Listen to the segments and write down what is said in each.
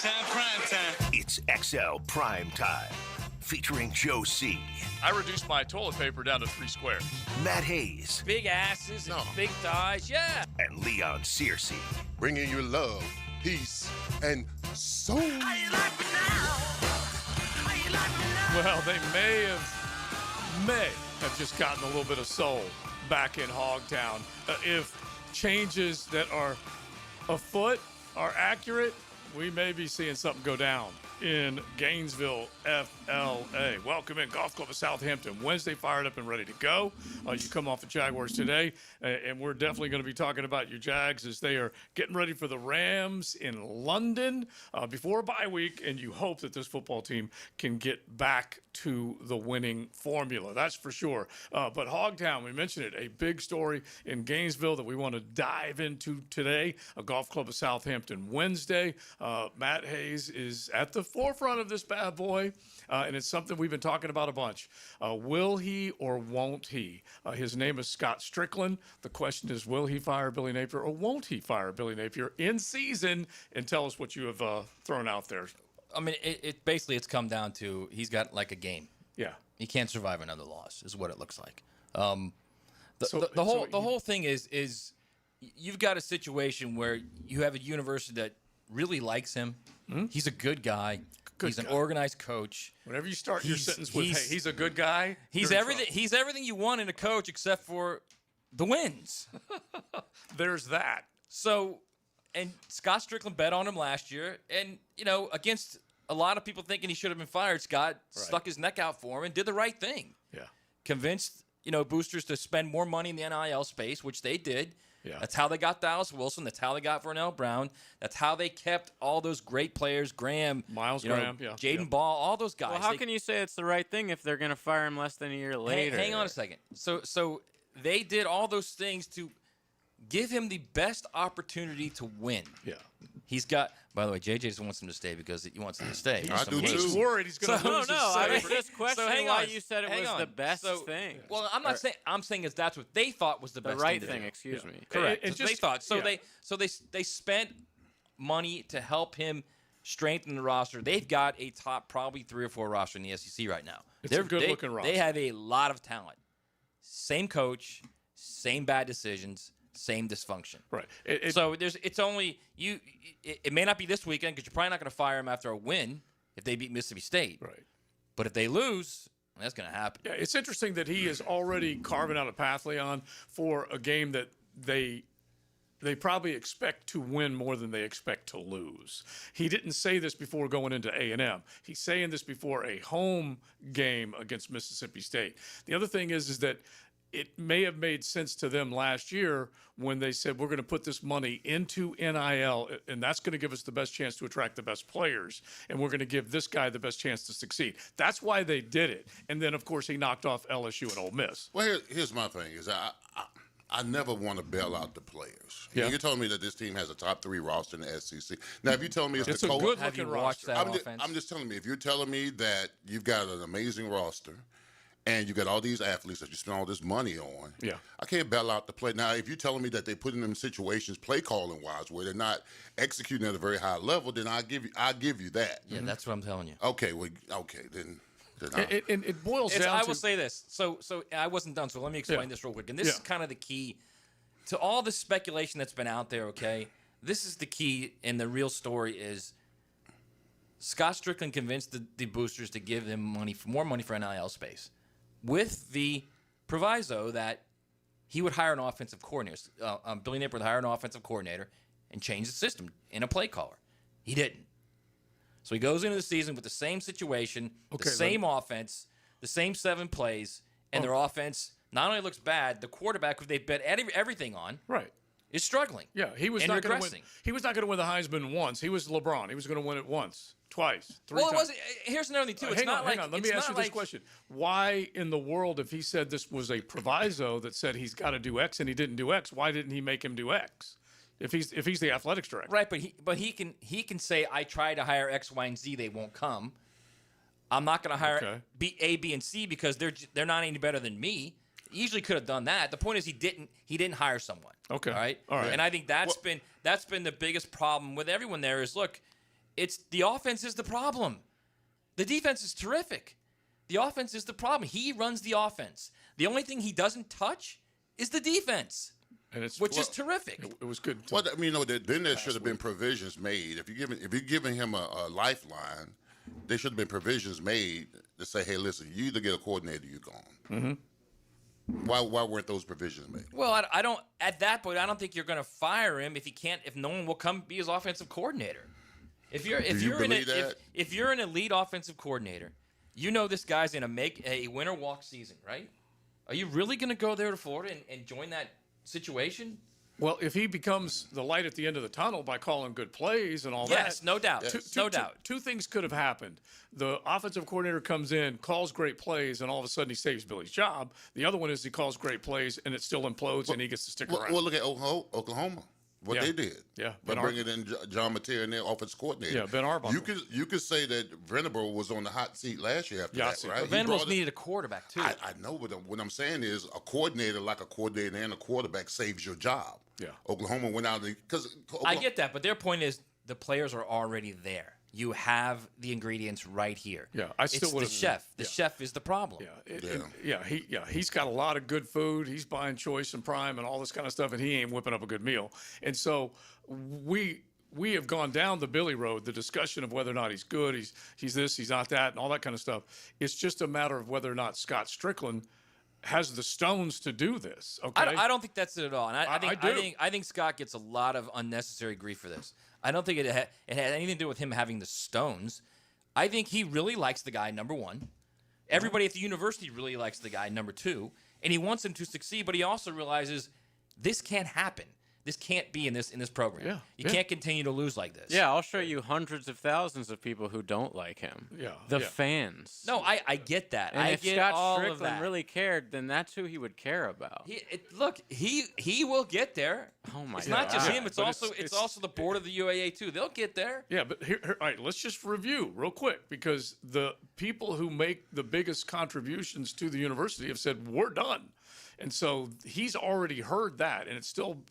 Primetime. It's XL Primetime, featuring Joe C. I reduced my toilet paper down to 3 squares. Matt Hayes. Big asses and big thighs, yeah. And Leon Searcy. Bringing you love, peace, and soul. Well, they may have just gotten a little bit of soul back in Hogtown. If changes that are afoot are accurate, we may be seeing something go down in Gainesville, FLA. Welcome in Golf Club of Southampton. Wednesday fired up and ready to go. You come off the Jaguars today, and we're definitely going to be talking about your Jags as they are getting ready for the Rams in London before a bye week, and you hope that this football team can get back to the winning formula. That's for sure. But Hogtown, we mentioned it, a big story in Gainesville that we want to dive into today. A Golf Club of Southampton Wednesday. Matt Hayes is at the forefront of this bad boy, and it's something we've been talking about a bunch. Will he or won't he? His name is Scott Strickland. The question is, will he fire Billy Napier or won't he fire Billy Napier in season? And tell us what you have thrown out there. I mean, it's come down to he's got like a game. Yeah. He can't survive another loss, is what it looks like. The whole thing is you've got a situation where you have a university that really likes him. Mm-hmm. He's a good guy. He's an organized coach. Whenever you start your sentence with, hey, he's a good guy. He's everything. He's everything you want in a coach except for the wins. There's that. So, and Scott Strickland bet on him last year, and against a lot of people thinking he should have been fired, Scott stuck his neck out for him and did the right thing. Yeah. Convinced boosters to spend more money in the NIL space, which they did. Yeah. That's how they got Dallas Wilson. That's how they got Vernell Brown. That's how they kept all those great players, Graham, Miles Graham, Jaden Ball, all those guys. Well, how can you say it's the right thing if they're going to fire him less than a year later? Hang on a second. So they did all those things to give him the best opportunity to win. Yeah. He's got, by the way, JJ just wants him to stay because he wants him to stay. I do too. He's worried he's going to lose his I was save. just questioning why you said it was the best thing. Well, I'm not saying. I'm saying that's what they thought was the best right thing. thing. To do. Excuse me. Correct. And They thought so. They spent money to help him strengthen the roster. They've got a top probably 3 or 4 roster in the SEC right now. It's a good-looking roster. They have a lot of talent. Same coach, same bad decisions. Same dysfunction. Right. It's only you. It may not be this weekend because you're probably not going to fire him after a win if they beat Mississippi State. Right. But if they lose, that's going to happen. Yeah, it's interesting that he is already carving out a path, Leon, for a game that they probably expect to win more than they expect to lose. He didn't say this before going into A&M. He's saying this before a home game against Mississippi State. The other thing is that it may have made sense to them last year when they said, we're going to put this money into NIL, and that's going to give us the best chance to attract the best players, and we're going to give this guy the best chance to succeed. That's why they did it. And then, of course, he knocked off LSU and Ole Miss. Well, here's my thing, is I never want to bail out the players. Yeah. You're telling me that this team has a top 3 roster in the SEC. Now, if you tell me it's the a coach, good-looking roster. I'm just telling me, if you're telling me that you've got an amazing roster, and you got all these athletes that you spend all this money on. Yeah. I can't bail out the play. Now, if you're telling me that they put them in situations, play calling wise, where they're not executing at a very high level, then I'll give you that. Yeah, that's what I'm telling you. Okay, then it boils down to. I will say this. So I wasn't done. So let me explain this real quick. And this is kind of the key to all the speculation that's been out there. Okay, this is the key, and the real story is Scott Strickland convinced the boosters to give him more money for NIL space, with the proviso that he would hire an offensive coordinator. Billy Napier would hire an offensive coordinator and change the system in a play caller. He didn't. So he goes into the season with the same situation, the same offense, the same 7 plays, and their offense not only looks bad, the quarterback who they bet everything on is struggling. Yeah, he was not going to win. He was not going to win the Heisman once. He was LeBron. He was going to win it once. Twice, 3 times. Well, it wasn't. Here's another thing, too. Hang on. Let me ask you this question. Why in the world, if he said this was a proviso that said he's got to do X and he didn't do X, why didn't he make him do X? If he's the athletics director. Right, but he can say, I try to hire X, Y, and Z, they won't come. I'm not going to hire A, B, and C because they're not any better than me. He usually could have done that. The point is he didn't hire someone. Okay. All right. And I think that's been the biggest problem with everyone there is, look, It's the offense is the problem. The defense is terrific. The offense is the problem. He runs the offense. The only thing he doesn't touch is the defense, which is terrific. It was good. Well, I mean, then there should have been provisions made. If you're giving him a lifeline, there should have been provisions made to say, hey, listen, you either get a coordinator, you're gone. Mm-hmm. Why weren't those provisions made? Well, I don't. At that point, I don't think you're going to fire him if he can't. If no one will come be his offensive coordinator. If you're an elite offensive coordinator, you know this guy's going to make a winner walk season, right? Are you really going to go there to Florida and join that situation? Well, if he becomes the light at the end of the tunnel by calling good plays and all that. Yes, no doubt. No doubt. Two things could have happened. The offensive coordinator comes in, calls great plays, and all of a sudden he saves Billy's job. The other one is he calls great plays, and it still implodes, and he gets to stick around. Well, look at Oklahoma. What they did. Yeah. By bringing in John Napier and their offensive coordinator. Yeah, Ben Arbuthnot. You could say that Venable was on the hot seat last year after that, right? But Venables needed a quarterback, too. I know, but what I'm saying is a coordinator like a coordinator and a quarterback saves your job. Yeah. Oklahoma went out because I get that, but their point is the players are already there. You have the ingredients right here. Yeah, I still would have. It's the chef. The chef is the problem. He's got a lot of good food. He's buying Choice and Prime and all this kind of stuff, and he ain't whipping up a good meal. And so we have gone down the Billy road, the discussion of whether or not he's good, he's this, he's not that, and all that kind of stuff. It's just a matter of whether or not Scott Strickland has the stones to do this. Okay, I don't think that's it at all. And I think Scott gets a lot of unnecessary grief for this. I don't think it had anything to do with him having the stones. I think he really likes the guy, number one. Everybody at the university really likes the guy, number two. And he wants him to succeed, but he also realizes this can't happen. This can't be in this program. Yeah, you can't continue to lose like this. Yeah, I'll show you hundreds of thousands of people who don't like him. Yeah, the fans. No, I get that. And I if get Scott all Strickland of that. really cared, then that's who he would care about. He will get there. Oh my It's God. not just him. It's but also the board of the UAA too. They'll get there. Yeah, but here, all right, let's just review real quick because the people who make the biggest contributions to the university have said, we're done. And so he's already heard that, and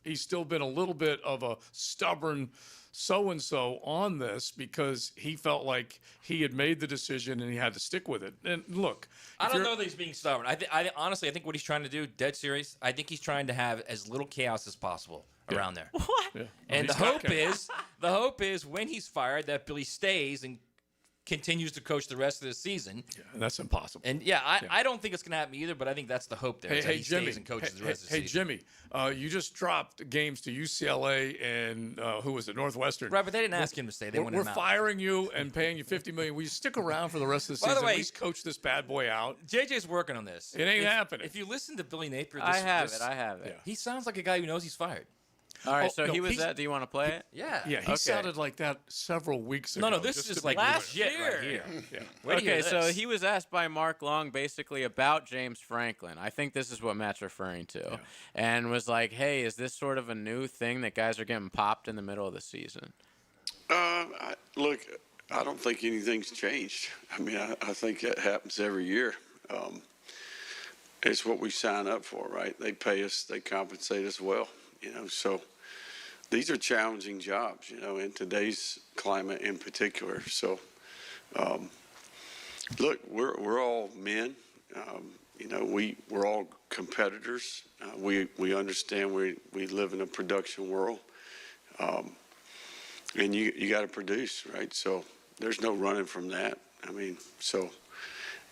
he's still been a little bit of a stubborn so-and-so on this because he felt like he had made the decision and he had to stick with it. And look, I don't know that he's being stubborn. Honestly, I think what he's trying to do, dead serious, I think he's trying to have as little chaos as possible around there. What? Yeah. And the hope is when he's fired that Billy stays and continues to coach the rest of the season. Yeah, and that's impossible. And I don't think it's going to happen either, but I think that's the hope there. He Jimmy, stays and coaches the rest of the season. Jimmy, you just dropped games to UCLA and who was it, Northwestern. Right, but they didn't ask him to stay. They wanted him out. We're firing you and paying you $50 million. Will you stick around for the rest of the season? By the way, at least coach this bad boy out. JJ's working on this. It ain't happening. If you listen to Billy Napier, I have it. Yeah. He sounds like a guy who knows he's fired. All right, Oh, no, he was that. Do you want to play it? Yeah. Yeah, he sounded like that several weeks ago. No, this is like last legit year. right here. Yeah. Wait to hear Okay, so this. he was asked by Mark Long basically about James Franklin. I think this is what Matt's referring to. And was like, hey, is this sort of a new thing that guys are getting popped in the middle of the season? Look, I don't think anything's changed. I mean, I think that happens every year. It's what we sign up for, right? They pay us, they compensate us well, so these are challenging jobs, in today's climate in particular. So, look, we're all men. We're all competitors. We understand we live in a production world, and you got to produce, right? So there's no running from that. I mean, so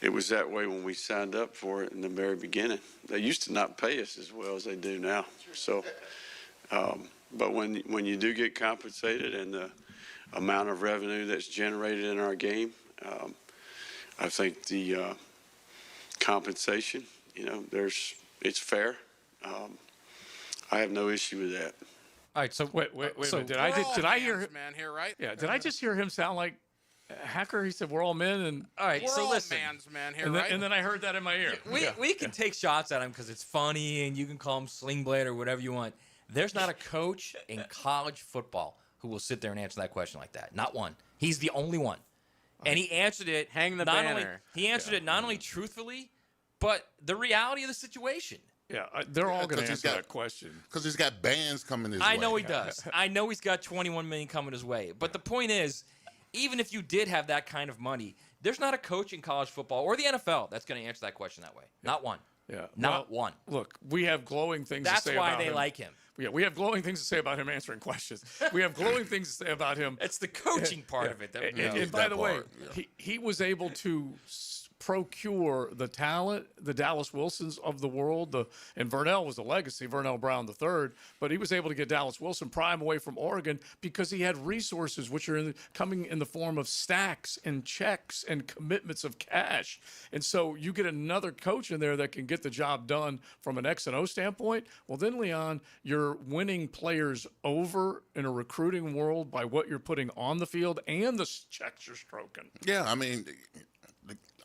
it was that way when we signed up for it in the very beginning. They used to not pay us as well as they do now. So. But when you do get compensated and the amount of revenue that's generated in our game, I think the compensation, it's fair. I have no issue with that. All right, so Wait a minute. Did I hear him? Man here, right? Yeah, did I just hear him sound like Hacker? He said we're all men, and all right, We're so all listen. man's man here, and then, right? and then I heard that in my ear. We can take shots at him because it's funny, and you can call him Sling Blade or whatever you want. There's not a coach in college football who will sit there and answer that question like that. Not one. He's the only one. And he answered it. Hang the not banner. Only, he answered it not only truthfully, but the reality of the situation. Yeah, they're all going to 'cause he's answer got- that question. Because he's got bands coming his way. I know he does. I know he's got $21 million coming his way. But the point is, even if you did have that kind of money, there's not a coach in college football or the NFL that's going to answer that question that way. Yeah. Not one. Yeah. Not one. Look, we have glowing things to say about him. That's why they like him. Yeah, we have glowing things to say about him answering questions. We have glowing things to say about him. It's the coaching part of it. And by the way, he was able to procure the talent, the Dallas Wilsons of the world, and Vernell was the legacy, Vernell Brown III, but he was able to get Dallas Wilson prime away from Oregon because he had resources which are coming in the form of stacks and checks and commitments of cash. And so you get another coach in there that can get the job done from an X&O standpoint. Well, then, Leon, you're winning players over in a recruiting world by what you're putting on the field and the checks you're stroking. Yeah, I mean,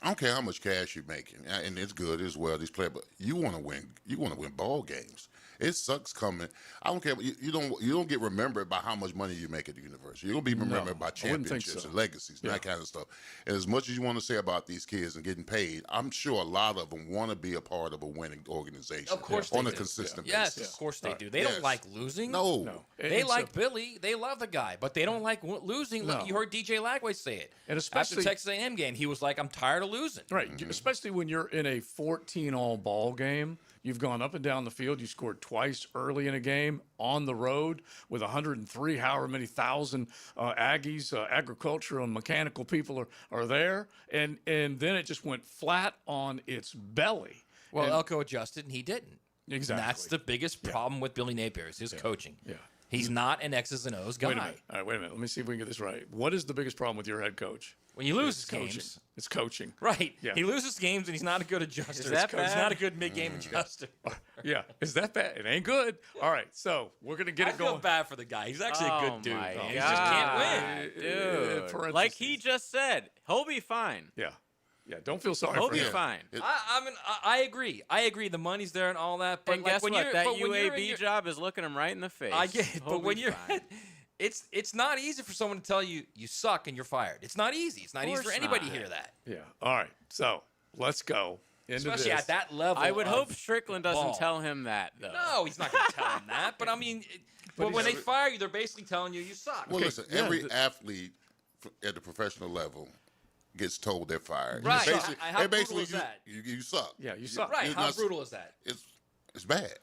I don't care how much cash you're making, and it's good as well. These players, but you want to win. You want to win ball games. It sucks coming. I don't care. You don't get remembered by how much money you make at the university. You'll be remembered by championships and legacies and that kind of stuff. And as much as you want to say about these kids and getting paid, I'm sure a lot of them want to be a part of a winning organization. Of course, on a consistent basis. Yes, of course they do. They don't like losing. No. They like Billy. They love the guy, but they don't like losing. No. You heard DJ Lagway say it. And especially after Texas A&M game, he was like, "I'm tired of losing." Right, especially when you're in a 14-all ball game. You've gone up and down the field. You scored twice early in a game on the road with 103, however many thousand Aggies, agricultural and mechanical people are there. And then it just went flat on its belly. Well, Elko adjusted, and he didn't. Exactly. And that's the biggest problem with Billy Napier is his coaching. Yeah. He's not an X's and O's guy. Wait a minute. All right, wait a minute. Let me see if we can get this right. What is the biggest problem with your head coach? When you lose games. It's coaching. Right. Yeah. He loses games, and he's not a good adjuster. Is that bad? He's not a good mid-game adjuster. Yeah. Is that bad? It ain't good. All right. So we're going to get it going. I feel bad for the guy. He's actually a good dude. My He God. just can't win. Dude. Like he just said, he'll be fine. Yeah. Yeah. Don't feel sorry He'll for be him. fine. I agree. I agree. The money's there and all that. But And guess when what? you're, That but when you're UAB job is looking him right in the face. I get it. He'll But when be you're fine. it's not easy for someone to tell you suck and you're fired. It's not easy. It's not easy for anybody to hear that. Yeah. All right. So let's go. Especially at that level. I would of hope Strickland doesn't ball. tell him that, though. No, he's not going to tell him that. But I mean, but when they fire you, they're basically telling you suck. Well, listen, every athlete at the professional level gets told they're fired. Right. How basically brutal is that? You suck. Yeah, you suck. Right. How brutal is that? It's bad.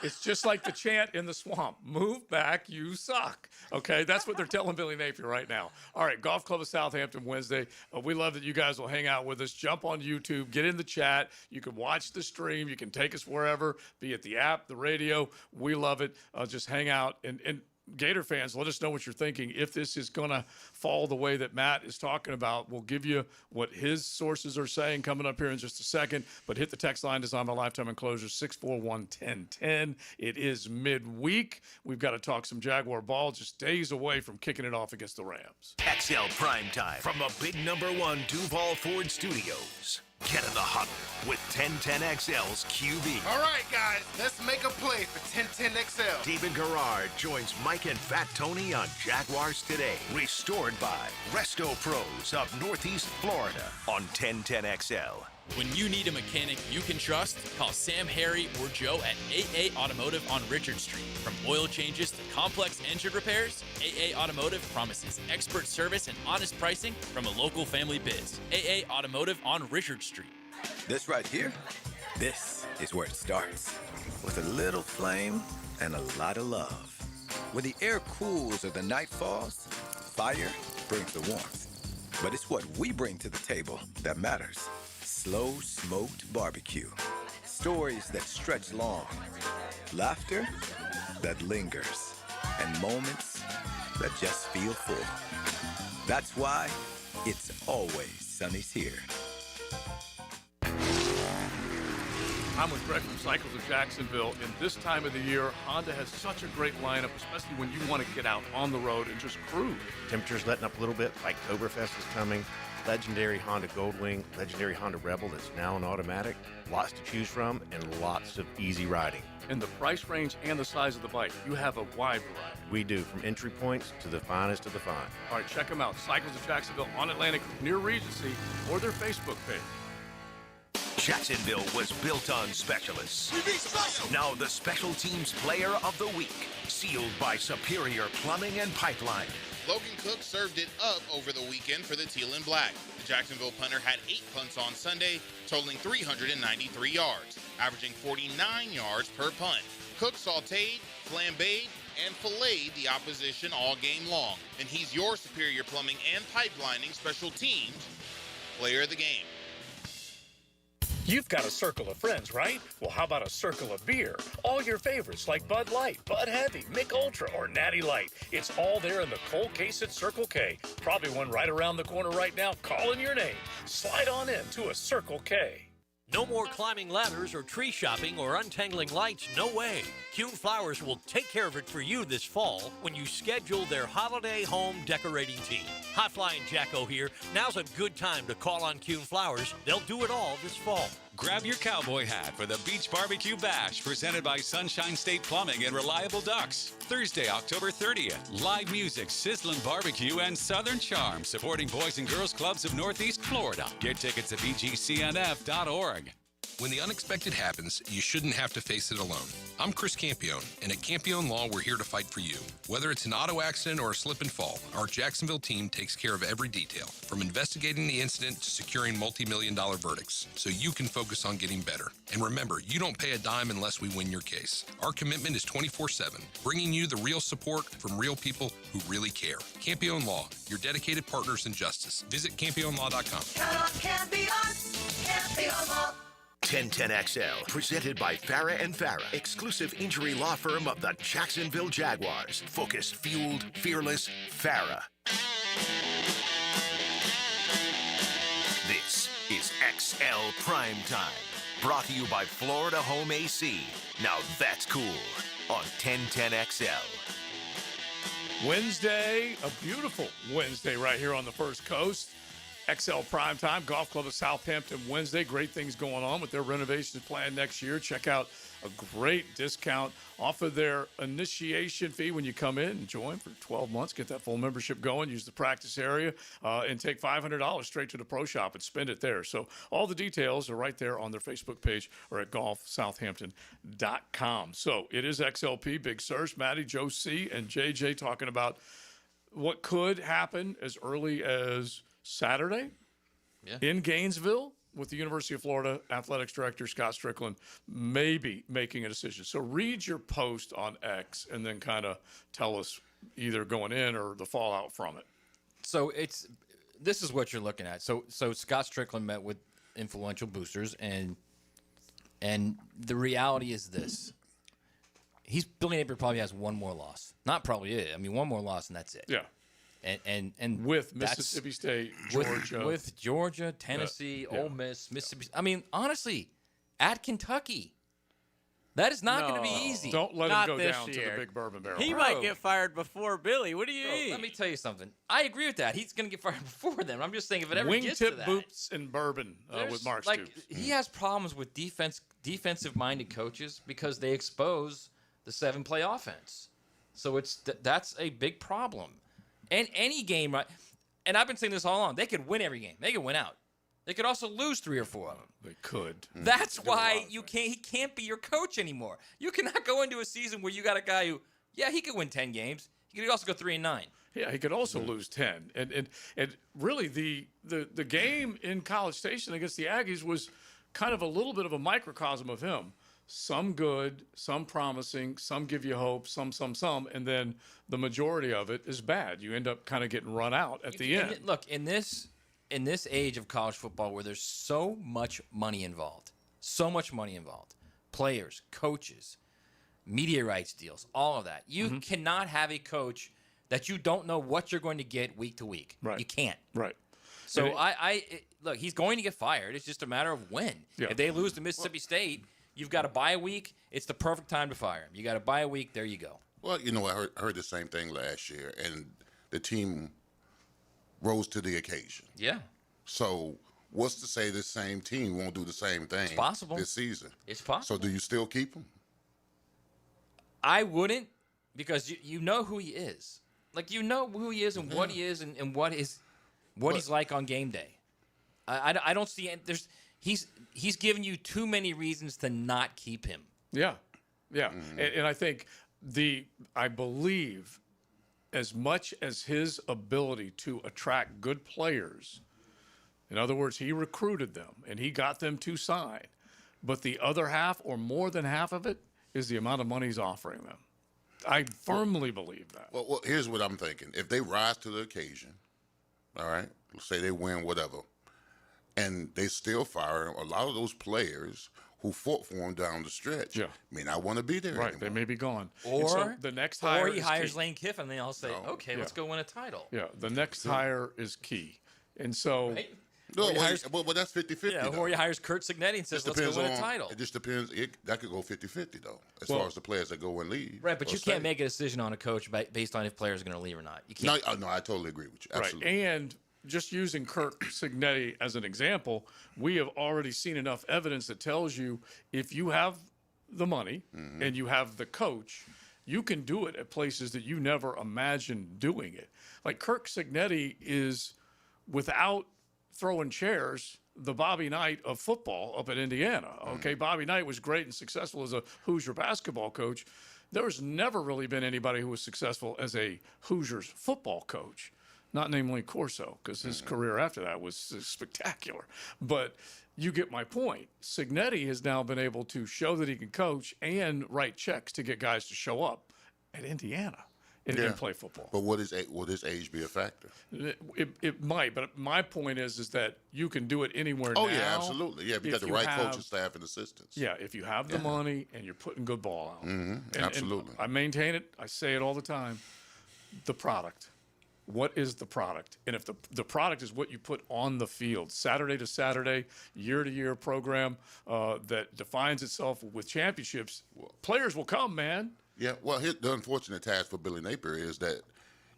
It's just like the chant in the swamp. Move back, you suck. Okay, that's what they're telling Billy Napier right now. All right, Golf Club of Southampton Wednesday. We love that you guys will hang out with us. Jump on YouTube, get in the chat. You can watch the stream. You can take us wherever, be it the app, the radio. We love it. Just hang out and Gator fans, let us know what you're thinking. If this is going to fall the way that Matt is talking about, we'll give you what his sources are saying coming up here in just a second. But hit the text line, Design by Lifetime Enclosures, 641-1010. It is midweek. We've got to talk some Jaguar ball, just days away from kicking it off against the Rams. XL Primetime from the big #1 Duval Ford Studios. Get in the huddle with 1010XL's QB. All right, guys, let's make a play for 1010XL. David Garrard joins Mike and Fat Tony on Jaguars Today. Restored by Resto Pros of Northeast Florida on 1010XL. When you need a mechanic you can trust, call Sam, Harry, or Joe at AA Automotive on Richard Street. From oil changes to complex engine repairs, AA Automotive promises expert service and honest pricing from a local family biz. AA Automotive on Richard Street. This right here, this is where it starts. With a little flame and a lot of love. When the air cools or the night falls, fire brings the warmth. But it's what we bring to the table that matters. Slow smoked barbecue. Stories that stretch long. Laughter that lingers. And moments that just feel full. That's why it's always Sonny's here. I'm with Greg from Cycles of Jacksonville, and this time of the year, Honda has such a great lineup, especially when you want to get out on the road and just cruise. Temperatures letting up a little bit, like Oktoberfest is coming. Legendary Honda Goldwing, legendary Honda Rebel that's now an automatic. Lots to choose from and lots of easy riding. And the price range and the size of the bike, you have a wide variety. We do, from entry points to the finest of the fine. All right, check them out. Cycles of Jacksonville on Atlantic near Regency or their Facebook page. Jacksonville was built on specialists. Now the Special Teams Player of the Week, sealed by Superior Plumbing and Pipeline. Logan Cook served it up over the weekend for the Teal and Black. The Jacksonville punter had 8 punts on Sunday, totaling 393 yards, averaging 49 yards per punt. Cook sauteed, flambéed, and filleted the opposition all game long. And he's your Superior Plumbing and Pipelining Special Teams Player of the Game. You've got a circle of friends, right? Well, how about a circle of beer? All your favorites like Bud Light, Bud Heavy, Mick Ultra, or Natty Light. It's all there in the cold case at Circle K. Probably one right around the corner right now calling your name. Slide on in to a Circle K. No more climbing ladders or tree shopping or untangling lights, no way. Kuhn Flowers will take care of it for you this fall when you schedule their holiday home decorating team. Hi Flying Jacko here. Now's a good time to call on Kuhn Flowers. They'll do it all this fall. Grab your cowboy hat for the Beach Barbecue Bash presented by Sunshine State Plumbing and Reliable Ducks. Thursday, October 30th. Live music, sizzling barbecue, and Southern Charm supporting Boys and Girls Clubs of Northeast Florida. Get tickets at bgcnf.org. When the unexpected happens, you shouldn't have to face it alone. I'm Chris Campione, and at Campione Law, we're here to fight for you. Whether it's an auto accident or a slip and fall, our Jacksonville team takes care of every detail, from investigating the incident to securing multi-million-dollar verdicts, so you can focus on getting better. And remember, you don't pay a dime unless we win your case. Our commitment is 24/7, bringing you the real support from real people who really care. Campione Law, your dedicated partners in justice. Visit CampioneLaw.com. Count on Campione, Campione Law. 1010XL, presented by Farah & Farah, exclusive injury law firm of the Jacksonville Jaguars. Focused, fueled, fearless, Farah. This is XL Primetime, brought to you by Florida Home AC. Now that's cool on 1010XL. Wednesday, a beautiful Wednesday right here on the First Coast. XL Primetime, Golf Club of Southampton Wednesday. Great things going on with their renovations planned next year. Check out a great discount off of their initiation fee when you come in and join for 12 months. Get that full membership going. Use the practice area and take $500 straight to the pro shop and spend it there. So all the details are right there on their Facebook page or at golfsouthampton.com. So it is XLP, Big Surge, Maddie, Joe C., and JJ talking about what could happen as early as Saturday in Gainesville with the University of Florida Athletics Director Scott Strickland maybe making a decision. So read your post on X and then kind of tell us either going in or the fallout from it. So this is what you're looking at. So Scott Strickland met with influential boosters, and the reality is this. Billy Napier probably has one more loss. Not probably it. I mean, one more loss and that's it. Yeah. And with Mississippi State, Georgia, with Georgia, Tennessee, Ole Miss, Mississippi. I mean, honestly, at Kentucky, that is not going to be easy. Don't let him go down to the big bourbon barrel. He might get fired before Billy. What do you mean? Let me tell you something. I agree with that. He's going to get fired before them. I'm just saying if it ever gets to that. Wingtip boots and bourbon with Mark Stoops. He has problems with defensive-minded coaches because they expose the 7-play offense. So that's a big problem. And any game, right? And I've been saying this all along. They could win every game. They could win out. They could also lose 3 or 4 of them. They could. That's why he can't be your coach anymore. You cannot go into a season where you got a guy who, he could win 10 games. He could also go 3-9. Yeah, he could also lose 10. And really the game in College Station against the Aggies was kind of a little bit of a microcosm of him. Some good, some promising, some give you hope, some, and then the majority of it is bad. You end up kind of getting run out at the end. Look, in this age of college football where there's so much money involved, players, coaches, media rights deals, all of that, you cannot have a coach that you don't know what you're going to get week to week. Right. You can't. Right. So look, he's going to get fired. It's just a matter of when. Yeah. If they lose to Mississippi State, you've got to bye a week. It's the perfect time to fire him. You got to bye a week. There you go. Well, I heard the same thing last year, and the team rose to the occasion. Yeah. So what's to say this same team won't do the same thing it's possible. This season? It's possible. So do you still keep him? I wouldn't, because you know who he is. Like, you know who he is and what he is and what he's like on game day. I don't see – he's given you too many reasons to not keep him. Yeah. Yeah. And I think I believe as much as his ability to attract good players, in other words, he recruited them and he got them to sign, but the other half or more than half of it is the amount of money he's offering them. I firmly believe that. Well, here's what I'm thinking. If they rise to the occasion, all right, let's say they win whatever, and they still fire a lot of those players who fought for him down the stretch, may not want to be there Right, anymore. they may be gone. Or so the next hire he is hires key. Lane Kiffin, and they all say, okay, let's go win a title. Yeah, the next hire is key. And so No, well, that's 50-50. Yeah, or he hires Kurt Signetti and says, let's go win a title. It just depends. That could go 50-50, though, as far as the players that go and leave. Right, but you can't make a decision on a coach based on if players are going to leave or not. You can't. No, I totally agree with you. Absolutely. Right, and just using Kurt Signetti as an example, we have already seen enough evidence that tells you if you have the money and you have the coach, you can do it at places that you never imagined doing it. Like Kirk Signetti is, without throwing chairs, the Bobby Knight of football up at Indiana. Okay, Bobby Knight was great and successful as a Hoosier basketball coach. There's never really been anybody who was successful as a Hoosiers football coach. Not namely Corso, because his career after that was spectacular. But you get my point. Signetti has now been able to show that he can coach and write checks to get guys to show up at Indiana and play football. But will his age be a factor? It might, but my point is that you can do it anywhere now. Oh, yeah, absolutely. Yeah, if you got the right coaching staff and assistants. Yeah, if you have the money and you're putting good ball out. Absolutely. And I maintain it. I say it all the time. The product. What is the product? And if the product is what you put on the field, Saturday to Saturday, year-to-year program that defines itself with championships, players will come, man. Yeah, well, the unfortunate task for Billy Napier is that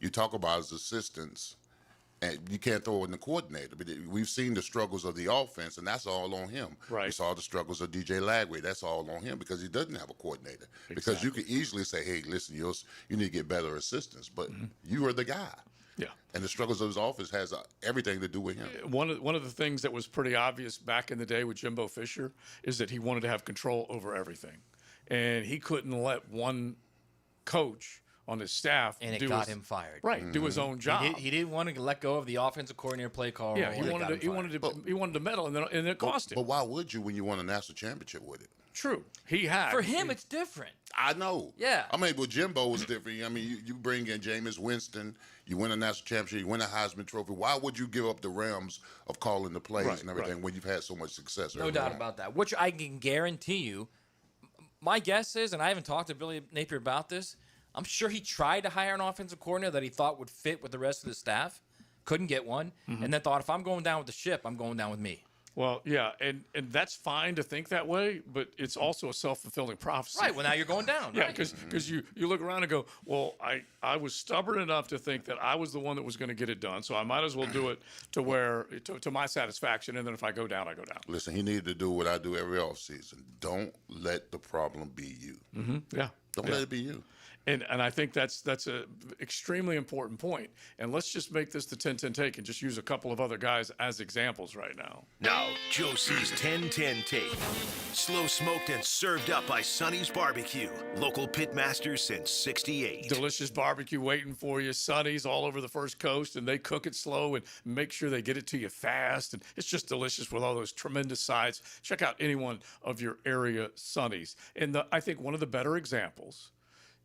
you talk about his assistants, and you can't throw in the coordinator. But we've seen the struggles of the offense, and that's all on him. Right. We saw the struggles of DJ Lagway. That's all on him because he doesn't have a coordinator. Exactly. Because you could easily say, hey, listen, you need to get better assistants, but you are the guy. Yeah. And the struggles of his office has everything to do with him. One of the things that was pretty obvious back in the day with Jimbo Fisher is that he wanted to have control over everything. And he couldn't let one coach on his staff got him fired. Right, do his own job. He didn't want to let go of the offensive coordinator play call. Yeah, he wanted to meddle, and it cost him. But why would you when you won a national championship with it? True. He had. For him, it's different. I know. Yeah. I mean, but Jimbo was different. I mean, you bring in Jameis Winston, you win a national championship, you win a Heisman Trophy. Why would you give up the realms of calling the plays and everything when you've had so much success? No doubt about that. Which I can guarantee you. My guess is, and I haven't talked to Billy Napier about this, I'm sure he tried to hire an offensive coordinator that he thought would fit with the rest of the staff, couldn't get one, and then thought, if I'm going down with the ship, I'm going down with me. Well, yeah, and that's fine to think that way, but it's also a self-fulfilling prophecy. Right, well, now you're going down. Yeah, right? because you look around and go, well, I was stubborn enough to think that I was the one that was going to get it done, so I might as well do it to my satisfaction, and then if I go down, I go down. Listen, he needed to do what I do every offseason. Don't let the problem be you. Yeah. Don't let it be you. And I think that's a extremely important point. And let's just make this the 10-10 take and just use a couple of other guys as examples right now. Now, Joe C's 10-10 take. Slow smoked and served up by Sonny's Barbecue. Local pitmaster since '68. Delicious barbecue waiting for you. Sonny's all over the First Coast, and they cook it slow and make sure they get it to you fast. And it's just delicious with all those tremendous sides. Check out any one of your area Sonny's. And I think one of the better examples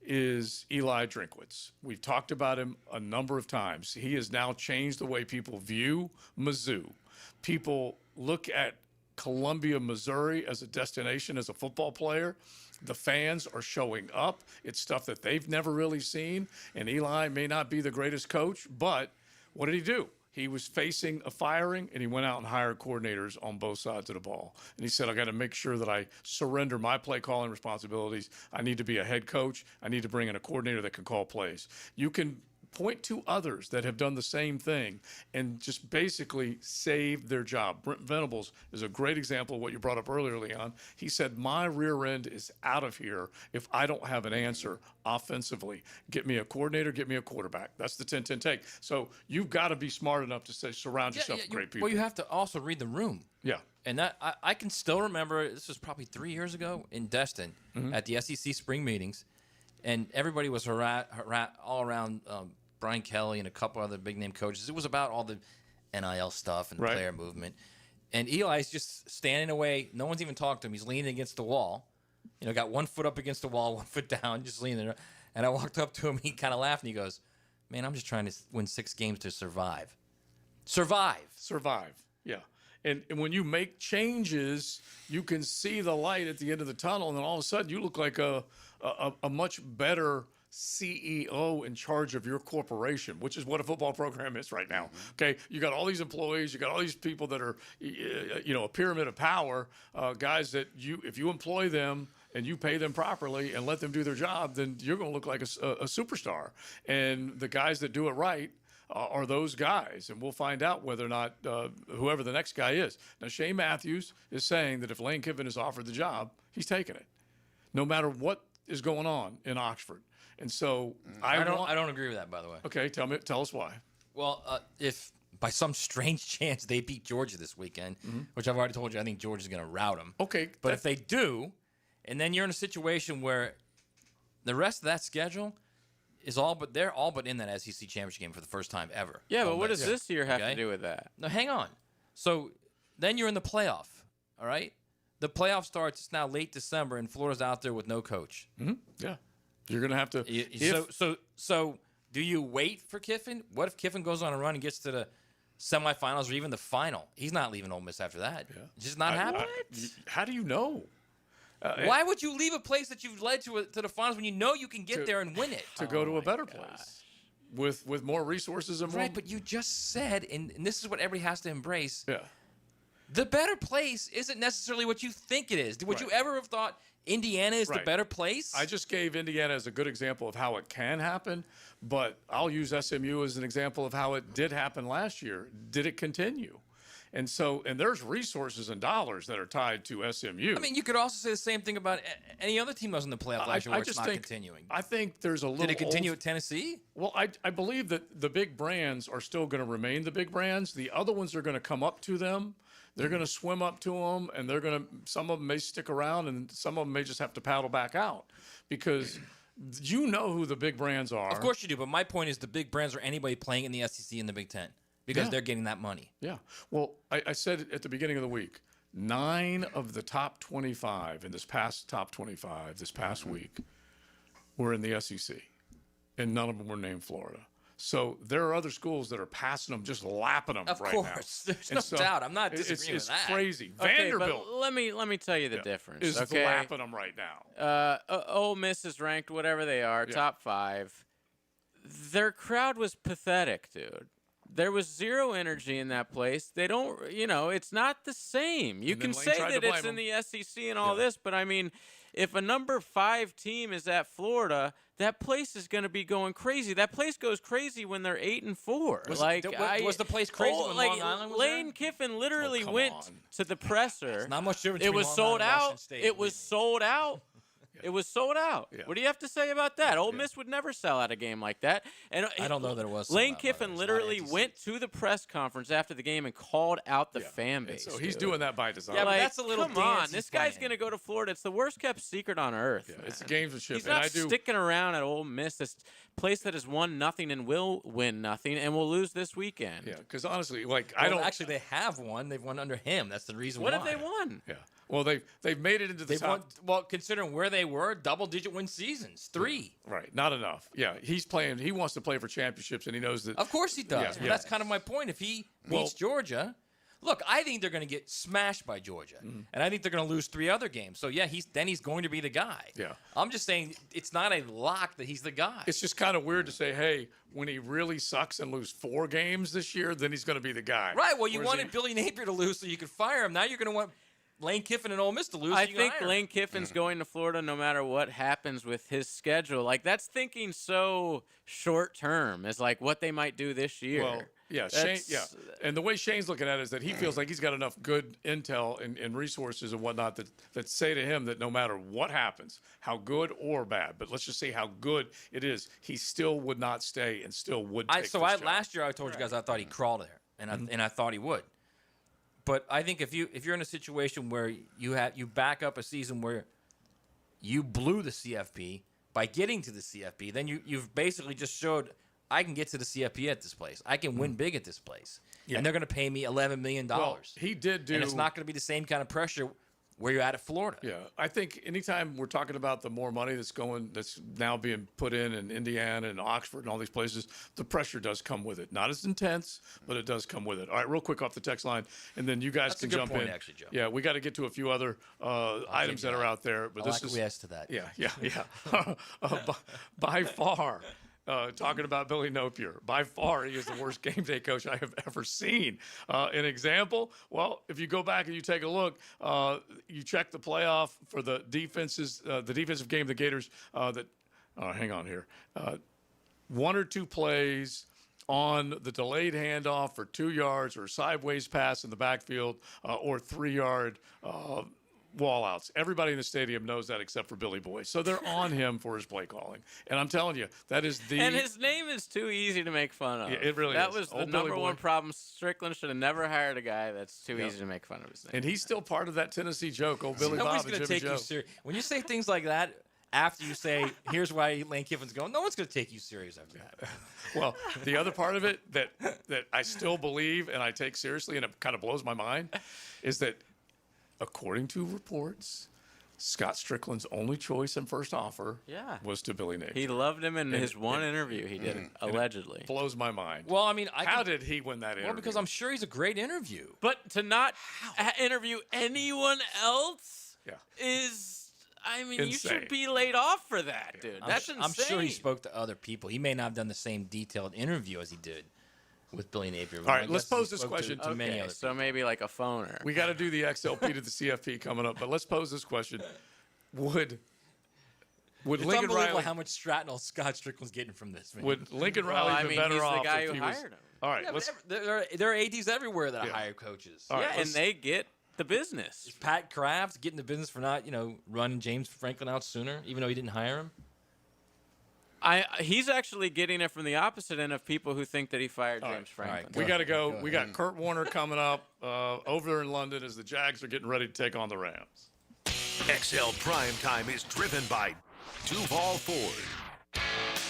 is Eli Drinkwitz. We've talked about him a number of times. He has now changed the way people view Mizzou. People look at Columbia, Missouri as a destination as a football player. The fans are showing up. It's stuff that they've never really seen. And Eli may not be the greatest coach, but what did he do? He was facing a firing, and he went out and hired coordinators on both sides of the ball. And he said, I got to make sure that I surrender my play calling responsibilities. I need to be a head coach. I need to bring in a coordinator that can call plays. You can point to others that have done the same thing and just basically save their job. Brent Venables is a great example of what you brought up earlier, Leon. He said, my rear end is out of here if I don't have an answer offensively. Get me a coordinator, get me a quarterback. That's the 10-10 take. So you've got to be smart enough to say, surround yourself with great people. Well, you have to also read the room. Yeah. And that I can still remember, this was probably 3 years ago in Destin at the SEC spring meetings. and everybody was all around Brian Kelly and a couple other big name coaches. It was about all the NIL stuff and player movement. And Eli's just standing away. No one's even talking to him. He's leaning against the wall. Got 1 foot up against the wall, 1 foot down, just leaning there. And I walked up to him. He kind of laughed and he goes, "Man, I'm just trying to win 6 games to survive." Survive. Yeah. And when you make changes, you can see the light at the end of the tunnel, and then all of a sudden you look like a much better CEO in charge of your corporation, which is what a football program is right now. Okay, you got all these employees, you got all these people that are, a pyramid of power, guys that if you employ them and you pay them properly and let them do their job, then you're going to look like a superstar. And the guys that do it right are those guys, and we'll find out whether or not whoever the next guy is. Now, Shane Matthews is saying that if Lane Kiffin is offered the job, he's taking it, no matter what is going on in Oxford. And so I don't agree with that, by the way. Okay, tell us why. Well, if by some strange chance they beat Georgia this weekend, which I've already told you, I think Georgia's going to rout them. Okay, but if they do, and then you're in a situation where the rest of that schedule is they're all but in that SEC championship game for the first time ever. Yeah, but what does this year have to do with that? No, hang on. So then you're in the playoff, all right? The playoff starts now late December, and Florida's out there with no coach. Yeah. You're going to have to. So do you wait for Kiffin? What if Kiffin goes on a run and gets to the semifinals or even the final? He's not leaving Ole Miss after that. Yeah. It's just not happening. How do you know? Why would you leave a place that you've led to the finals when you know you can get there and win it? To go to a better place with more resources and more. Right, but you just said, and this is what everybody has to embrace. Yeah. The better place isn't necessarily what you think it is. Would you ever have thought Indiana is the better place? I just gave Indiana as a good example of how it can happen, but I'll use SMU as an example of how it did happen last year. Did it continue? And there's resources and dollars that are tied to SMU. I mean, you could also say the same thing about any other team that was in the playoff last year where it's not continuing. I think there's a little. Did it continue at Tennessee? Well, I believe that the big brands are still going to remain the big brands. The other ones are going to come up to them. They're going to swim up to them, and some of them may stick around, and some of them may just have to paddle back out because you know who the big brands are. Of course you do, but my point is the big brands are anybody playing in the SEC and the Big Ten because they're getting that money. Yeah. Well, I said at the beginning of the week, 9 of the top 25 in this past week were in the SEC, and none of them were named Florida. So there are other schools that are passing them, just lapping them right now. Of course, there's no doubt. I'm not disagreeing with that. It's crazy. Okay, Vanderbilt. But let me tell you the difference. Is lapping them right now. Ole Miss is ranked whatever they are, top 5. Their crowd was pathetic, dude. There was zero energy in that place. They don't, it's not the same. You can say that it's in the SEC and all this, but I mean, if a number 5 team is at Florida, that place is going to be going crazy. That place goes crazy when they're 8-4. Was the place crazy when Long Island was Lane Kiffin literally went to the presser. Not much difference. It was sold out. It was sold out. It was sold out. Yeah. What do you have to say about that? Ole Miss would never sell out a game like that. And I don't know that it was. Lane Kiffin literally went to the press conference after the game and called out the fan base. So he's doing that by design. Yeah, but that's a little come on. This guy's going to go to Florida. It's the worst kept secret on earth. Yeah, it's gamesmanship. He's not sticking around at Ole Miss, this place that has won nothing and will win nothing and will lose this weekend. Yeah, because honestly, actually, they have won. They've won under him. That's the reason why. What have they won? Yeah. Well, they've made it into the top. Well, considering where they were, double-digit win seasons, 3. Right, not enough. Yeah, he's playing. He wants to play for championships, and he knows that. Of course he does. But that's kind of my point. If he beats Georgia, look, I think they're going to get smashed by Georgia, and I think they're going to lose 3 other games. So yeah, he's going to be the guy. Yeah, I'm just saying it's not a lock that he's the guy. It's just kind of weird to say, hey, when he really sucks and lose 4 games this year, then he's going to be the guy. Right. Well, you wanted Billy Napier to lose so you could fire him. Now you're going to want Lane Kiffin and Ole Miss to lose. I think Lane Kiffin's going to Florida no matter what happens with his schedule. Like, that's thinking so short term as like what they might do this year. Well, yeah, Shane, and the way Shane's looking at it is that he feels like he's got enough good intel and resources and whatnot that say to him that no matter what happens, how good or bad, but let's just say how good it is, he still would not stay and still would take this job. Last year I told you guys I thought he'd crawl there, and I thought he would. But I think if you're in a situation where you back up a season where you blew the CFP by getting to the CFP, then you've basically just showed I can get to the CFP at this place. I can win big at this place. Yeah. And they're going to pay me $11 million. Well, he did do. And it's not going to be the same kind of pressure where you're at Florida. Yeah, I think anytime we're talking about the more money that's now being put in Indiana and Oxford and all these places, the pressure does come with it. Not as intense, but it does come with it. All right, real quick off the text line, and then you guys That's can a good jump point, in. actually, Joe. Yeah, we got to get to a few other items that are out there, but I'll this is acquiesce to that. Yeah. By far. Talking about Billy Napier, by far he is the worst game day coach I have ever seen. An example, well, if you go back and you take a look, you check the playoff for the defensive game of the Gators. Hang on here, 1 or 2 plays on the delayed handoff for 2 yards or a sideways pass in the backfield or 3-yard wall outs. Everybody in the stadium knows that except for Billy Boy. So they're on him for his play calling. And I'm telling you, that is the... And his name is too easy to make fun of. Yeah, it really that is. That was the Old number Billy one Boy. problem. Strickland should have never hired a guy that's too Yeah. easy to make fun of his name. And he's still part of that Tennessee joke, old Billy Nobody's Bob and going to Jimmy take Joe. you serious. When you say things like that, after you say, here's why Lane Kiffin's going, no one's going to take you serious after that. Well, the other part of it that I still believe and I take seriously, and it kind of blows my mind, is that according to reports, Scott Strickland's only choice and first offer was to Billy Napier. He loved him in his one interview he did, allegedly. It blows my mind. Well, I mean, how did he win that interview? Well, because I'm sure he's a great interview. But to not interview anyone else is, I mean, you Insane. should be laid off for that, dude. That's insane. I'm sure he spoke to other people. He may not have done the same detailed interview as he did with Billy Napier. All right, let's pose this question. To many other so maybe like a phoner. We got to do the XLP to the CFP coming up, but let's pose this question: Would It's Lincoln unbelievable Riley? how much Stratton Scott Strickland's getting from this, man. Would Lincoln Riley been better he's off the guy if who he was? hired him. All right, Yeah, let's. there are ADs everywhere that hire coaches. All right, Yeah, and they get the business. Is Pat Kraft getting the business for not, running James Franklin out sooner, even though he didn't hire him? He's actually getting it from the opposite end of people who think that he fired James Franklin. We got to go. We got Kurt Warner coming up over there in London as the Jags are getting ready to take on the Rams. XL Primetime is driven by Duval Ford.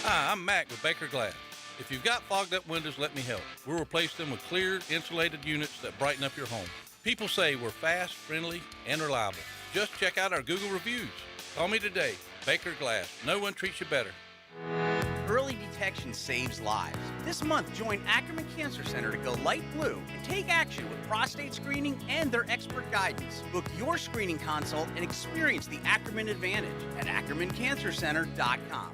Hi, I'm Mac with Baker Glass. If you've got fogged up windows, let me help. We'll replace them with clear, insulated units that brighten up your home. People say we're fast, friendly, and reliable. Just check out our Google reviews. Call me today. Baker Glass. No one treats you better. Early detection saves lives. This month, join Ackerman Cancer Center to go light blue and take action with prostate screening and their expert guidance. Book your screening consult and experience the Ackerman Advantage at ackermancancercenter.com.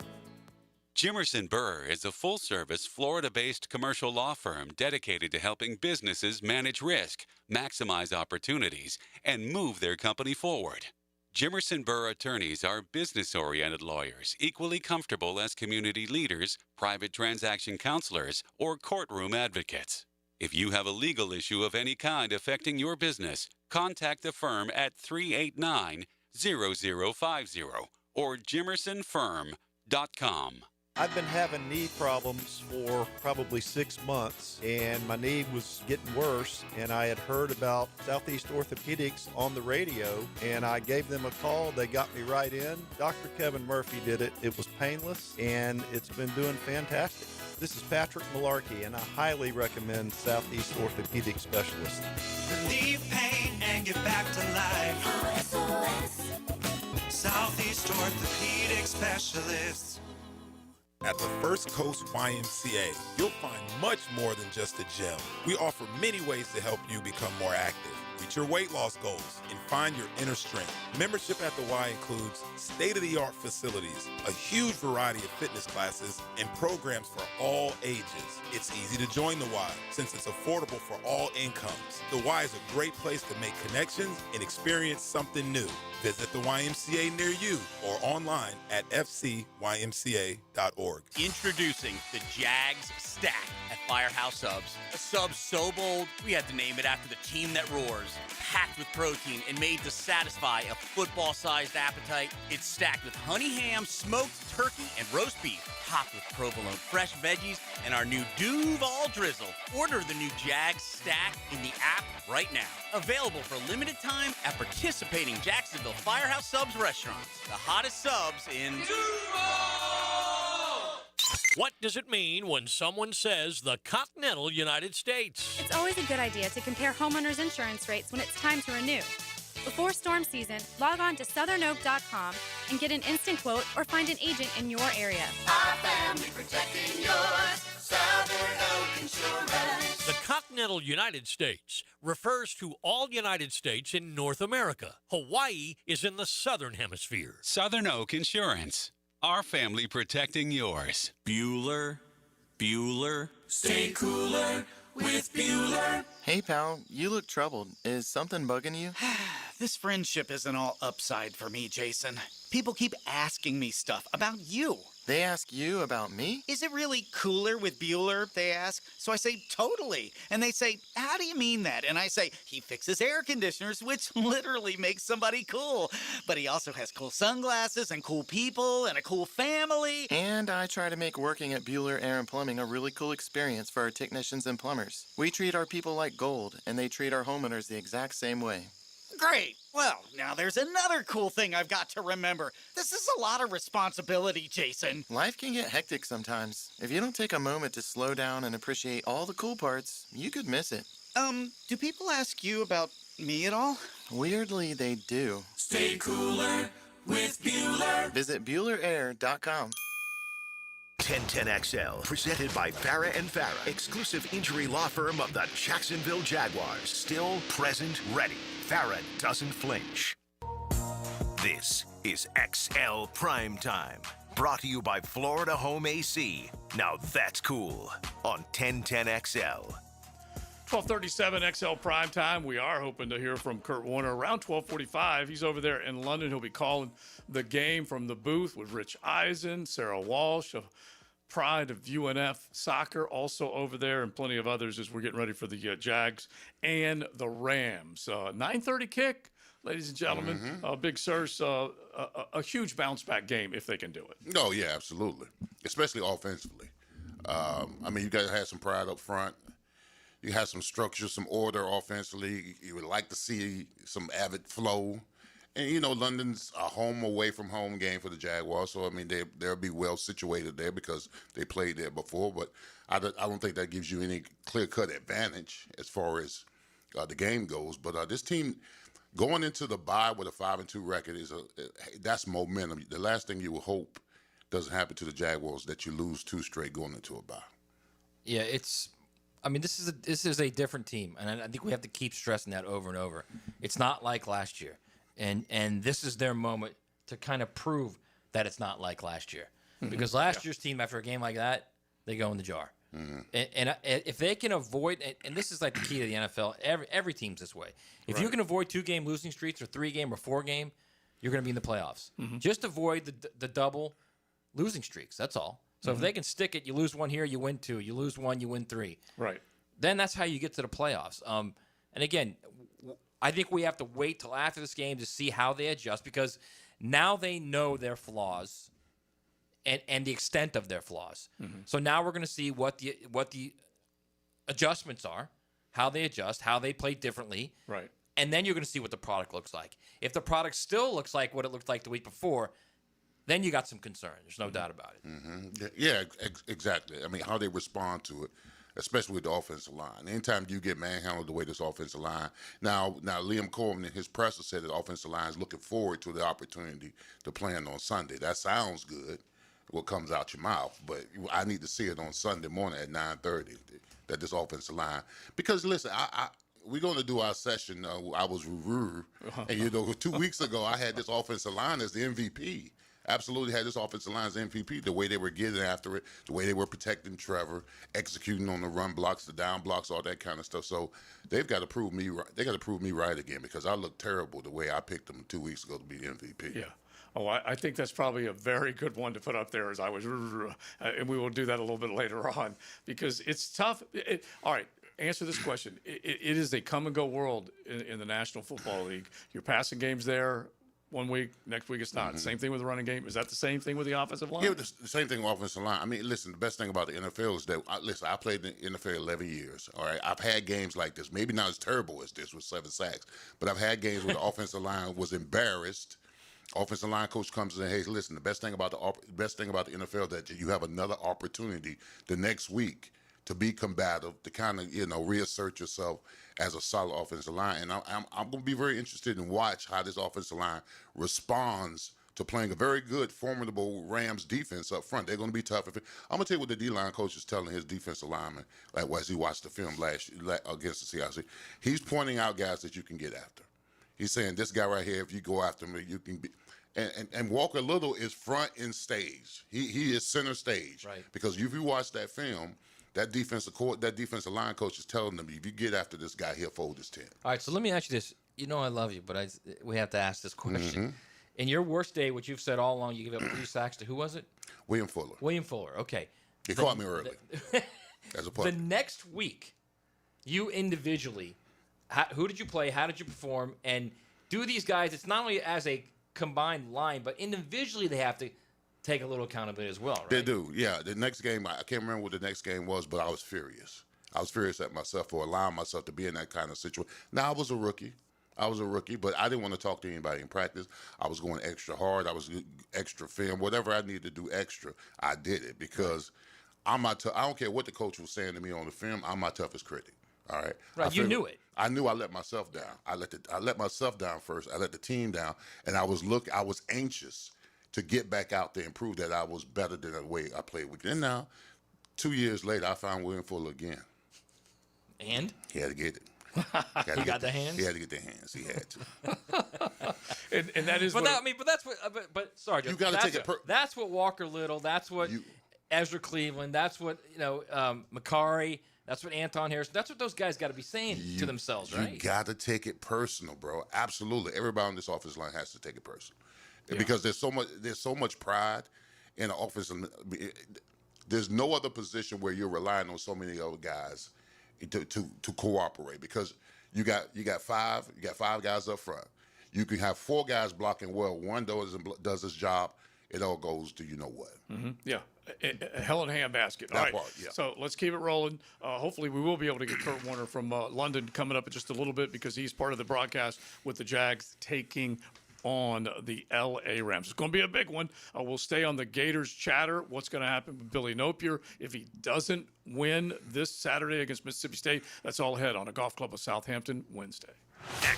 Jimerson Burr is a full-service, Florida-based commercial law firm dedicated to helping businesses manage risk, maximize opportunities, and move their company forward. Jimerson Burr attorneys are business-oriented lawyers, equally comfortable as community leaders, private transaction counselors, or courtroom advocates. If you have a legal issue of any kind affecting your business, contact the firm at 389-0050 or jimersonfirm.com. I've been having knee problems for probably 6 months, and my knee was getting worse, and I had heard about Southeast Orthopedics on the radio, and I gave them a call. They got me right in. Dr. Kevin Murphy did it. It was painless, and it's been doing fantastic. This is Patrick Malarkey, and I highly recommend Southeast Orthopedic Specialists. Relieve pain and get back to life. Southeast Orthopedic Specialists. At the First Coast YMCA, you'll find much more than just a gym. We offer many ways to help you become more active, reach your weight loss goals, and find your inner strength. Membership at the Y includes state-of-the-art facilities, a huge variety of fitness classes, and programs for all ages. It's easy to join the Y since it's affordable for all incomes. The Y is a great place to make connections and experience something new. Visit the YMCA near you or online at fcymca.org. Introducing the Jags Stack at Firehouse Subs. A sub so bold, we had to name it after the team that roars. packed with protein and made to satisfy a football-sized appetite. It's stacked with honey ham, smoked turkey, and roast beef, topped with provolone fresh veggies and our new Duval drizzle. Order the new Jag Stack in the app right now. Available for limited time at participating Jacksonville Firehouse Subs restaurants. The hottest subs in What does it mean when someone says the continental United States? It's always a good idea to compare homeowners' insurance rates when it's time to renew. Before storm season, log on to southernoak.com and get an instant quote or find an agent in your area. Our family protecting yours. Southern Oak Insurance. The continental United States refers to all United States in North America. Hawaii is in the southern hemisphere. Southern Oak Insurance. Our family protecting yours. Bueller. Stay cooler with Bueller. Hey, pal, you look troubled. Is something bugging you? This friendship isn't all upside for me, Jason. People keep asking me stuff about you. They ask you about me? Is it really cooler with Bueller, they ask. So I say, totally. And they say, how do you mean that? And I say, he fixes air conditioners, which literally makes somebody cool. But he also has cool sunglasses and cool people and a cool family. And I try to make working at Bueller Air and Plumbing a really cool experience for our technicians and plumbers. We treat our people like gold, and they treat our homeowners the exact same way. Great. Well, now there's another cool thing I've got to remember. This is a lot of responsibility, Jason. Life can get hectic sometimes. If you don't take a moment to slow down and appreciate all the cool parts, you could miss it. Do people ask you about me at all? Weirdly, they do. Stay cooler with Bueller. Visit BuellerAir.com. 1010XL, presented by Farah and Farah, exclusive injury law firm of the Jacksonville Jaguars. Still present, ready. Farah doesn't flinch. This is XL Primetime, brought to you by Florida Home AC. Now that's cool on 1010XL. 12:37 XL Primetime. We are hoping to hear from Kurt Warner around 12:45. He's over there in London. He'll be calling the game from the booth with Rich Eisen, Sarah Walsh of Pride of UNF Soccer, also over there, and plenty of others as we're getting ready for the Jags and the Rams. 9:30 kick, ladies and gentlemen. Big Surse, a huge bounce-back game if they can do it. Oh, yeah, absolutely, especially offensively. I mean, you guys had some pride up front. You had some structure, some order offensively. You would like to see some avid flow. And, you know, London's a home away from home game for the Jaguars. So, I mean, they'll be well situated there because they played there before. But I don't think that gives you any clear-cut advantage as far as the game goes. But this team going into the bye with a 5-2 record, that's momentum. The last thing you would hope doesn't happen to the Jaguars that you lose 2 straight going into a bye. Yeah, this is a different team, and I think we have to keep stressing that over and over. It's not like last year, and this is their moment to kind of prove that it's not like last year, because last year's team, after a game like that, they go in the jar. And if they can avoid, and this is like the key to the NFL, every team's this way. If you can avoid 2-game losing streaks or 3-game or 4-game, you're going to be in the playoffs. Just avoid the double losing streaks. That's all. So if they can stick it, you lose 1 here, you win 2. You lose 1, you win 3. Right. Then that's how you get to the playoffs. And again, I think we have to wait till after this game to see how they adjust, because now they know their flaws and the extent of their flaws. So now we're going to see what the adjustments are, how they adjust, how they play differently. Right. And then you're going to see what the product looks like. If the product still looks like what it looked like the week before, then you got some concern. There's no doubt about it. Yeah, exactly. I mean, how they respond to it, especially with the offensive line. Anytime you get manhandled the way this offensive line. Now Liam Coleman in his presser said that the offensive line is looking forward to the opportunity to play on Sunday. That sounds good, what comes out your mouth, but I need to see it on Sunday morning at 9:30, that this offensive line. Because, listen, we're going to do our session. I was rude. And, 2 weeks ago, I had this offensive line as the MVP. Absolutely had this offensive line as MVP, the way they were getting after it, the way they were protecting Trevor, executing on the run blocks, the down blocks, all that kind of stuff. So they've got to prove me right. They got to prove me right again, because I looked terrible the way I picked them 2 weeks ago to be the MVP. Yeah. Oh, I think that's probably a very good one to put up there, as I was, and we will do that a little bit later on, because it's tough. All right, answer this question. It is a come-and-go world in the National Football League. Your passing game's there one week, next week it's not. Same thing with the running game. Is that the same thing with the offensive line? Yeah, the same thing with offensive line. I mean, listen, the best thing about the NFL is that, I played in the NFL 11 years, all right? I've had games like this, maybe not as terrible as this with 7 sacks, but I've had games where the offensive line was embarrassed. Offensive line coach comes in and, hey, listen, the best thing about the NFL is that you have another opportunity the next week to be combative, to kind of, reassert yourself as a solid offensive line. And I'm going to be very interested in watch how this offensive line responds to playing a very good, formidable Rams defense up front. They're going to be tough. I'm going to tell you what the D-line coach is telling his defensive lineman, like as he watched the film against the Seahawks. He's pointing out guys that you can get after. He's saying, this guy right here, if you go after him, you can be. And Walker Little is front and stage. He is center stage. Right. Because if you watch that film, that defensive line coach is telling them, if you get after this guy, he'll fold his tent. All right, so let me ask you this. You know I love you, but we have to ask this question. In your worst day, which you've said all along, you give up 3 sacks to who was it? William Fuller. William Fuller, okay. He caught me early. As a puppy. The next week, you individually, who did you play? How did you perform? And do these guys, it's not only as a combined line, but individually they have to take a little accountability as well, right? They do, yeah. The next game, I can't remember what the next game was, but I was furious. I was furious at myself for allowing myself to be in that kind of situation. Now, I was a rookie, but I didn't want to talk to anybody in practice. I was going extra hard. I was extra film. Whatever I needed to do extra, I did it because I don't care what the coach was saying to me on the film. I'm my toughest critic. All right. Right. You knew it. I knew I let myself down. I let myself down first. I let the team down, and I was anxious to get back out there and prove that I was better than the way I played with. And now, 2 years later, I found William Fuller again. And he had to get it. He got the hands. He had to get the hands. He had to. and that is. But that's what. But Sergeant, you got to take it. That's what Walker Little. That's what Ezra Cleveland. That's what Makari. That's what Anton Harris. That's what those guys got to be saying to themselves, right? You got to take it personal, bro. Absolutely. Everybody on this offensive line has to take it personal, because there's so much pride in the offense. There's no other position where you're relying on so many other guys to cooperate, because you got 5 guys up front. You can have 4 guys blocking well. One does his job. It all goes to you know what. Yeah. A hell in a handbasket. All right. So let's keep it rolling. Hopefully, we will be able to get Kurt Warner from London coming up in just a little bit, because he's part of the broadcast with the Jags taking on the L.A. Rams. It's going to be a big one. We'll stay on the Gators chatter. What's going to happen with Billy Napier if he doesn't win this Saturday against Mississippi State? That's all ahead on a Golf Club of Southampton Wednesday.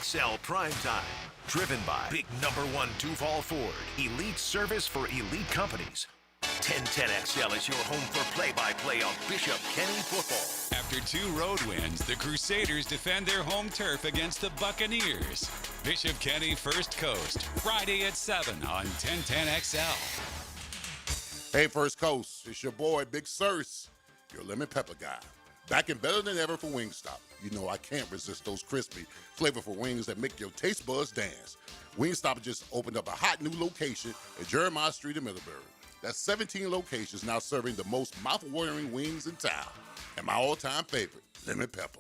XL Primetime, driven by Big Number 1 Duval Ford, elite service for elite companies. 1010XL is your home for play-by-play on Bishop Kenny football. After 2 road wins, the Crusaders defend their home turf against the Buccaneers. Bishop Kenny First Coast, Friday at 7 on 1010XL. Hey, First Coast, it's your boy, Big Sirs, your lemon pepper guy. Back and better than ever for Wingstop. You know I can't resist those crispy, flavorful wings that make your taste buds dance. Wingstop just opened up a hot new location at Jeremiah Street in Middlebury. That's 17 locations now serving the most mouth-watering wings in town. And my all-time favorite, lemon pepper.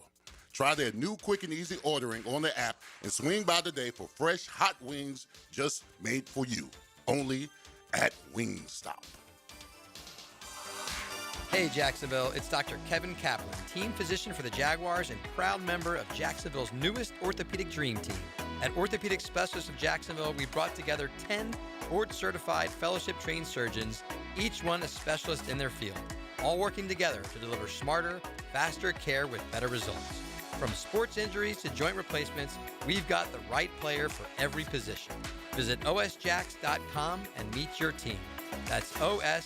Try their new quick and easy ordering on the app and swing by today for fresh, hot wings just made for you. Only at Wingstop. Hey Jacksonville, it's Dr. Kevin Kaplan, team physician for the Jaguars and proud member of Jacksonville's newest orthopedic dream team. At Orthopedic Specialists of Jacksonville, we brought together 10 board-certified, fellowship-trained surgeons, each one a specialist in their field, all working together to deliver smarter, faster care with better results. From sports injuries to joint replacements, we've got the right player for every position. Visit osjax.com and meet your team. That's osjax.com.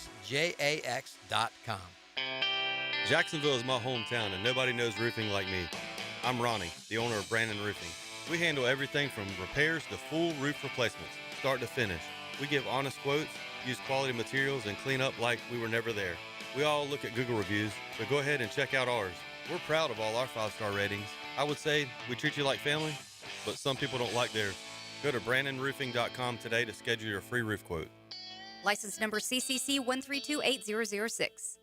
Jacksonville is my hometown, and nobody knows roofing like me. I'm Ronnie, the owner of Brandon Roofing. We handle everything from repairs to full roof replacements, start to finish. We give honest quotes, use quality materials, and clean up like we were never there. We all look at Google reviews, so go ahead and check out ours. We're proud of all our 5-star ratings. I would say we treat you like family, but some people don't like theirs. Go to brandonroofing.com today to schedule your free roof quote. License number CCC 1328006.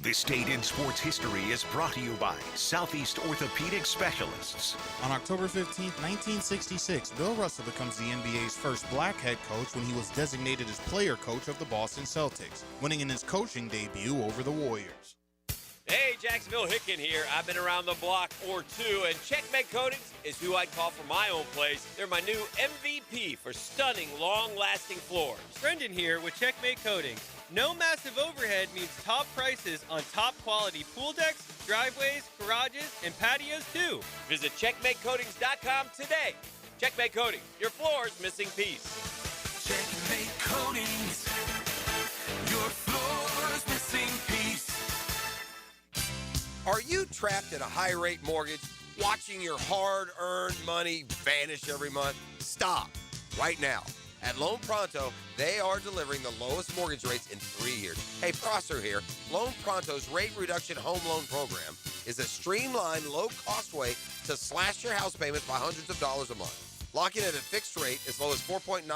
This date in sports history is brought to you by Southeast Orthopedic Specialists. On October 15, 1966, Bill Russell becomes the NBA's first black head coach when he was designated as player coach of the Boston Celtics, winning in his coaching debut over the Warriors. Hey, Jacksonville, Hicken here. I've been around the block or two, and Checkmate Coatings is who I'd call for my own place. They're my new MVP for stunning, long-lasting floors. Brendan here with Checkmate Coatings. No massive overhead means top prices on top-quality pool decks, driveways, garages, and patios, too. Visit CheckmateCoatings.com today. Checkmate Coatings, your floor's missing piece. Checkmate Coatings, your floor's missing piece. Are you trapped in a high-rate mortgage, watching your hard-earned money vanish every month? Stop right now. At Loan Pronto, they are delivering the lowest mortgage rates in 3 years. Hey, Prosser here. Loan Pronto's rate reduction home loan program is a streamlined, low-cost way to slash your house payments by hundreds of dollars a month. Lock in at a fixed rate as low as 4.99%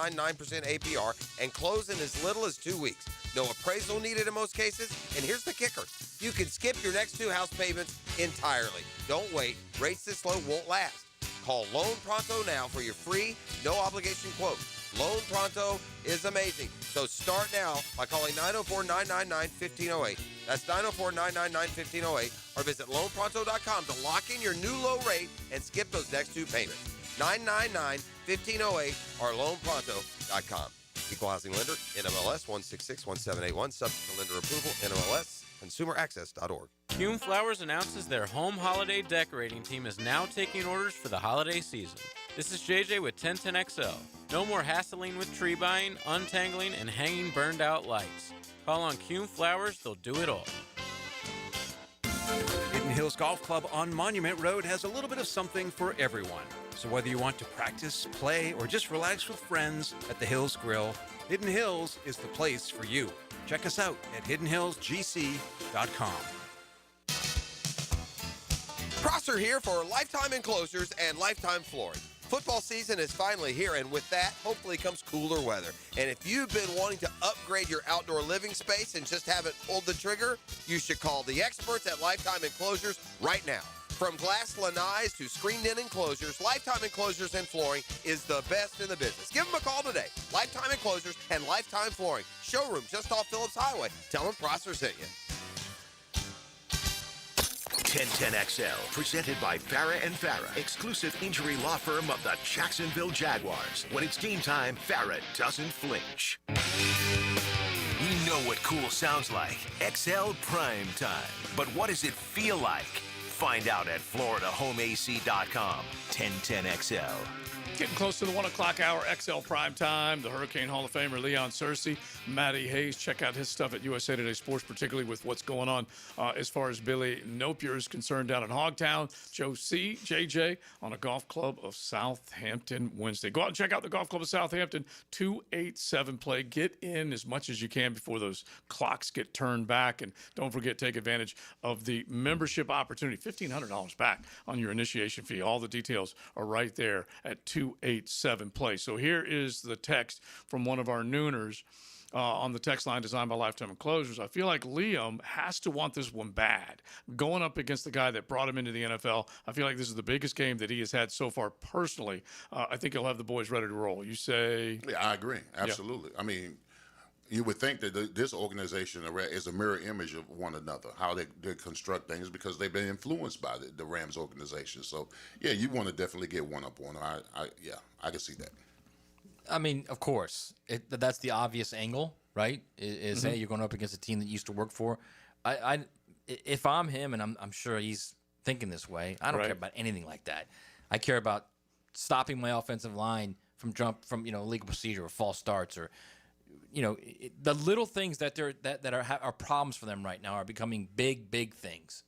APR and close in as little as 2 weeks. No appraisal needed in most cases. And here's the kicker. You can skip your next 2 house payments entirely. Don't wait. Rates this low won't last. Call Loan Pronto now for your free, no-obligation quote. Loan Pronto is amazing. So start now by calling 904-999-1508. That's 904-999-1508. Or visit loanpronto.com to lock in your new low rate and skip those next 2 payments. 999-1508 or loanpronto.com. Equal housing lender, NMLS 1661781, subject to lender approval, NMLS, consumeraccess.org. Kuhn Flowers announces their home holiday decorating team is now taking orders for the holiday season. This is JJ with 1010XL. No more hassling with tree buying, untangling, and hanging burned out lights. Call on Kuhn Flowers, they'll do it all. Hidden Hills Golf Club on Monument Road has a little bit of something for everyone. So whether you want to practice, play, or just relax with friends at the Hills Grill, Hidden Hills is the place for you. Check us out at hiddenhillsgc.com. Prosser here for Lifetime Enclosures and Lifetime Flooring. Football season is finally here, and with that, hopefully comes cooler weather. And if you've been wanting to upgrade your outdoor living space and just haven't pulled the trigger, you should call the experts at Lifetime Enclosures right now. From glass lanais to screened-in enclosures, Lifetime Enclosures and Flooring is the best in the business. Give them a call today. Lifetime Enclosures and Lifetime Flooring. Showroom just off Phillips Highway. Tell them Prosser sent you. 1010XL, presented by Farah and Farah, exclusive injury law firm of the Jacksonville Jaguars. When it's game time, Farah doesn't flinch. We know what cool sounds like. XL Primetime. But what does it feel like? Find out at FloridaHomeAC.com. 1010XL. Getting close to the 1 o'clock hour, XL Prime Time. The Hurricane Hall of Famer Leon Searcy, Matty Hayes. Check out his stuff at USA Today Sports, particularly with what's going on as far as Billy Napier is concerned down in Hogtown. Joe C., JJ on a Golf Club of Southampton Wednesday. Go out and check out the Golf Club of Southampton, 287 play. Get in as much as you can before those clocks get turned back. And don't forget, take advantage of the membership opportunity, $1,500 back on your initiation fee. All the details are right there at 287 play. So here is the text from one of our nooners on the text line designed by Lifetime Enclosures. I feel like Liam has to want this one bad. Going up against the guy that brought him into the NFL, I feel like this is the biggest game that he has had so far personally. I think he'll have the boys ready to roll. You say? Yeah, I agree. Absolutely. Yeah. I mean, you would think that this organization is a mirror image of one another, how they construct things, because they've been influenced by the Rams organization. So, yeah, you want to definitely get one up on them. I can see that. I mean, of course, that's the obvious angle, right? Is hey, you're going up against a team that you used to work for. If I'm him, and I'm sure he's thinking this way, I don't care about anything like that. I care about stopping my offensive line from illegal procedure or false starts or the little things that are problems for them right now are becoming big things,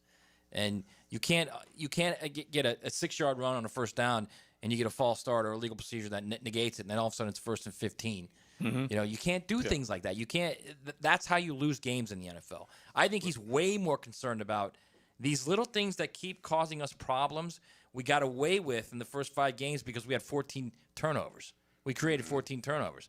and you can't get a 6-yard run on a first down and you get a false start or a legal procedure that negates it, and then all of a sudden it's 1st and 15. You can't do things like that. You can't. That's how you lose games in the NFL. I think he's way more concerned about these little things that keep causing us problems. We got away with in the first 5 games because we had 14 turnovers. We created 14 turnovers.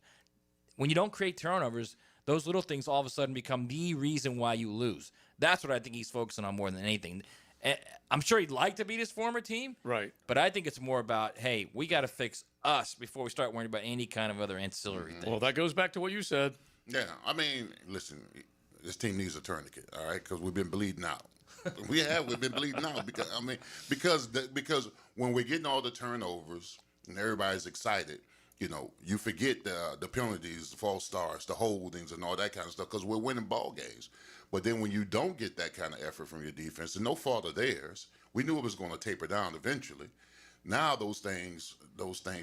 When you don't create turnovers, those little things all of a sudden become the reason why you lose. That's what I think he's focusing on more than anything. And I'm sure he'd like to beat his former team. Right. But I think it's more about, hey, we got to fix us before we start worrying about any kind of other ancillary thing. Well, that goes back to what you said. Yeah, I mean, listen, this team needs a tourniquet, all right? Because we've been bleeding out. We've been bleeding out because when we're getting all the turnovers and everybody's excited, you forget the penalties, the false starts, the holdings, and all that kind of stuff because we're winning ball games. But then when you don't get that kind of effort from your defense, and no fault of theirs, we knew it was going to taper down eventually. Now those things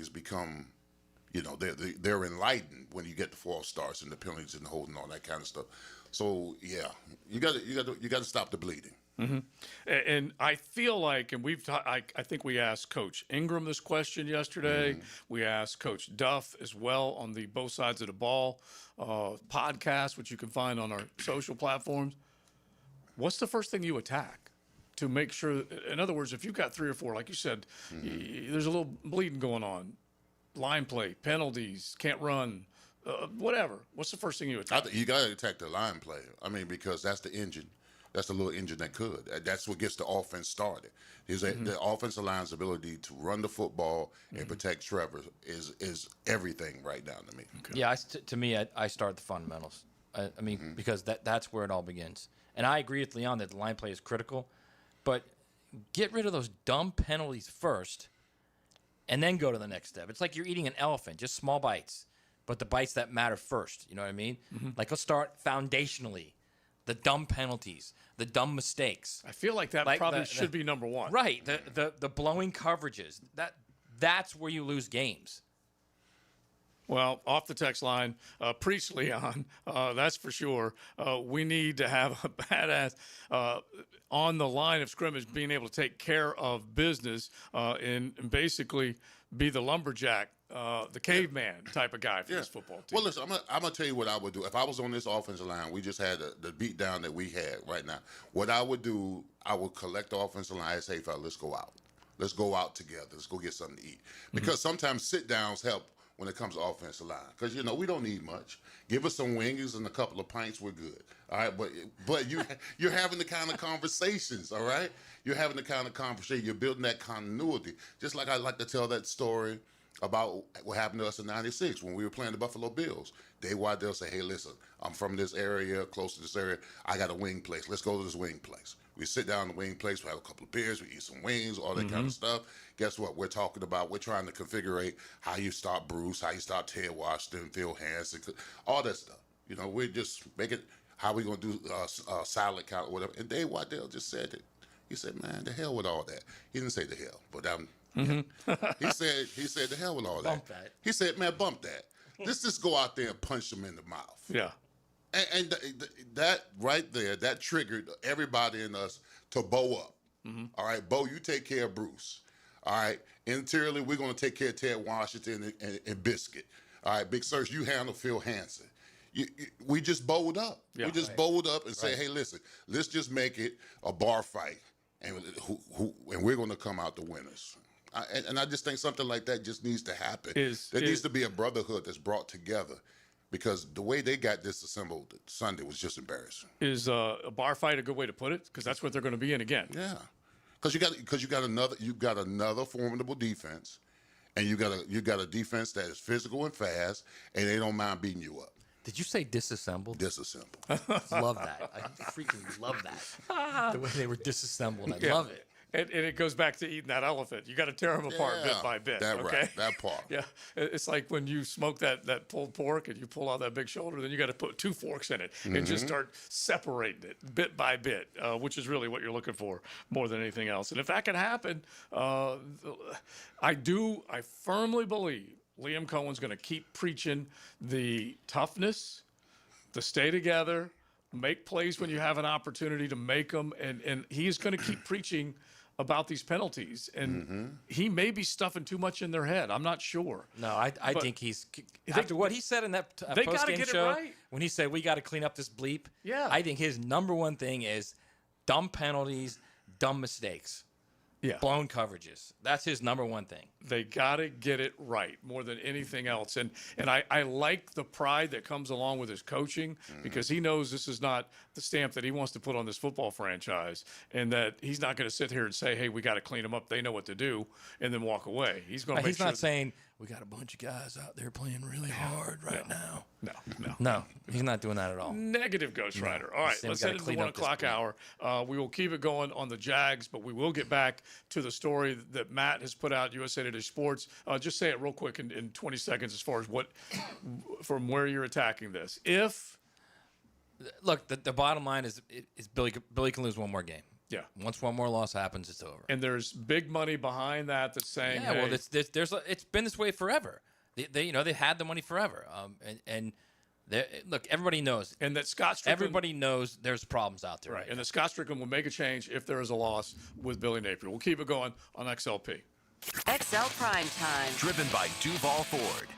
become, they're enlightened when you get the false starts and the penalties and the holding, all that kind of stuff. So yeah, you got to stop the bleeding. Mm-hmm. And I feel like, and I think we asked Coach Ingram this question yesterday. Mm-hmm. We asked Coach Duff as well on the Both Sides of the Ball podcast, which you can find on our social platforms. What's the first thing you attack to make sure? In other words, if you've got 3 or 4, like you said, there's a little bleeding going on, line play, penalties, can't run. Whatever. What's the first thing you attack? I think you got to attack the line play. I mean, because that's the engine. That's the little engine that could. That's what gets the offense started. The offensive line's ability to run the football and protect Trevor is everything right now to me. Okay. Yeah, to me, I start the fundamentals. I mean, because that's where it all begins. And I agree with Leon that the line play is critical, but get rid of those dumb penalties first, and then go to the next step. It's like you're eating an elephant, just small bites, but the bites that matter first. You know what I mean? Mm-hmm. Like, let's start foundationally. The dumb penalties, the dumb mistakes. I feel like that probably should be number one. Right. The blowing coverages. That's where you lose games. Well, off the text line, preach, Leon. That's for sure. We need to have a badass on the line of scrimmage being able to take care of business and basically be the lumberjack, the caveman type of guy for this football team. Well, listen, I'm going to tell you what I would do. If I was on this offensive line, we just had the beat down that we had right now. What I would do, I would collect the offensive line and say, hey, fella, let's go out. Let's go out together. Let's go get something to eat. Because sometimes sit-downs help when it comes to offensive line. Because, we don't need much. Give us some wings and a couple of pints, we're good. All right, but you're having the kind of conversations, all right? You're having the kind of conversation. You're building that continuity. Just like I like to tell that story about what happened to us in '96 when we were playing the Buffalo Bills. Dave Waddell say, hey, listen, I'm from this area, close to this area. I got a wing place. Let's go to this wing place. We sit down in the wing place. We have a couple of beers. We eat some wings, all that kind of stuff. Guess what? We're talking about, we're trying to configure how you stop Bruce, how you stop Ted Washington, Phil Hansen, all that stuff. We're just making how we going to do salad count or whatever. And Dave Waddell just said it. He said, man, the hell with all that. He didn't say the hell, but he said the hell with all that. Bump that. He said, man, bump that. Let's just go out there and punch them in the mouth. Yeah. And that right there, that triggered everybody in us to bow up. All right, Bo, you take care of Bruce. All right, interiorly, we're going to take care of Ted Washington and Biscuit. All right, Big Search, you handle Phil Hansen. We just bowed up. Yeah. We just bowed up and say, hey, listen, let's just make it a bar fight, and we're going to come out the winners. And I just think something like that just needs to happen. There needs to be a brotherhood that's brought together, because the way they got disassembled Sunday was just embarrassing. Is a bar fight a good way to put it? Because that's what they're going to be in again. Yeah, because you got another formidable defense, and you got a defense that is physical and fast, and they don't mind beating you up. Did you say disassembled? Disassembled. Love that. I freaking love that. The way they were disassembled. I love it. And it goes back to eating that elephant. You got to tear them apart bit by bit. That okay? Right, that part. Yeah, it's like when you smoke that pulled pork and you pull out that big shoulder, then you got to put 2 forks in it and just start separating it bit by bit, which is really what you're looking for more than anything else. And if that can happen, I firmly believe Liam Cohen's going to keep preaching the toughness, the stay together, make plays when you have an opportunity to make them, and he's going to keep preaching about these penalties, and he may be stuffing too much in their head. I'm not sure. No, I think he's after what he said in that post-game show right. when he said we got to clean up this bleep. Yeah, I think his number one thing is dumb penalties, dumb mistakes. blown coverages. That's his number one thing. They got to get it right more than anything else. And I like the pride that comes along with his coaching because he knows this is not the stamp that he wants to put on this football franchise, and that he's not going to sit here and say, hey, we got to clean them up. They know what to do, and then walk away. He's going to make He's sure not saying, we got a bunch of guys out there playing really hard now. No, he's not doing that at all. Negative Ghost Rider. All right, let's head into the 1 o'clock hour. We will keep it going on the Jags, but we will get back to the story that Matt has put out, USA Today Sports. Just say it real quick in 20 seconds as far as from where you're attacking this. Look, the bottom line is Billy can lose one more game. Yeah. Once one more loss happens, it's over. And there's big money behind that that's saying, yeah, hey, well, it's been this way forever. They had the money forever. Look, everybody knows. And that Scott Strickland. Everybody knows there's problems out there. Right. And that Scott Strickland will make a change if there is a loss with Billy Napier. We'll keep it going on XLP. XL Primetime. Driven by Duval Ford.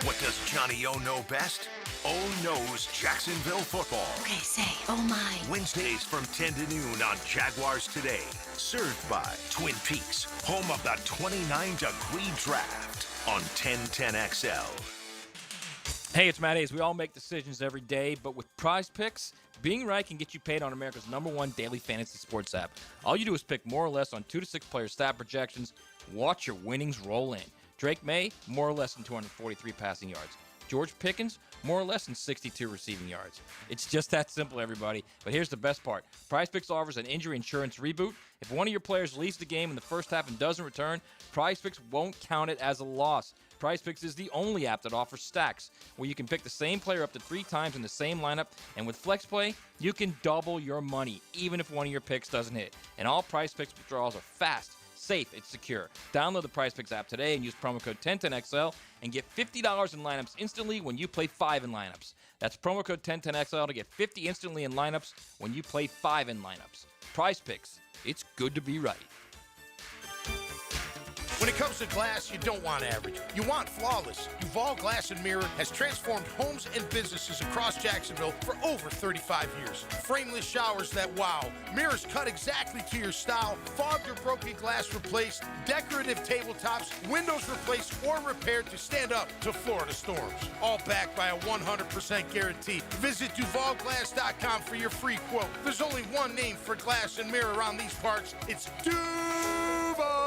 What does Johnny O know best? O knows Jacksonville football. Okay, say, oh my. Wednesdays from 10 to noon on Jaguars Today. Served by Twin Peaks, home of the 29-degree draft on 1010XL. Hey, it's Matt Hayes. We all make decisions every day, but with Prize Picks, being right can get you paid on America's #1 daily fantasy sports app. All you do is pick more or less on 2 to 6 player stat projections. Watch your winnings roll in. Drake May, more or less than 243 passing yards. George Pickens, more or less than 62 receiving yards. It's just that simple, everybody. But here's the best part. PrizePicks offers an injury insurance reboot. If one of your players leaves the game in the first half and doesn't return, PrizePicks won't count it as a loss. PrizePicks is the only app that offers stacks, where you can pick the same player up to 3 times in the same lineup, and with FlexPlay, you can double your money, even if one of your picks doesn't hit. And all PrizePicks withdrawals are fast, safe, it's secure. Download the PrizePicks app today and use promo code 1010XL and get $50 in lineups instantly when you play 5 in lineups. That's promo code 1010XL to get $50 instantly in lineups when you play 5 in lineups. PrizePicks, it's good to be right. When it comes to glass, you don't want average. You want flawless. Duval Glass and Mirror has transformed homes and businesses across Jacksonville for over 35 years. Frameless showers that wow, mirrors cut exactly to your style, fogged or broken glass replaced, decorative tabletops, windows replaced or repaired to stand up to Florida storms. All backed by a 100% guarantee. Visit DuvalGlass.com for your free quote. There's only one name for glass and mirror around these parts. It's Duval!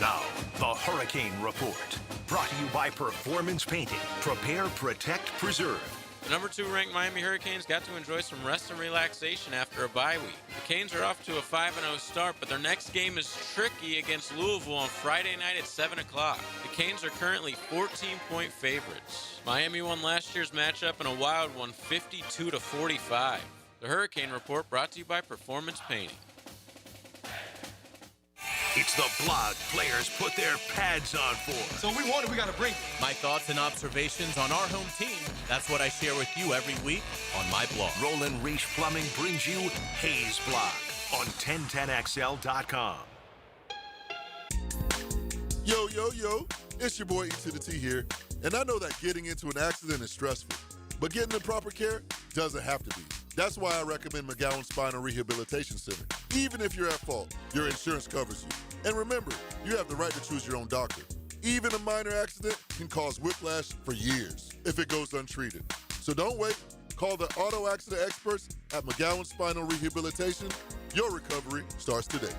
Now, the Hurricane Report. Brought to you by Performance Painting. Prepare, protect, preserve. The number 2 ranked Miami Hurricanes got to enjoy some rest and relaxation after a bye week. The Canes are off to a 5-0 start, but their next game is tricky against Louisville on Friday night at 7 o'clock. The Canes are currently 14-point favorites. Miami won last year's matchup in a wild one, 52-45. The Hurricane Report brought to you by Performance Painting. It's the blog players put their pads on for. So we got to bring my thoughts and observations on our home team. That's what I share with you every week on my blog. Roland Reach Plumbing brings you Hayes Blog on 1010XL.com. Yo, it's your boy E to the T here, and I know that getting into an accident is stressful, but getting the proper care doesn't have to be. That's why I recommend McGowan Spinal Rehabilitation Center. Even if you're at fault, your insurance covers you. And remember, you have the right to choose your own doctor. Even a minor accident can cause whiplash for years if it goes untreated. So don't wait. Call the auto accident experts at McGowan Spinal Rehabilitation. Your recovery starts today.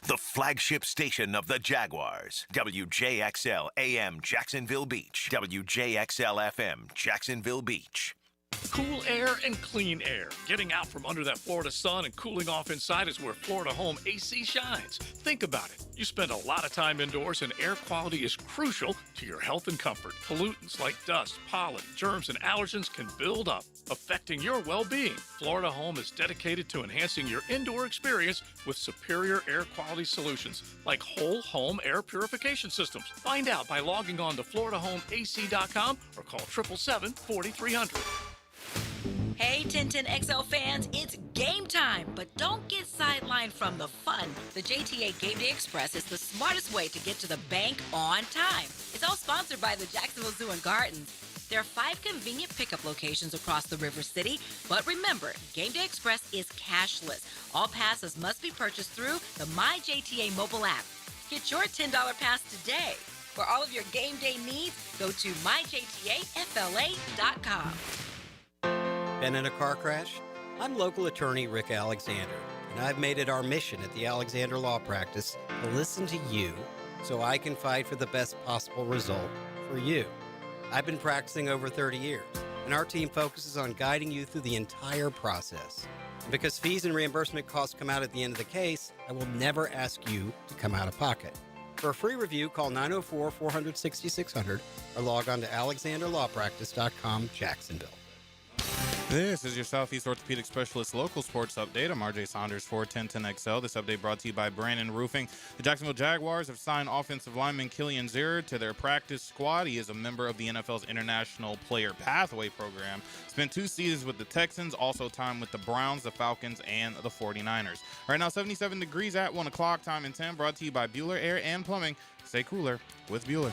The flagship station of the Jaguars. WJXL AM Jacksonville Beach. WJXL FM Jacksonville Beach. Cool air and clean air. Getting out from under that Florida sun and cooling off inside is where Florida Home AC shines. Think about it. You spend a lot of time indoors, and air quality is crucial to your health and comfort. Pollutants like dust, pollen, germs, and allergens can build up, affecting your well-being. Florida Home is dedicated to enhancing your indoor experience with superior air quality solutions like whole home air purification systems. Find out by logging on to FloridaHomeAC.com or call 877-4300. Hey, 1010XL fans, it's game time, but don't get sidelined from the fun. The JTA Game Day Express is the smartest way to get to the bank on time. It's all sponsored by the Jacksonville Zoo and Gardens. There are 5 convenient pickup locations across the River City. But remember, Game Day Express is cashless. All passes must be purchased through the MyJTA mobile app. Get your $10 pass today. For all of your game day needs, go to myjtafla.com. Been in a car crash? I'm local attorney Rick Alexander, and I've made it our mission at the Alexander Law Practice to listen to you so I can fight for the best possible result for you. I've been practicing over 30 years, and our team focuses on guiding you through the entire process. And because fees and reimbursement costs come out at the end of the case, I will never ask you to come out of pocket. For a free review, call 904-400-6600 or log on to alexanderlawpractice.com, Jacksonville. This is your Southeast Orthopedic Specialist local sports update. I'm RJ Saunders for 1010XL. This update brought to you by Brandon Roofing. The Jacksonville Jaguars have signed offensive lineman Killian Zerr to their practice squad. He is a member of the NFL's International Player Pathway Program. Spent 2 seasons with the Texans, also time with the Browns, the Falcons, and the 49ers. Right now, 77 degrees at 1 o'clock, time in 10, brought to you by Bueller Air and Plumbing. Stay cooler with Bueller.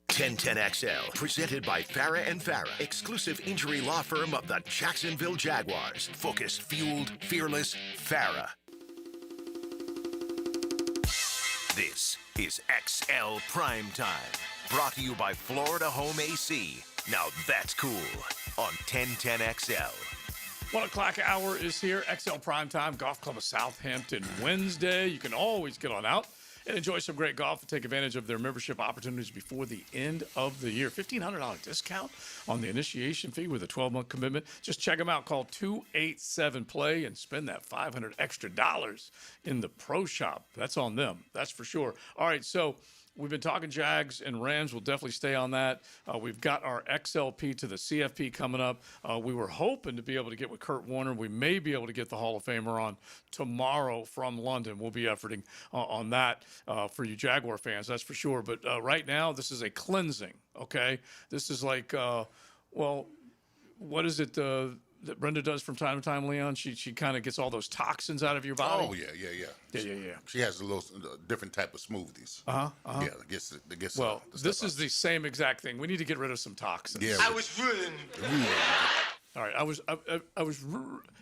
1010XL, presented by Farah and Farah, exclusive injury law firm of the Jacksonville Jaguars. Focused, fueled, fearless, Farah. This is XL Primetime, brought to you by Florida Home AC. Now that's cool on 1010XL. 1 o'clock hour is here. XL Primetime, Golf Club of Southampton, Wednesday. You can always get on out and enjoy some great golf and take advantage of their membership opportunities before the end of the year. $1,500 discount on the initiation fee with a 12-month commitment. Just check them out. Call 287-PLAY and spend that $500 extra in the pro shop. That's on them. That's for sure. All right, so we've been talking Jags and Rams. We'll definitely stay on that. We've got our XLP to the CFP coming up. We were hoping to be able to get with Kurt Warner. We may be able to get the Hall of Famer on tomorrow from London. We'll be efforting on that for you Jaguar fans, that's for sure. But right now, this is a cleansing, okay? This is like, well, what is it that Brenda does from time to time, Leon? She kind of gets all those toxins out of your body. Oh, yeah. Yeah. She has a little different type of smoothies. Yeah, it gets well, this is the same exact thing. We need to get rid of some toxins. Yeah. I was ruined. All right, I was.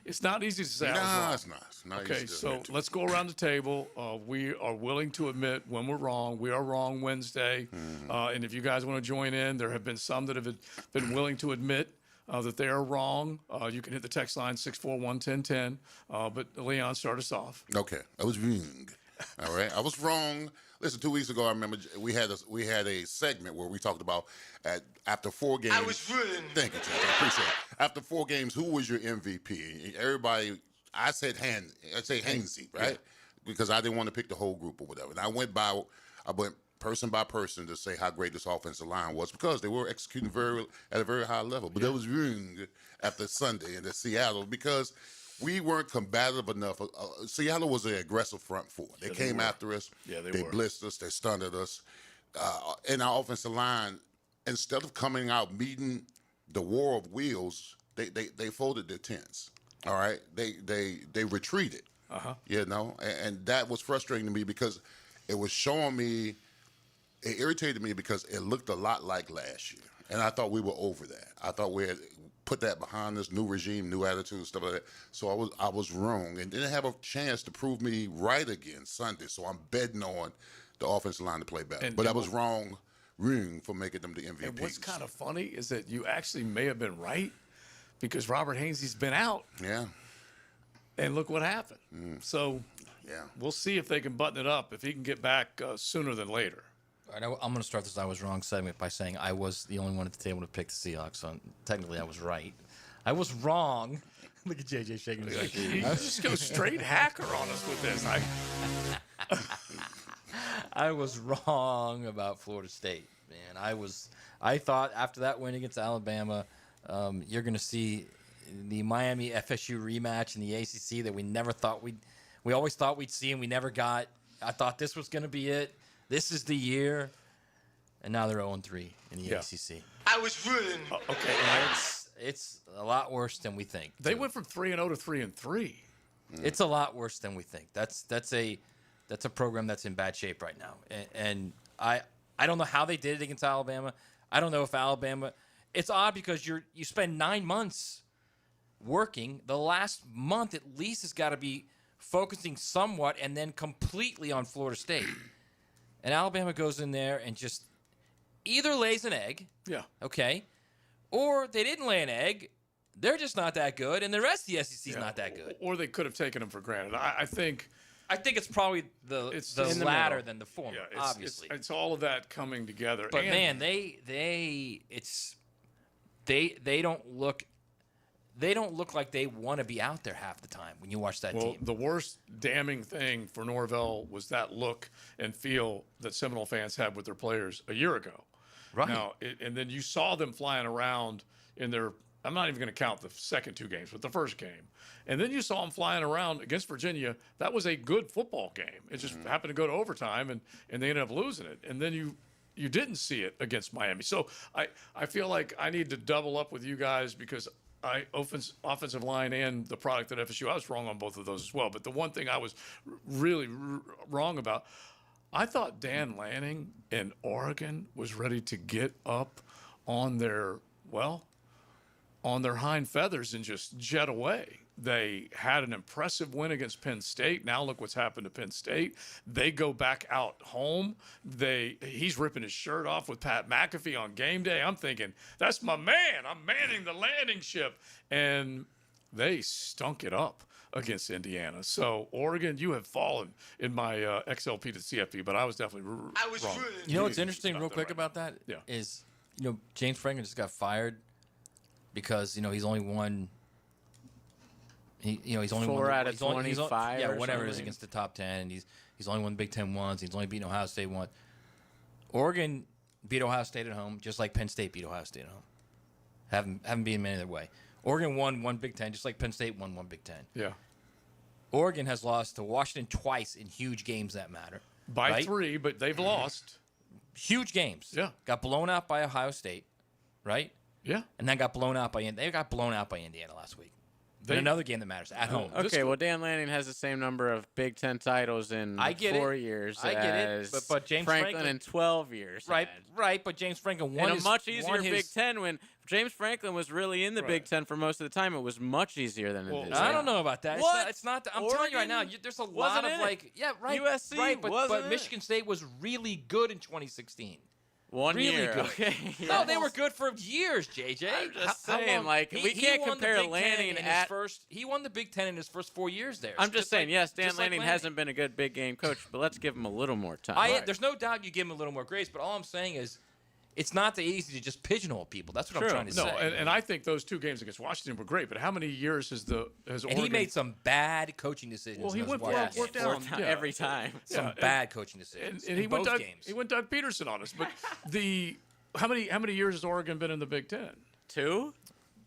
It's not easy to say. No, it's not. It's not okay, easy to so admit to. let's go around the table. We are willing to admit when we're wrong. We are wrong Wednesday, and if you guys want to join in, there have been some that have been willing to admit that they are wrong. You can hit the text line 641-1010. But Leon, start us off. Okay, I was wrong. All right, I was wrong. Listen, 2 weeks ago, I remember we had a segment where we talked about after 4 games. I was ruined. Thank you, Chad. I appreciate it. After 4 games, who was your MVP? Everybody, I said Hainsey, right? Yeah. Because I didn't want to pick the whole group or whatever. And I went person by person to say how great this offensive line was because they were executing at a very high level. But that was wrong after Sunday in Seattle because we weren't combative enough. Seattle was an aggressive front four. They came after us. Yeah, they were. Blitzed us. They stunned us. And our offensive line, instead of coming out meeting the war of wheels, they folded their tents. All right, they retreated. You know, and that was frustrating to me because it was showing me. It irritated me because it looked a lot like last year, and I thought we were over that. I thought we had put that behind us, new regime, new attitude, stuff like that. So I was wrong and didn't have a chance to prove me right again Sunday. So I'm betting on the offensive line to play better. But I was wrong for making them the MVPs. And what's kind of funny is that you actually may have been right because Robert Hainsey's been out. Yeah. And look what happened. So we'll see if they can button it up, if he can get back sooner than later. All right, I'm going to start this I was wrong segment by saying I was the only one at the table to pick the Seahawks. So technically, I was right. I was wrong. Look at JJ shaking his head. You just go straight hacker on us with this. I was wrong about Florida State, man. I thought after that win against Alabama, you're going to see the Miami FSU rematch in the ACC that we always thought we'd see and we never got. I thought this was going to be it. This is the year, and now they're 0-3 in the ACC. I was ruined. Okay, it's a lot worse than we think. They went from 3-0 to 3-3. It's a lot worse than we think. That's a program that's in bad shape right now, and I don't know how they did it against Alabama. I don't know if Alabama. It's odd because you spend 9 months working. The last month at least has got to be focusing somewhat and then completely on Florida State. And Alabama goes in there and just either lays an egg. Yeah. Okay. Or they didn't lay an egg. They're just not that good, and the rest of the SEC is not that good. Or they could have taken them for granted. I think it's probably the latter than the former. Yeah, obviously, it's all of that coming together. But and man, they don't look like they want to be out there half the time when you watch that team. The worst damning thing for Norvell was that look and feel that Seminole fans had with their players a year ago. Right. Now, and then you saw them flying around in their. I'm not even going to count the second 2 games, but the first game. And then you saw them flying around against Virginia. That was a good football game. It just happened to go to overtime, and they ended up losing it. And then you didn't see it against Miami. So I feel like I need to double up with you guys because offensive line and the product at FSU, I was wrong on both of those as well. But the one thing I was really wrong about, I thought Dan Lanning in Oregon was ready to get up on their hind feathers and just jet away. They had an impressive win against Penn State. Now look what's happened to Penn State. They go back out home. He's ripping his shirt off with Pat McAfee on game day. I'm thinking, that's my man. I'm manning the landing ship. And they stunk it up against Indiana. So, Oregon, you have fallen in my XLP to CFP, but I was definitely wrong. You know what's interesting real quick about that is, James Franklin just got fired because, he's only won he's only 4 won out of 25 yeah, or whatever it is something. against the top 10, and he's only won Big Ten once. He's only beaten Ohio State once. Oregon beat Ohio State at home, just like Penn State beat Ohio State at home. Haven't beaten them any other way. Oregon won 1 Big Ten, just like Penn State won 1 Big Ten. Yeah. Oregon has lost to Washington twice in huge games that matter. By right? 3, but they've lost. Huge games. Yeah. Got blown out by Ohio State, right? Yeah. And then got blown out by Indiana last week. In another game that matters at home. Okay, well, Dan Lanning has the same number of Big Ten titles in 4 years as but James Franklin in 12 years. Right, but James Franklin won in a much easier Big Ten when James Franklin was really in the Big Ten for most of the time. It was much easier than it is. I don't know about that. What? It's not. I'm telling you right now. There's a lot of USC right, but wasn't Michigan State was really good in 2016. 1 really year. Good. Okay. No, they were good for years, JJ. I'm just saying, we can't compare Lanning at He won the Big Ten in his first 4 years there. I'm just saying, yes, Dan Lanning hasn't been a good big game coach, but let's give him a little more time. There's no doubt you give him a little more grace, but all I'm saying is, it's not that easy to just pigeonhole people. That's what I'm trying to say. No, and I think those 2 games against Washington were great. But how many years has Oregon? And he made some bad coaching decisions. Well, he went down every time. Some bad coaching decisions. And he both went games. He went Doug Peterson on us. But how many years has Oregon been in the Big Ten? 2.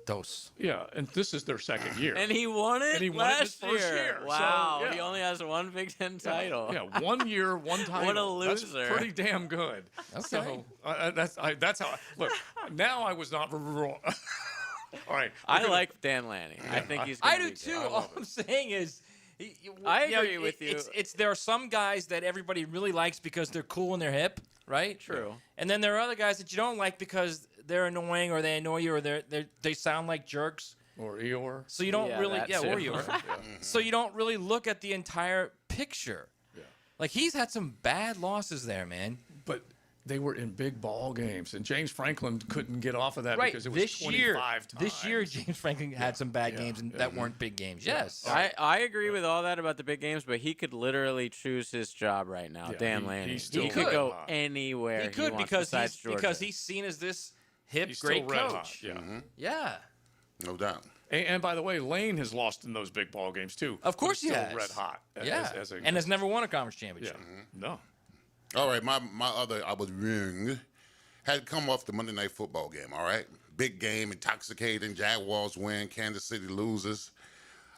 Dos. Yeah, and this is their second year. And he won it. And he won last it his first year. Wow, So, yeah. he only has 1 Big Ten title. Yeah, 1 year, 1 title. What a loser! That's pretty damn good. Okay. So that's how. Look, now I was not wrong. All right. I like Dan Lanning. I think he's. I do too. All I'm saying is, I agree with you. There are some guys that everybody really likes because they're cool and they're hip, right? True. And then there are other guys that you don't like because they're annoying or they annoy you or they sound like jerks. Or Eeyore. So you don't really, that or too. Eeyore. So you don't really look at the entire picture. Yeah. Like he's had some bad losses there, man. But they were in big ball games, and James Franklin couldn't get off of that because it was this 25 times. This year, James Franklin had some bad games that weren't big games. Yes. I agree with all that about the big games, but he could literally choose his job right now, Dan Lanning. He could go anywhere He could wants because besides Georgia. because he's seen as this hip, He's great still red coach. hot, yeah. Yeah. No doubt. And by the way, Lane has lost in those big ball games too. Of course He's he still has. red hot. Yeah. And has never won a conference championship. No. All right, my other I was wrong. Had come off the Monday Night Football game. All right, big game, intoxicating. Jaguars win, Kansas City loses.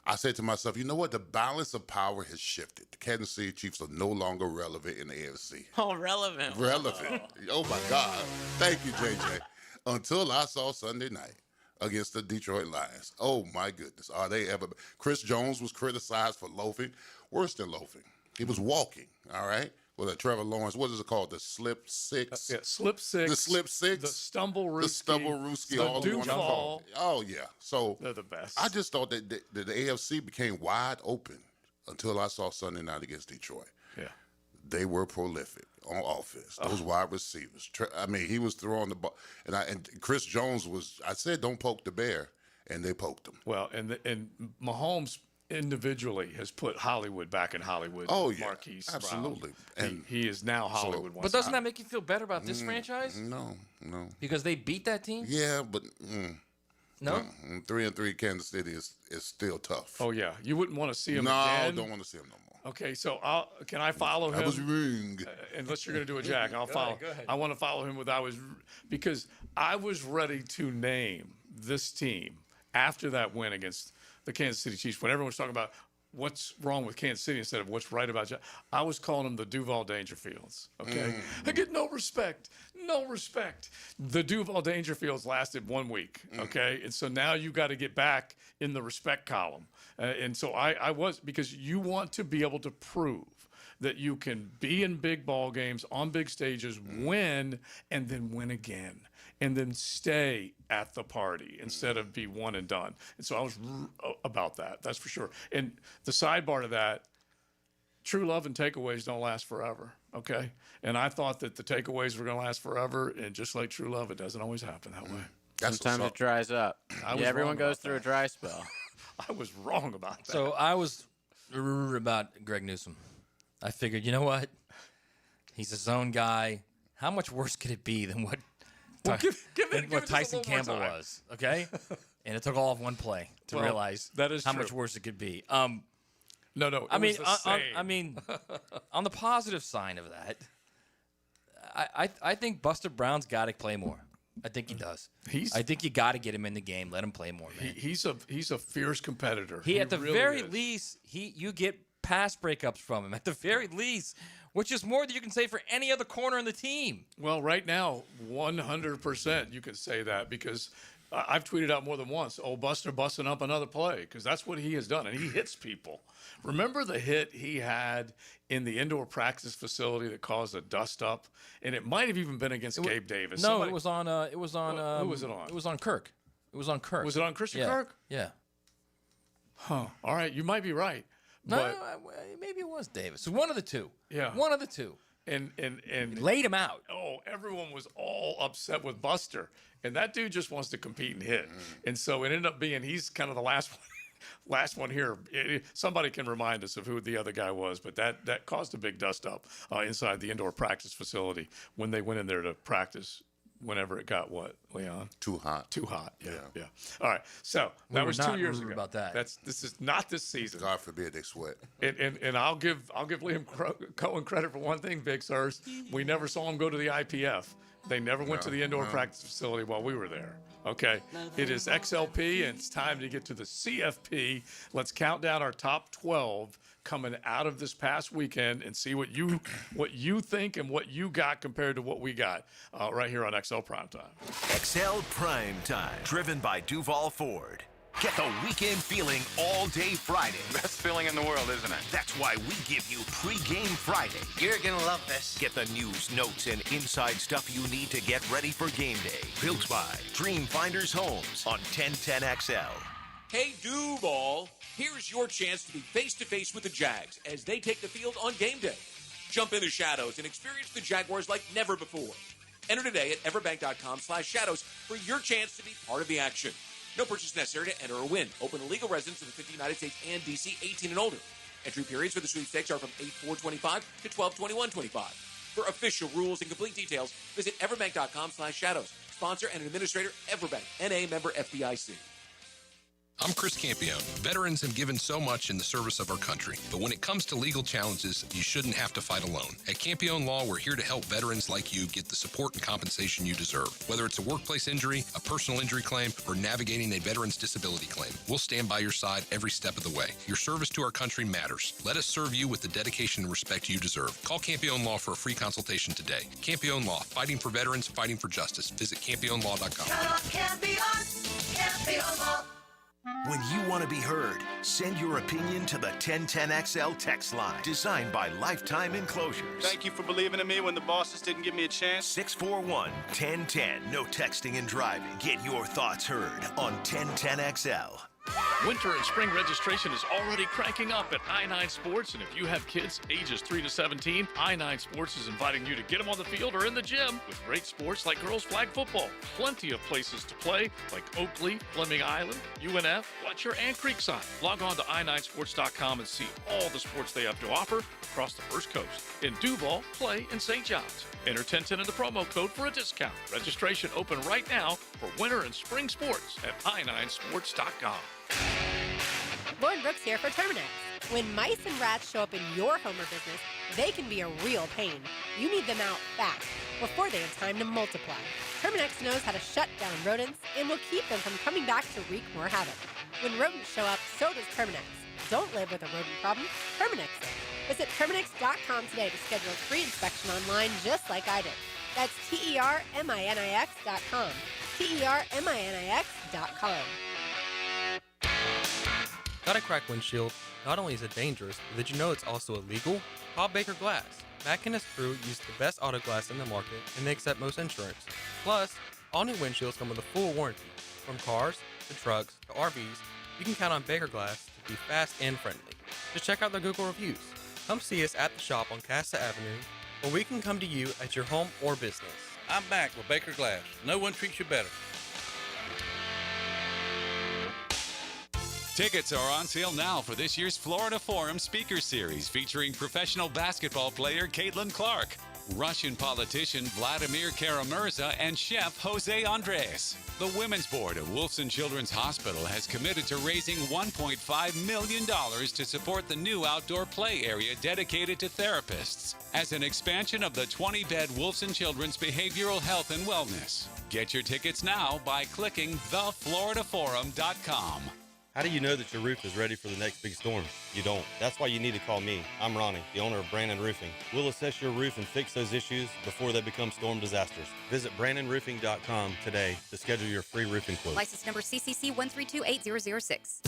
I said to myself, you know what? The balance of power has shifted. The Kansas City Chiefs are no longer relevant in the AFC. Oh, relevant. Relevant. Oh my God. Thank you, JJ. Until I saw Sunday night against the Detroit Lions. Oh my goodness. Are they ever? Chris Jones was criticized for loafing. Worse than loafing. He was walking. All right. Trevor Lawrence. What is it called? The slip six. Slip six. The slip six. The stumble Rooski. The stumble Rooski. All the the Duval. Oh yeah. So they're the best. I just thought that the AFC became wide open until I saw Sunday night against Detroit. Yeah. They were prolific on offense. Those wide receivers. I mean, he was throwing the ball, and Chris Jones was. I said, don't poke the bear, and they poked him. Well, and Mahomes individually has put Hollywood back in Hollywood. Oh yeah, Marquise absolutely. Brown. And he is now Hollywood. But doesn't that make you feel better about this franchise? No. Because they beat that team. Yeah, but no. 3-3 Kansas City is still tough. Oh yeah, you wouldn't want to see him no, again. No, don't want to see him no more. Okay, so can I follow him? I was wrong. Unless you're going to do a Jag, I'll follow. Go ahead. I want to follow him because I was ready to name this team after that win against the Kansas City Chiefs. When everyone was talking about what's wrong with Kansas City instead of what's right about you, I was calling them the Duval Dangerfields. Okay, I get no respect. The Duval Dangerfields lasted 1 week. Okay, and so now you got to get back in the respect column. And so I was, because you want to be able to prove that you can be in big ball games on big stages, win, and then win again, and then stay at the party instead of be one and done. And so I was about that. That's for sure. And the sidebar to that, true love and takeaways don't last forever. Okay. And I thought that the takeaways were going to last forever. And just like true love, it doesn't always happen that way. Sometimes it dries up. Everyone goes through a dry spell. I was wrong about that. So I was about Greg Newsome. I figured, you know what? He's a zone guy. How much worse could it be than what Tyson Campbell was? Okay, and it took all of one play to realize that is how true. much worse it could be. No. I mean, on the positive sign of that, I think Buster Brown's got to play more. I think he does. I think you got to get him in the game. Let him play more, man. He's a fierce competitor. He at the really very is. least, you get pass breakups from him at the very least, which is more than you can say for any other corner in the team. Well, right now, 100% you can say that, because I've tweeted out more than once, Buster busting up another play, because that's what he has done, and he hits people. Remember the hit he had in the indoor practice facility that caused a dust up, and it might have even been against Gabe Davis. No, it was on. It was on. Who was it on? It was on Kirk. It was on Kirk. Was it on Christian Yeah. Kirk? Yeah. Huh. All right, you might be right. No, maybe it was Davis. One of the two. Yeah. One of the two. And laid him out. Oh, everyone was all upset with Buster, and that dude just wants to compete and hit. And so it ended up being he's kind of the last one here. Somebody can remind us of who the other guy was, but that caused a big dust up inside the indoor practice facility when they went in there to practice. Whenever it got what, Leon? Too hot. Yeah. All right. So that was 2 years ago. About that. This is not this season. God forbid they sweat. And I'll give Liam Cohen credit for one thing, Big Sirs. We never saw him go to the IPF. They never went to the indoor practice facility while we were there. Okay. It is XLP, and it's time to get to the CFP. Let's count down our top 12 coming out of this past weekend and see what you think and what you got compared to what we got right here on XL Primetime. XL Primetime, driven by Duval Ford. Get the weekend feeling all day Friday. Best feeling in the world, isn't it? That's why we give you Pre-Game Friday. You're gonna love this. Get the news, notes, and inside stuff you need to get ready for game day. Built by Dream Finders Homes on 1010XL. Hey, Duval, here's your chance to be face-to-face with the Jags as they take the field on game day. Jump in the shadows and experience the Jaguars like never before. Enter today at everbank.com/shadows for your chance to be part of the action. No purchase necessary to enter or win. Open to legal residents of the 50 United States and D.C., 18 and older. Entry periods for the sweepstakes are from 8/4/25 to 12/21/25. For official rules and complete details, visit everbank.com/shadows. Sponsor and administrator, Everbank, N.A. member FDIC. I'm Chris Campione. Veterans have given so much in the service of our country, but when it comes to legal challenges, you shouldn't have to fight alone. At Campione Law, we're here to help veterans like you get the support and compensation you deserve. Whether it's a workplace injury, a personal injury claim, or navigating a veteran's disability claim, we'll stand by your side every step of the way. Your service to our country matters. Let us serve you with the dedication and respect you deserve. Call Campione Law for a free consultation today. Campione Law, fighting for veterans, fighting for justice. Visit CampioneLaw.com. Campione Law. When you want to be heard, send your opinion to the 1010XL text line, designed by Lifetime Enclosures. Thank you for believing in me when the bosses didn't give me a chance. 641-1010. No texting and driving. Get your thoughts heard on 1010XL. Winter and spring registration is already cranking up at I-9 Sports, and if you have kids ages 3 to 17, I-9 Sports is inviting you to get them on the field or in the gym with great sports like girls flag football. Plenty of places to play like Oakley, Fleming Island, UNF, Fletcher, and Creekside. Log on to i9sports.com and see all the sports they have to offer across the First Coast. In Duval, Clay, and St. John's. Enter 1010 in the promo code for a discount. Registration open right now for winter and spring sports at i9sports.com. Lauren Brooks here for Terminex. When mice and rats show up in your home or business, they can be a real pain. You need them out fast, before they have time to multiply. Terminex knows how to shut down rodents and will keep them from coming back to wreak more havoc. When rodents show up, so does Terminex. Don't live with a rodent problem, Terminex it. Visit Terminex.com today to schedule a free inspection online just like I did. That's TERMINIX.com. TERMINIX.com. Got a cracked windshield? Not only is it dangerous, but did you know it's also illegal? Call Baker Glass. Mack and his crew use the best auto glass in the market, and they accept most insurance. Plus, all new windshields come with a full warranty. From cars, to trucks, to RVs, you can count on Baker Glass to be fast and friendly. Just check out their Google reviews. Come see us at the shop on Casta Avenue, or we can come to you at your home or business. I'm back with Baker Glass. No one treats you better. Tickets are on sale now for this year's Florida Forum Speaker Series featuring professional basketball player Caitlin Clark, Russian politician Vladimir Kara-Murza, and chef Jose Andres. The Women's Board of Wolfson Children's Hospital has committed to raising $1.5 million to support the new outdoor play area dedicated to therapists as an expansion of the 20-bed Wolfson Children's Behavioral Health and Wellness. Get your tickets now by clicking thefloridaforum.com. How do you know that your roof is ready for the next big storm? You don't. That's why you need to call me. I'm Ronnie, the owner of Brandon Roofing. We'll assess your roof and fix those issues before they become storm disasters. Visit BrandonRoofing.com today to schedule your free roofing quote. License number CCC 1328006.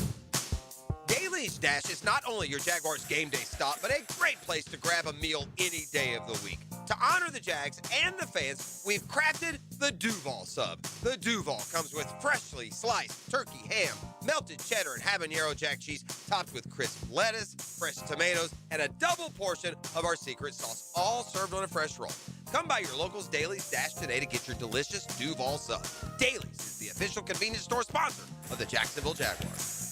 Daly's Dash is not only your Jaguars game day stop, but a great place to grab a meal any day of the week. To honor the Jags and the fans, we've crafted the Duval Sub. The Duval comes with freshly sliced turkey, ham, melted cheddar, and habanero jack cheese, topped with crisp lettuce, fresh tomatoes, and a double portion of our secret sauce, all served on a fresh roll. Come by your local's Daly's Dash today to get your delicious Duval Sub. Daly's is the official convenience store sponsor of the Jacksonville Jaguars.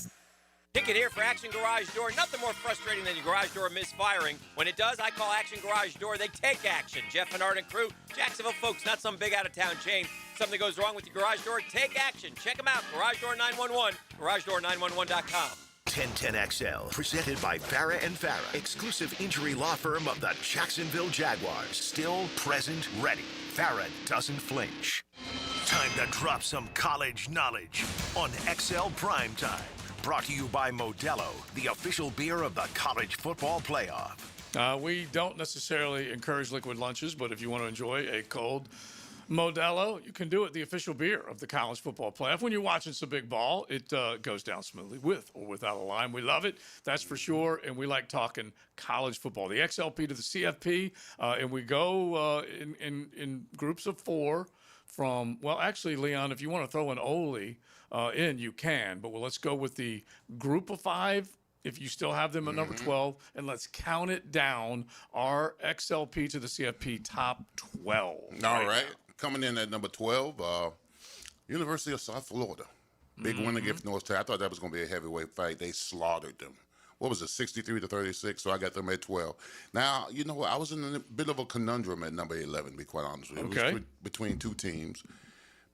Ticket here for Action Garage Door. Nothing more frustrating than your garage door misfiring. When it does, I call Action Garage Door. They take action. Jeff Menard and crew, Jacksonville folks, not some big out-of-town chain. Something goes wrong with your garage door, take action. Check them out, Garage Door 911, GarageDoor911.com. 1010XL, presented by Farah and Farah, exclusive injury law firm of the Jacksonville Jaguars. Still, present, ready. Farah doesn't flinch. Time to drop some college knowledge on XL Primetime. Brought to you by Modelo, the official beer of the college football playoff. We don't necessarily encourage liquid lunches, but if you want to enjoy a cold Modelo, you can do it, the official beer of the college football playoff. When you're watching some big ball, it goes down smoothly with or without a lime. We love it, that's for sure, and we like talking college football. The XLP to the CFP, and we go in groups of four from, well, actually, Leon, if you want to throw an Ole in, you can, but let's go with the group of five if you still have them at number 12, and let's count it down, our XLP to the CFP top 12. All right. Coming in at number 12, University of South Florida. Big win against North Texas. I thought that was going to be a heavyweight fight. They slaughtered them. What was it, 63-36? So I got them at 12. Now, you know what? I was in a bit of a conundrum at number 11, to be quite honest with you. Okay. It was between two teams.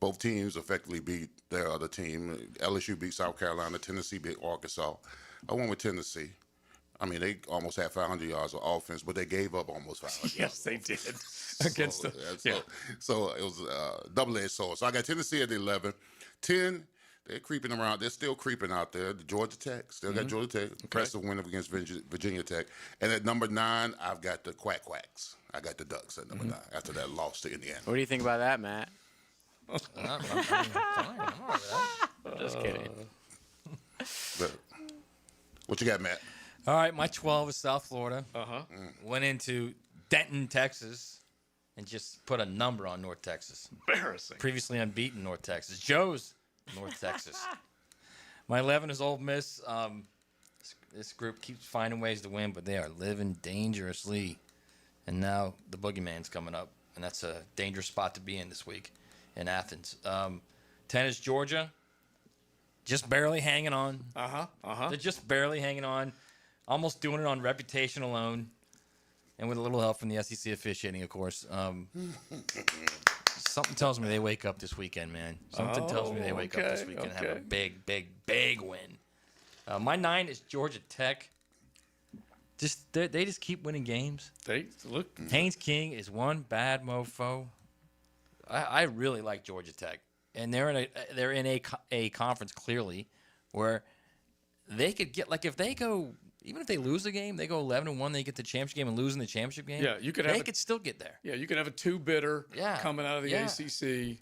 Both teams effectively beat their other team. LSU beat South Carolina. Tennessee beat Arkansas. I went with Tennessee. I mean, they almost had 500 yards of offense, but they gave up almost 500 Yes, they did. Against So it was a double-edged sword. So I got Tennessee at 11. 10, they're creeping around. They're still creeping out there. The Georgia Tech. Still got Georgia Tech. Impressive win against Virginia Tech. And at number 9, I've got the Quacks. I got the Ducks at number 9 after that loss to Indiana. What do you think about that, Matt? I'm fine. I'm all right with that. Just kidding. What you got, Matt? All right, my 12 is South Florida. Uh-huh. Went into Denton, Texas, and just put a number on North Texas. Embarrassing. Previously unbeaten North Texas. Joe's North Texas. My 11 is Ole Miss. This group keeps finding ways to win, but they are living dangerously. And now the boogeyman's coming up, and that's a dangerous spot to be in this week in Athens. 10 is Georgia. Just barely hanging on. They're just barely hanging on. Almost doing it on reputation alone. And with a little help from the SEC officiating, of course. Something tells me they wake up this weekend, man. Something tells me they wake up this weekend and have a big, big, big win. My 9 is Georgia Tech. They just keep winning games. They look. Haynes King is one bad mofo. I really like Georgia Tech, and they're in a conference clearly where they could get, like, if they go, even if they lose the game, they go 11-1, they get the championship game and lose in the championship game. Yeah, they could still get there. Yeah, you could have a two-bidder coming out of the ACC,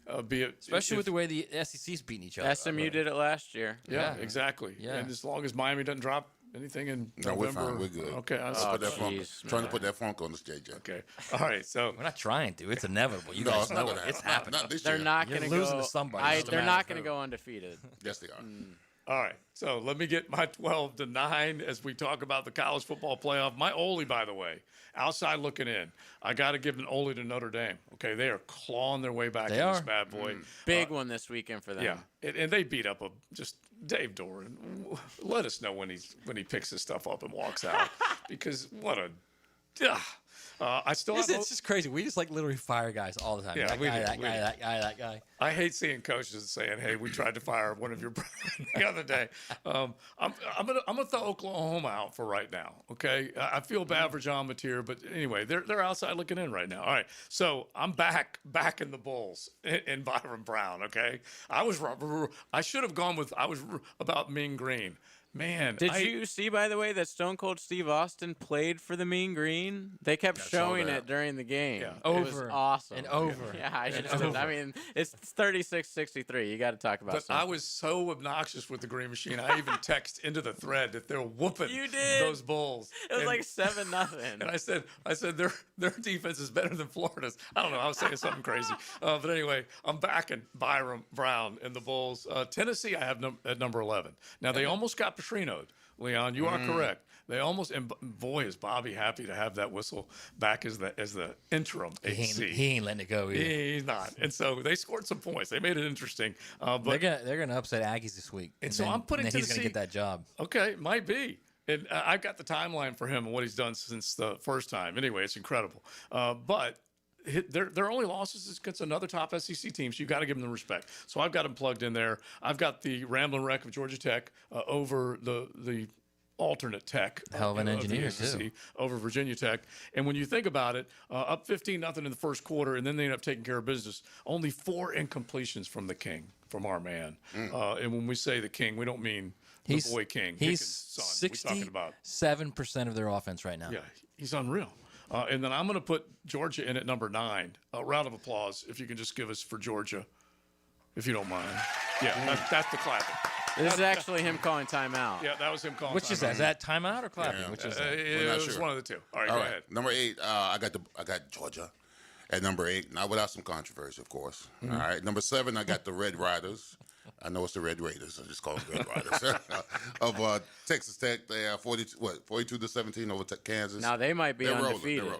especially with the way the SEC's beating each other. SMU did it last year. Yeah, exactly. Yeah. And as long as Miami doesn't drop anything in November. We're fine. We're good. Okay. Trying to put that funk on us, JJ. Okay. All right. So we're not trying to. It's inevitable. You guys know it. It's happening. They're not going to go. Losing to somebody. They're not going to go undefeated. Yes, they are. All right. So let me get my 12 to 9 as we talk about the college football playoff. My Ole, by the way, outside looking in, I got to give an Ole to Notre Dame. Okay, they are clawing their way back in this bad boy. Big one this weekend for them. Yeah, and they beat up just Dave Doran. Let us know when he picks his stuff up and walks out, because what a. I still have. It's just crazy. We just literally fire guys all the time. Yeah, that guy. I hate seeing coaches saying, "Hey, we tried to fire one of your the other day." I'm gonna throw Oklahoma out for right now. Okay, I feel bad for John Napier, but anyway, they're outside looking in right now. All right, so I'm back in the Bulls in Byron Brown. Okay, I should have gone with about Mean Green. Man, did you see, by the way, that Stone Cold Steve Austin played for the Mean Green? They kept showing it during the game. Yeah. It was awesome. And over. Yeah, I mean, it's 36-63. You got to talk about something. I was so obnoxious with the Green Machine. I even text into the thread that they're whooping those Bulls. It was like 7-0. And I said their defense is better than Florida's. I don't know. I was saying something crazy. But anyway, I'm backing Byron Brown and the Bulls. Tennessee, I have at number 11. Now, they almost got Petrino'd. Leon, you are correct. They almost, and boy, is Bobby happy to have that whistle back as the interim AC. He ain't letting it go either. He's not. And so they scored some points. They made it interesting. But they're gonna upset Aggies this week. And so I'm putting Tennessee. He's gonna get that job. Okay, might be. And I've got the timeline for him and what he's done since the first time. Anyway, it's incredible. But their only losses is against another top SEC team, so you've got to give them the respect. So I've got them plugged in there. I've got the Ramblin' Wreck of Georgia Tech over the alternate Tech. Hell of an engineer, too. Over Virginia Tech. And when you think about it, up 15-0 in the first quarter, and then they end up taking care of business. Only 4 incompletions from the King, from our man. And when we say the King, we don't mean the boy King. He's 67% of their offense right now. Yeah, he's unreal. And then I'm going to put Georgia in at number 9. A round of applause if you can just give us for Georgia, if you don't mind. Yeah, that's the clapping. This is actually him calling timeout. Yeah, that was him calling Which timeout. is that? Is that timeout or clapping? Yeah. Which is that? It was one of the two. All right, go ahead. Number 8, I got Georgia at number 8, not without some controversy, of course. All right, number 7, I got the Red Riders. I know it's the Red Raiders. I just call them Red Riders of Texas Tech. They are 42-17 over Kansas. Now they might be undefeated.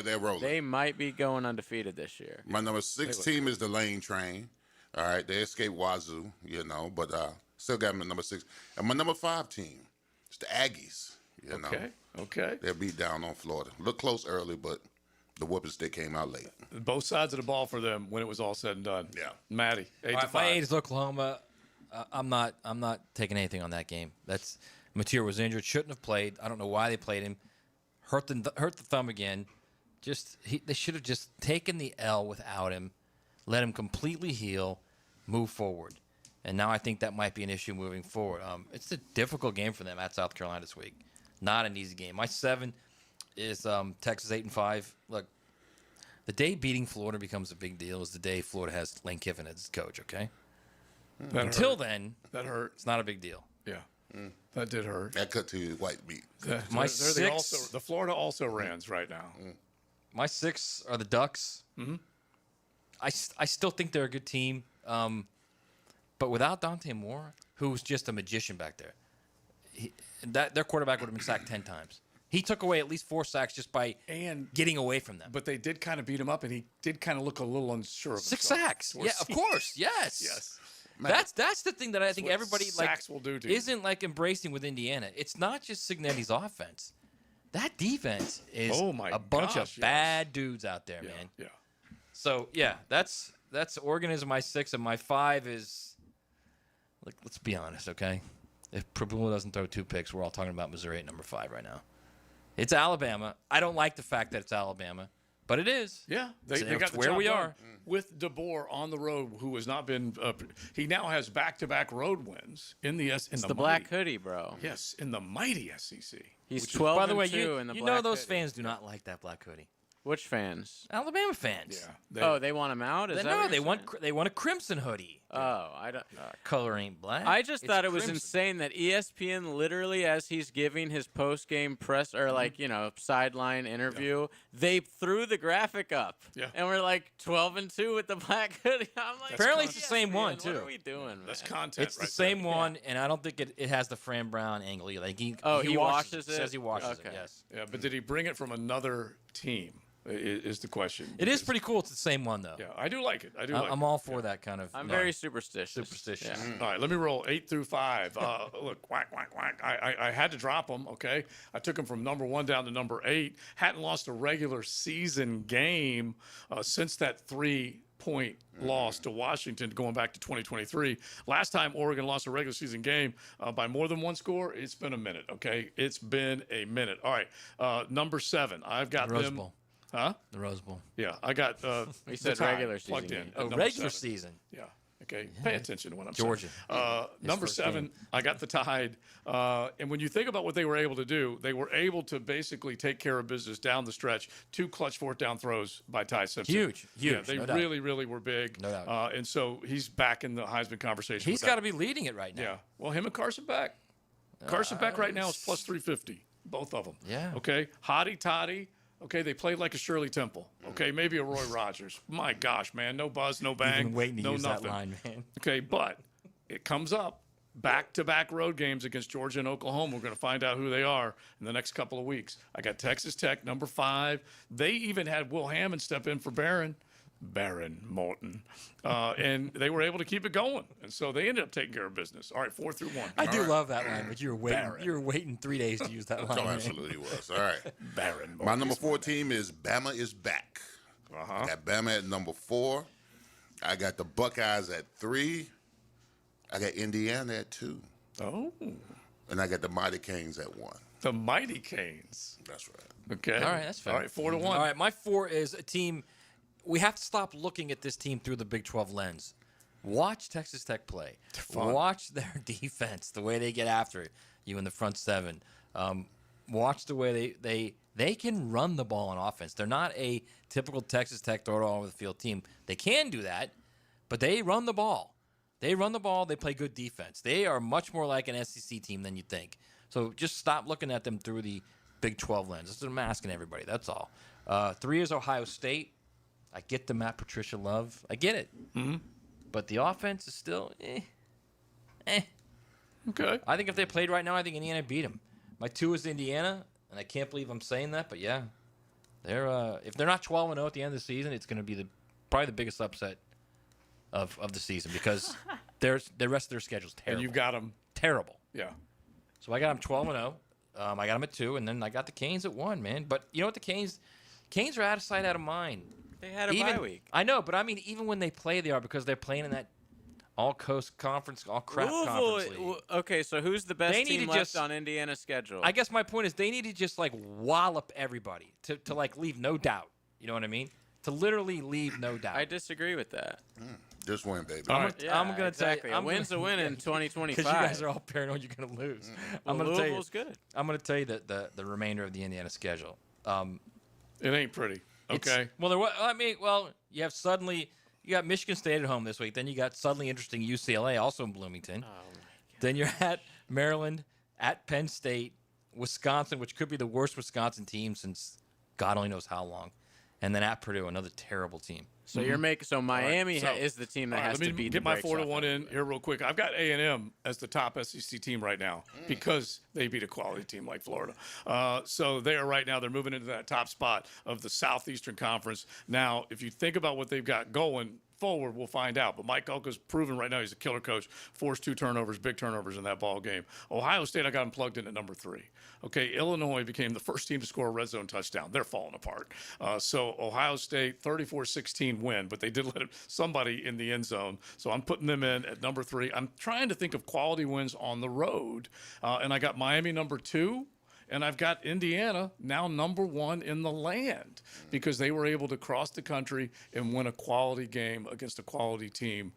They're rolling. They might be going undefeated this year. My number 6 team is the Lane Train. All right, they escaped Wazoo, but still got them at number 6. And my number 5 team is the Aggies. Okay. They're beat down on Florida. Looked close early, but the whoopers, they came out late. Both sides of the ball for them when it was all said and done. Yeah. Maddie, 8-5. My 8 is Oklahoma. I'm not taking anything on that game. Napier was injured, shouldn't have played. I don't know why they played him. Hurt the thumb again. They should have just taken the L without him, let him completely heal, move forward. And now I think that might be an issue moving forward. It's a difficult game for them at South Carolina this week. Not an easy game. My 7 is Texas 8-5. Look, the day beating Florida becomes a big deal is the day Florida has Lane Kiffin as coach, okay? Until then, that hurt. It's not a big deal. Yeah. That did hurt. That cut to your white meat. They're the Florida also-rans right now. My 6 are the Ducks. Mm-hmm. I still think they're a good team. But without Dante Moore, who's just a magician back there, their quarterback would have been sacked 10 times. He took away at least 4 sacks just by getting away from them. But they did kind of beat him up, and he did kind of look a little unsure of 6 himself. sacks. Yeah, of course. Yes. Yes. That's the thing that I think everybody sacks will do to you. isn't embracing with Indiana. It's not just Cignetti's offense. That defense is a bunch of bad dudes out there, man. Yeah. So that's Oregon is my 6, and my 5 is let's be honest, okay? If Prabula doesn't throw 2 picks, we're all talking about Missouri at number 5 right now. It's Alabama. I don't like the fact that it's Alabama, but it is. Yeah, they got the where job we done. are With DeBoer on the road, who has not been. He now has back-to-back road wins in the It's the black hoodie, bro. Yes, in the mighty SEC. He's 12 by the way, 2 in the you black know those hoodie. fans do not like that black hoodie. Which fans? Alabama fans. Yeah. They want him out? Is that No, what they you're want a crimson hoodie. Oh, I don't. Color ain't black. I just thought it was crimson. insane that ESPN literally, as he's giving his post-game press or sideline interview, they threw the graphic up. Yeah. And we're 12-2 with the black hoodie. I'm like, Apparently it's the same ESPN, one too. What are we doing? Man? That's content. It's the same one, and I don't think it has the Fran Brown angle. He washes it. Says he washes Okay. it. Yes. Yeah, but did he bring it from another team? Is the question. It is pretty cool. It's the same one though. Yeah, I do like it. I'm all for that kind of. I'm very superstitious. Yeah. All right, let me roll 8 through 5. Look, whack, whack, whack. I had to drop them, okay? I took them from number 1 down to number 8. Hadn't lost a regular season game since that 3-point loss to Washington going back to 2023. Last time Oregon lost a regular season game by more than 1 score, it's been a minute, okay? It's been a minute. All right, number 7. I've got Rose them. Bowl. Huh? The Rose Bowl. Yeah, I got He said the Tide regular season plugged in. game. at Oh, number regular 7. season. Yeah. Okay. Pay attention to what I'm Georgia. saying. Number first 7, game. I got the Tide. And when you think about what they were able to do, they were able to basically take care of business down the stretch. 2 clutch 4th down throws by Ty Simpson. Huge. Yeah, they no doubt. really were big. No doubt. And so he's back in the Heisman conversation. He's got to be leading it right now. Yeah. Well, him and Carson Beck. Carson Beck right now is plus 350. Both of them. Yeah. Okay. Hottie Toddy. Okay, they played like a Shirley Temple. Okay, maybe a Roy Rogers. My gosh, man, no buzz, no bang, You've been waiting to no use nothing. that line, man. Okay, but it comes up back-to-back road games against Georgia and Oklahoma. We're going to find out who they are in the next couple of weeks. I got Texas Tech, number 5. They even had Will Hammond step in for Barron Morton, and they were able to keep it going, and so they ended up taking care of business. All right, 4 through 1. I do love that line, but you were waiting 3 days to use that line. Oh, man. absolutely was. All right. Barron. My number 4 team is Bama is back. I got Bama at number 4. I got the Buckeyes at 3. I got Indiana at 2. Oh. And I got the Mighty Canes at 1. The Mighty Canes. That's right. Okay. All right, that's fair. All right, 4 to 1. All right, my 4 is a team. We have to stop looking at this team through the Big 12 lens. Watch Texas Tech play. Watch their defense, the way they get after you in the front 7. Watch the way they can run the ball on offense. They're not a typical Texas Tech throw it all over the field team. They can do that, but they run the ball. They run the ball. They play good defense. They are much more like an SEC team than you think. So just stop looking at them through the Big 12 lens. That's what I'm asking everybody. That's all. 3 is Ohio State. I get the Matt Patricia love. I get it. Mm-hmm. But the offense is still Okay. I think if they played right now, I think Indiana beat them. My 2 is Indiana, and I can't believe I'm saying that, but yeah. They're if they're not 12-0 at the end of the season, it's going to be probably the biggest upset of the season because the rest of their schedule is terrible. And you've got them. Terrible. Yeah. So I got them 12-0. I got them at 2, and then I got the Canes at 1, man. But you know what? The Canes are out of sight, out of mind. They had a bye week. I know, but I mean, even when they play, they are because they're playing in that all-coast conference, all-crap conference league. Okay, so who's the best They need team to left just- on Indiana's schedule? I guess my point is they need to just wallop everybody to leave no doubt. You know what I mean? To literally leave no doubt. I disagree with that. Just win, baby. I'm gonna exactly. tell you, A win's a win in 2025. Because you guys are all paranoid you're gonna lose. I'm gonna tell you. Louisville's good. I'm gonna tell you that the remainder of the Indiana schedule. It ain't pretty. Okay. You have you got Michigan State at home this week. Then you got suddenly interesting UCLA also in Bloomington. Oh my God. Then you're at Maryland, at Penn State, Wisconsin, which could be the worst Wisconsin team since God only knows how long, and then at Purdue, another terrible team. So you're making Miami All right, is the team that has to beat. Get my 4-1 in here real quick. I've got A&M as the top SEC team right now because they beat a quality team like Florida. So they are right now. They're moving into that top spot of the Southeastern Conference. Now, if you think about what they've got going forward, we'll find out. But Mike Elko's proven right now he's a killer coach. Forced 2 turnovers, big turnovers in that ball game. Ohio State, I got him plugged in at number 3. Okay, Illinois became the first team to score a red zone touchdown. They're falling apart. So Ohio State, 34-16 win, but they did let somebody in the end zone. So I'm putting them in at number 3. I'm trying to think of quality wins on the road. And I got Miami number 2. And I've got Indiana now number 1 in the land because they were able to cross the country and win a quality game against a quality team.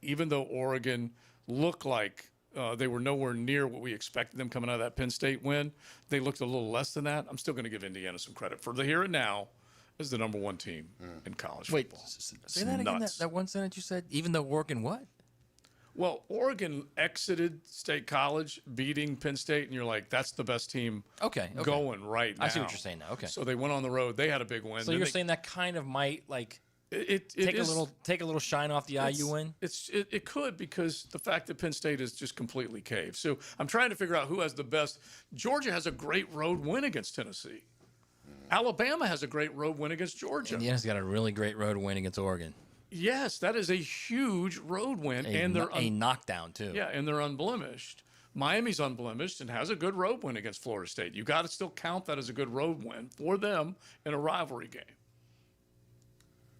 Even though Oregon looked like they were nowhere near what we expected them coming out of that Penn State win, they looked a little less than that. I'm still going to give Indiana some credit for the here and now as the number 1 team in college football. Say that again, that one sentence you said, even though Oregon what? Well, Oregon exited State College, beating Penn State, and you're like, that's the best team going right now. I see what you're saying now. Okay. So they went on the road. They had a big win. So you're saying that kind of might take a little shine off the IU win? It could because the fact that Penn State is just completely caved. So I'm trying to figure out who has the best. Georgia has a great road win against Tennessee. Alabama has a great road win against Georgia. Indiana's got a really great road win against Oregon. Yes, that is a huge road win, and they're a knockdown too. Yeah, and they're unblemished. Miami's unblemished and has a good road win against Florida State. You got to still count that as a good road win for them in a rivalry game.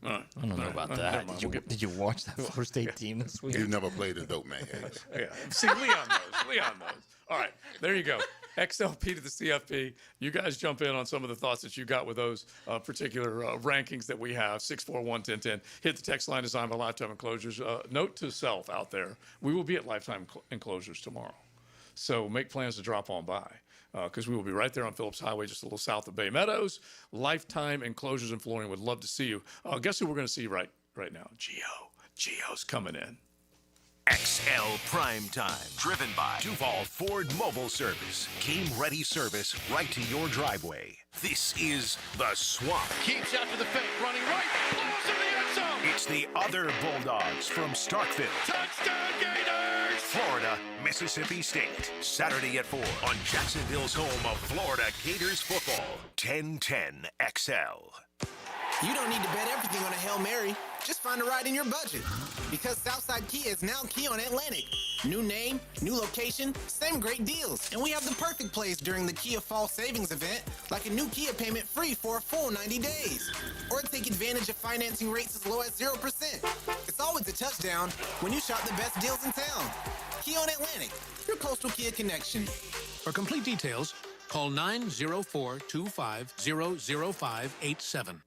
All right. I don't know about that. Did you watch that Florida State team this week? You've never played a dope man case. Yeah. See, Leon knows. All right, there you go. XLP to the CFP. You guys jump in on some of the thoughts that you got with those particular rankings that we have. 641-1010. Hit the text line designed by Lifetime Enclosures. Note to self out there, we will be at Lifetime Enclosures tomorrow. So make plans to drop on by because we will be right there on Phillips Highway, just a little south of Bay Meadows. Lifetime Enclosures and Flooring would love to see you. Guess who we're going to see right now? Gio's coming in. XL Primetime, driven by Duval Ford Mobile Service. Game-ready service right to your driveway. This is The Swamp. Keeps out to the fake, running right, blows in the end zone. It's the other Bulldogs from Starkville. Touchdown Gators! Florida, Mississippi State. Saturday at 4 on Jacksonville's home of Florida Gators football. 1010 XL. You don't need to bet everything on a Hail Mary. Just find a ride in your budget. Because Southside Kia is now Kia on Atlantic. New name, new location, same great deals. And we have the perfect place during the Kia Fall Savings event, like a new Kia payment free for a full 90 days. Or take advantage of financing rates as low as 0%. It's always a touchdown when you shop the best deals in town. Kia on Atlantic, your coastal Kia connection. For complete details, call 904-250-0587.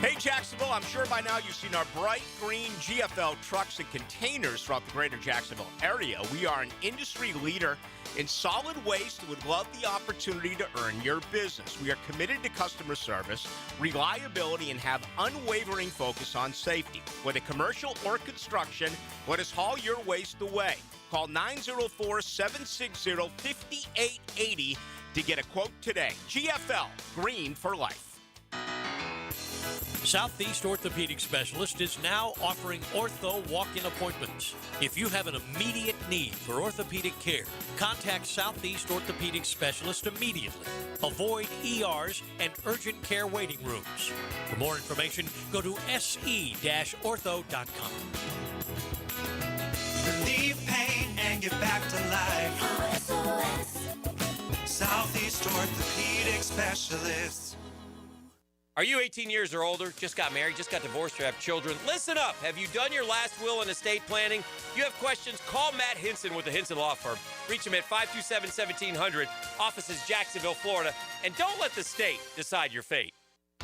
Hey, Jacksonville, I'm sure by now you've seen our bright green GFL trucks and containers throughout the greater Jacksonville area. We are an industry leader in solid waste and would love the opportunity to earn your business. We are committed to customer service, reliability, and have unwavering focus on safety. Whether commercial or construction, let us haul your waste away. Call 904-760-5880 to get a quote today. GFL, green for life. Southeast Orthopedic Specialist is now offering ortho walk-in appointments. If you have an immediate need for orthopedic care, contact Southeast Orthopedic Specialist immediately. Avoid ERs and urgent care waiting rooms. For more information, go to se-ortho.com. Relieve pain and get back to life. Southeast Orthopedic Specialists. Are you 18 years or older, just got married, just got divorced, or have children? Listen up. Have you done your last will and estate planning? If you have questions, call Matt Hinson with the Hinson Law Firm. Reach him at 527-1700, offices Jacksonville, Florida. And don't let the state decide your fate.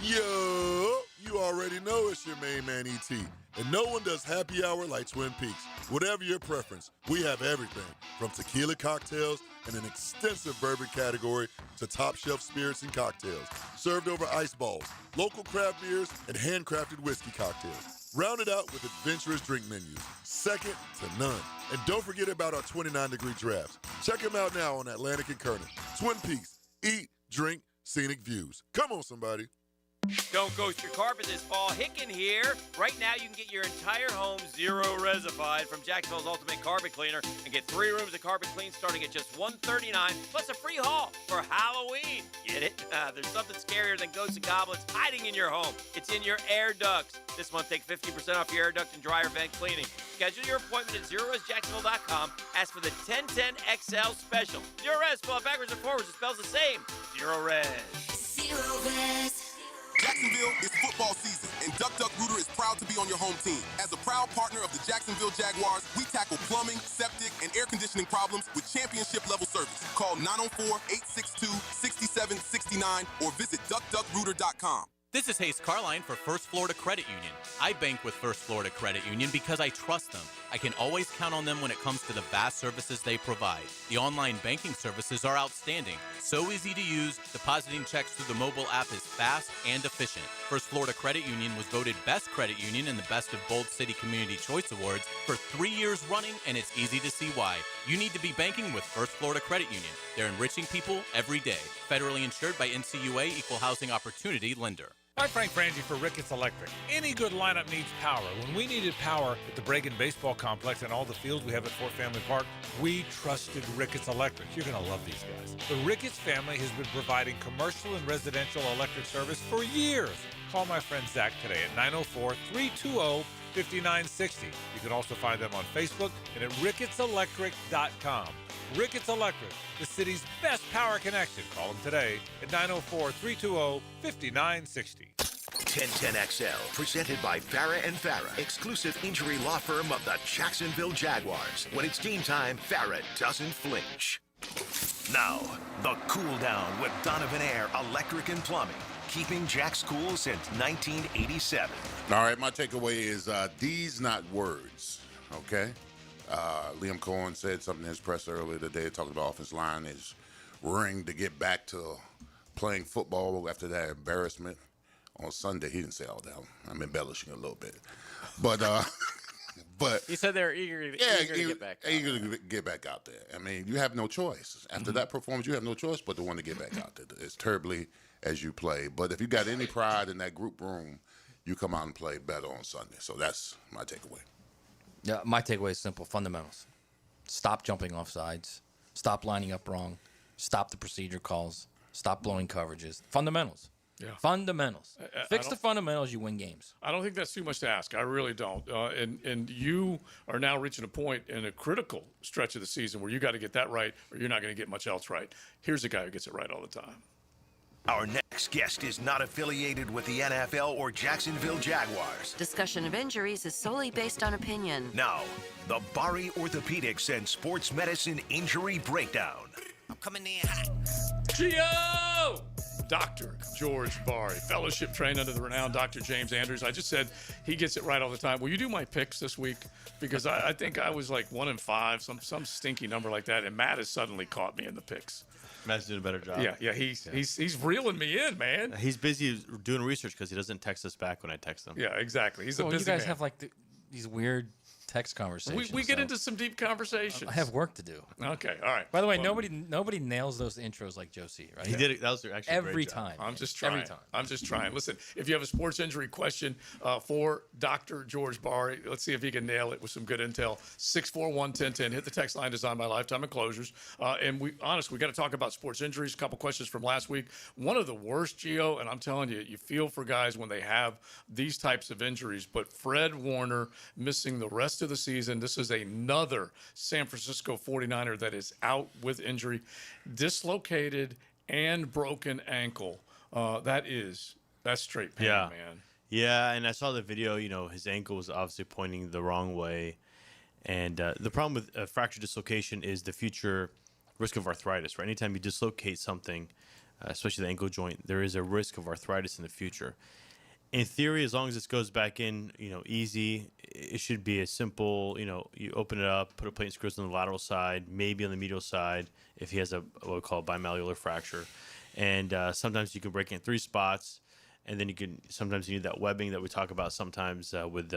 Yo, you already know it's your main man, E.T. And no one does happy hour like Twin Peaks. Whatever your preference, we have everything from tequila cocktails and an extensive bourbon category to top shelf spirits and cocktails, served over ice balls, local craft beers, and handcrafted whiskey cocktails. Round it out with adventurous drink menus, second to none. And don't forget about our 29-degree drafts. Check them out now on Atlantic and Kernan. Twin Peaks, eat, drink, scenic views. Come on, somebody. Don't ghost your carpet this fall. Hicken here. Right now, you can get your entire home zero-resified from Jacksonville's Ultimate Carpet Cleaner and get 3 rooms of carpet clean starting at just $139 plus a free haul for Halloween. Get it? There's something scarier than ghosts and goblins hiding in your home. It's in your air ducts. This month, take 50% off your air duct and dryer vent cleaning. Schedule your appointment at ZeroResJacksonville.com. Ask for the 1010XL special. Zero Res, spell it backwards or forwards. It spells the same. Zero Res. Zero Res. Jacksonville is football season, and Duck Duck Rooter is proud to be on your home team. As a proud partner of the Jacksonville Jaguars, we tackle plumbing, septic, and air conditioning problems with championship-level service. Call 904-862-6769 or visit duckduckrooter.com. This is Hayes Carline for First Florida Credit Union. I bank with First Florida Credit Union because I trust them. I can always count on them when it comes to the vast services they provide. The online banking services are outstanding. So easy to use, depositing checks through the mobile app is fast and efficient. First Florida Credit Union was voted Best Credit Union in the Best of Bold City Community Choice Awards for 3 years running, and it's easy to see why. You need to be banking with First Florida Credit Union. They're enriching people every day. Federally insured by NCUA, Equal Housing Opportunity Lender. I'm Frank Frangie for Ricketts Electric. Any good lineup needs power. When we needed power at the Bragan Baseball Complex and all the fields we have at Fort Family Park, we trusted Ricketts Electric. You're going to love these guys. The Ricketts family has been providing commercial and residential electric service for years. Call my friend Zach today at 904-320-5960. You can also find them on Facebook and at rickettselectric.com. Ricketts Electric, the city's best power connection. Call them today at 904-320-5960. 1010XL, presented by Farah and Farah, exclusive injury law firm of the Jacksonville Jaguars. When it's game time, Farah doesn't flinch. Now, the cool down with Donovan Air Electric and Plumbing, keeping Jack's cool since 1987. All right, my takeaway is these not words, okay? Liam Cohen said something in his press earlier today talking about offensive line is raring to get back to playing football after that embarrassment on Sunday. He didn't say all that. I'm embellishing a little bit. But he said they're eager to get back. Eager to get back out there. I mean, you have no choice. After that performance, you have no choice but to want to get back out there as terribly as you play. But if you got any pride in that group room, you come out and play better on Sunday. So that's my takeaway. Yeah, my takeaway is simple: fundamentals. Stop jumping off sides. Stop lining up wrong. Stop the procedure calls. Stop blowing coverages. Fundamentals. Yeah. Fundamentals. Fix the fundamentals, you win games. I don't think that's too much to ask. I really don't. And you are now reaching a point in a critical stretch of the season where you got to get that right, or you're not going to get much else right. Here's a guy who gets it right all the time. Our next guest is not affiliated with the NFL or Jacksonville Jaguars. Discussion of injuries is solely based on opinion. Now, the Bari Orthopedics and Sports Medicine Injury Breakdown. I'm coming in hot. Gio! Dr. George Bari, fellowship trained under the renowned Dr. James Andrews. I just said he gets it right all the time. Will you do my picks this week? Because I think I was like 1-5, some stinky number like that, and Matt has suddenly caught me in the picks. Matt's doing a better job. Yeah, he's reeling me in, man. He's busy doing research because he doesn't text us back when I text him. Yeah, exactly. He's a busy you guys man. have like these weird text conversations. We get into some deep conversations. I have work to do. Okay, all right. By the way, nobody nails those intros like Joe C, right? He did it. That was actually every a great time. job. I'm just trying. Every time. I'm just trying. Listen, if you have a sports injury question for Dr. George Bari, let's see if he can nail it with some good intel. 641-1010. Hit the text line, designed by Lifetime Enclosures. And we got to talk about sports injuries. A couple questions from last week. One of the worst, Gio, and I'm telling you, you feel for guys when they have these types of injuries. But Fred Warner missing the rest of the season. This is another San Francisco 49er that is out with injury, dislocated and broken ankle. That's straight pain, man. Yeah, and I saw the video. You know, his ankle was obviously pointing the wrong way. And the problem with fracture dislocation is the future risk of arthritis, right? Anytime you dislocate something, especially the ankle joint, there is a risk of arthritis in the future. In theory, as long as this goes back in, easy, it should be a simple, you open it up, put a plate and screws on the lateral side, maybe on the medial side if he has what we call a bimalleolar fracture. And sometimes you can break it in 3 spots, and then sometimes you need that webbing that we talk about sometimes with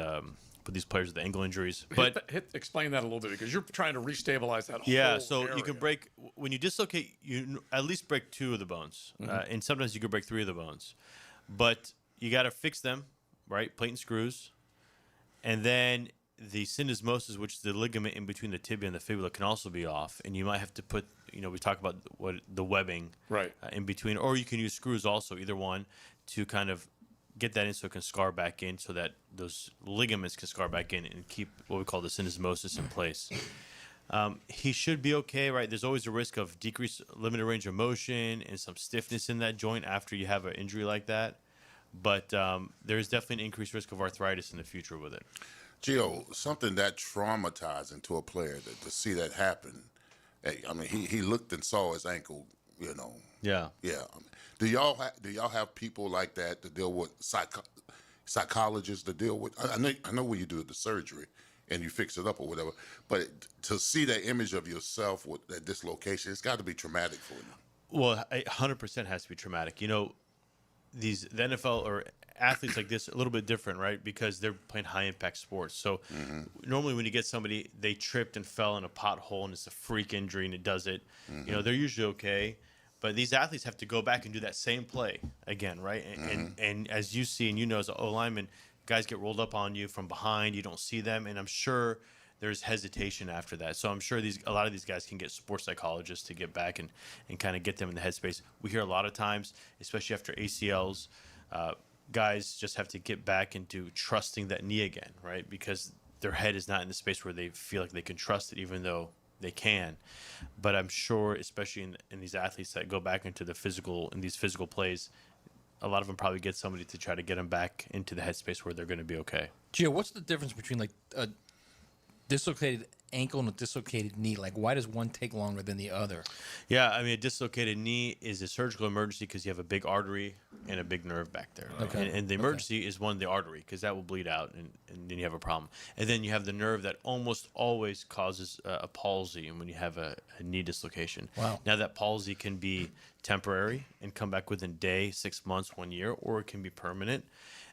these players with the ankle injuries. But explain that a little bit, because you're trying to restabilize that whole yeah, so area. you can break when you dislocate. You at least break 2 of the bones, and sometimes you can break 3 of the bones. But you got to fix them, right? Plate and screws, and then the syndesmosis, which is the ligament in between the tibia and the fibula, can also be off, and you might have to put, we talk about the webbing in between, or you can use screws also, either one, to kind of get that in so it can scar back in, so that those ligaments can scar back in and keep what we call the syndesmosis in place. He should be okay, right? There's always a risk of decreased limited range of motion and some stiffness in that joint after you have an injury like that, but there's definitely an increased risk of arthritis in the future with it. Gio, something that traumatizing to a player to see that happen. I mean, he looked and saw his ankle, Yeah. Yeah. Do y'all have people like that to deal with psychologists to deal with? I know when you do the surgery and you fix it up or whatever, but to see that image of yourself with that dislocation, it's got to be traumatic for you. Well, 100% has to be traumatic. The NFL or athletes like this, a little bit different, right? Because they're playing high-impact sports. So normally when you get somebody, they tripped and fell in a pothole and it's a freak injury and it does it, they're usually okay. But these athletes have to go back and do that same play again, right? And as you see, and as an O-lineman, guys get rolled up on you from behind. You don't see them, and I'm sure there's hesitation after that. So I'm sure a lot of these guys can get sports psychologists to get back and kind of get them in the headspace. We hear a lot of times, especially after ACLs, guys just have to get back into trusting that knee again, right? Because their head is not in the space where they feel like they can trust it, even though they can. But I'm sure, especially in these athletes that go back into these physical plays, a lot of them probably get somebody to try to get them back into the headspace where they're going to be okay. Gio, what's the difference between like a dislocated ankle and a dislocated knee? Like, why does one take longer than the other? Yeah, I mean, a dislocated knee is a surgical emergency because you have a big artery and a big nerve back there. Okay. And the emergency is the artery, because that will bleed out and then you have a problem. And then you have the nerve that almost always causes a palsy and when you have a knee dislocation. Wow. Now, that palsy can be temporary and come back within a day, 6 months, 1 year, or it can be permanent.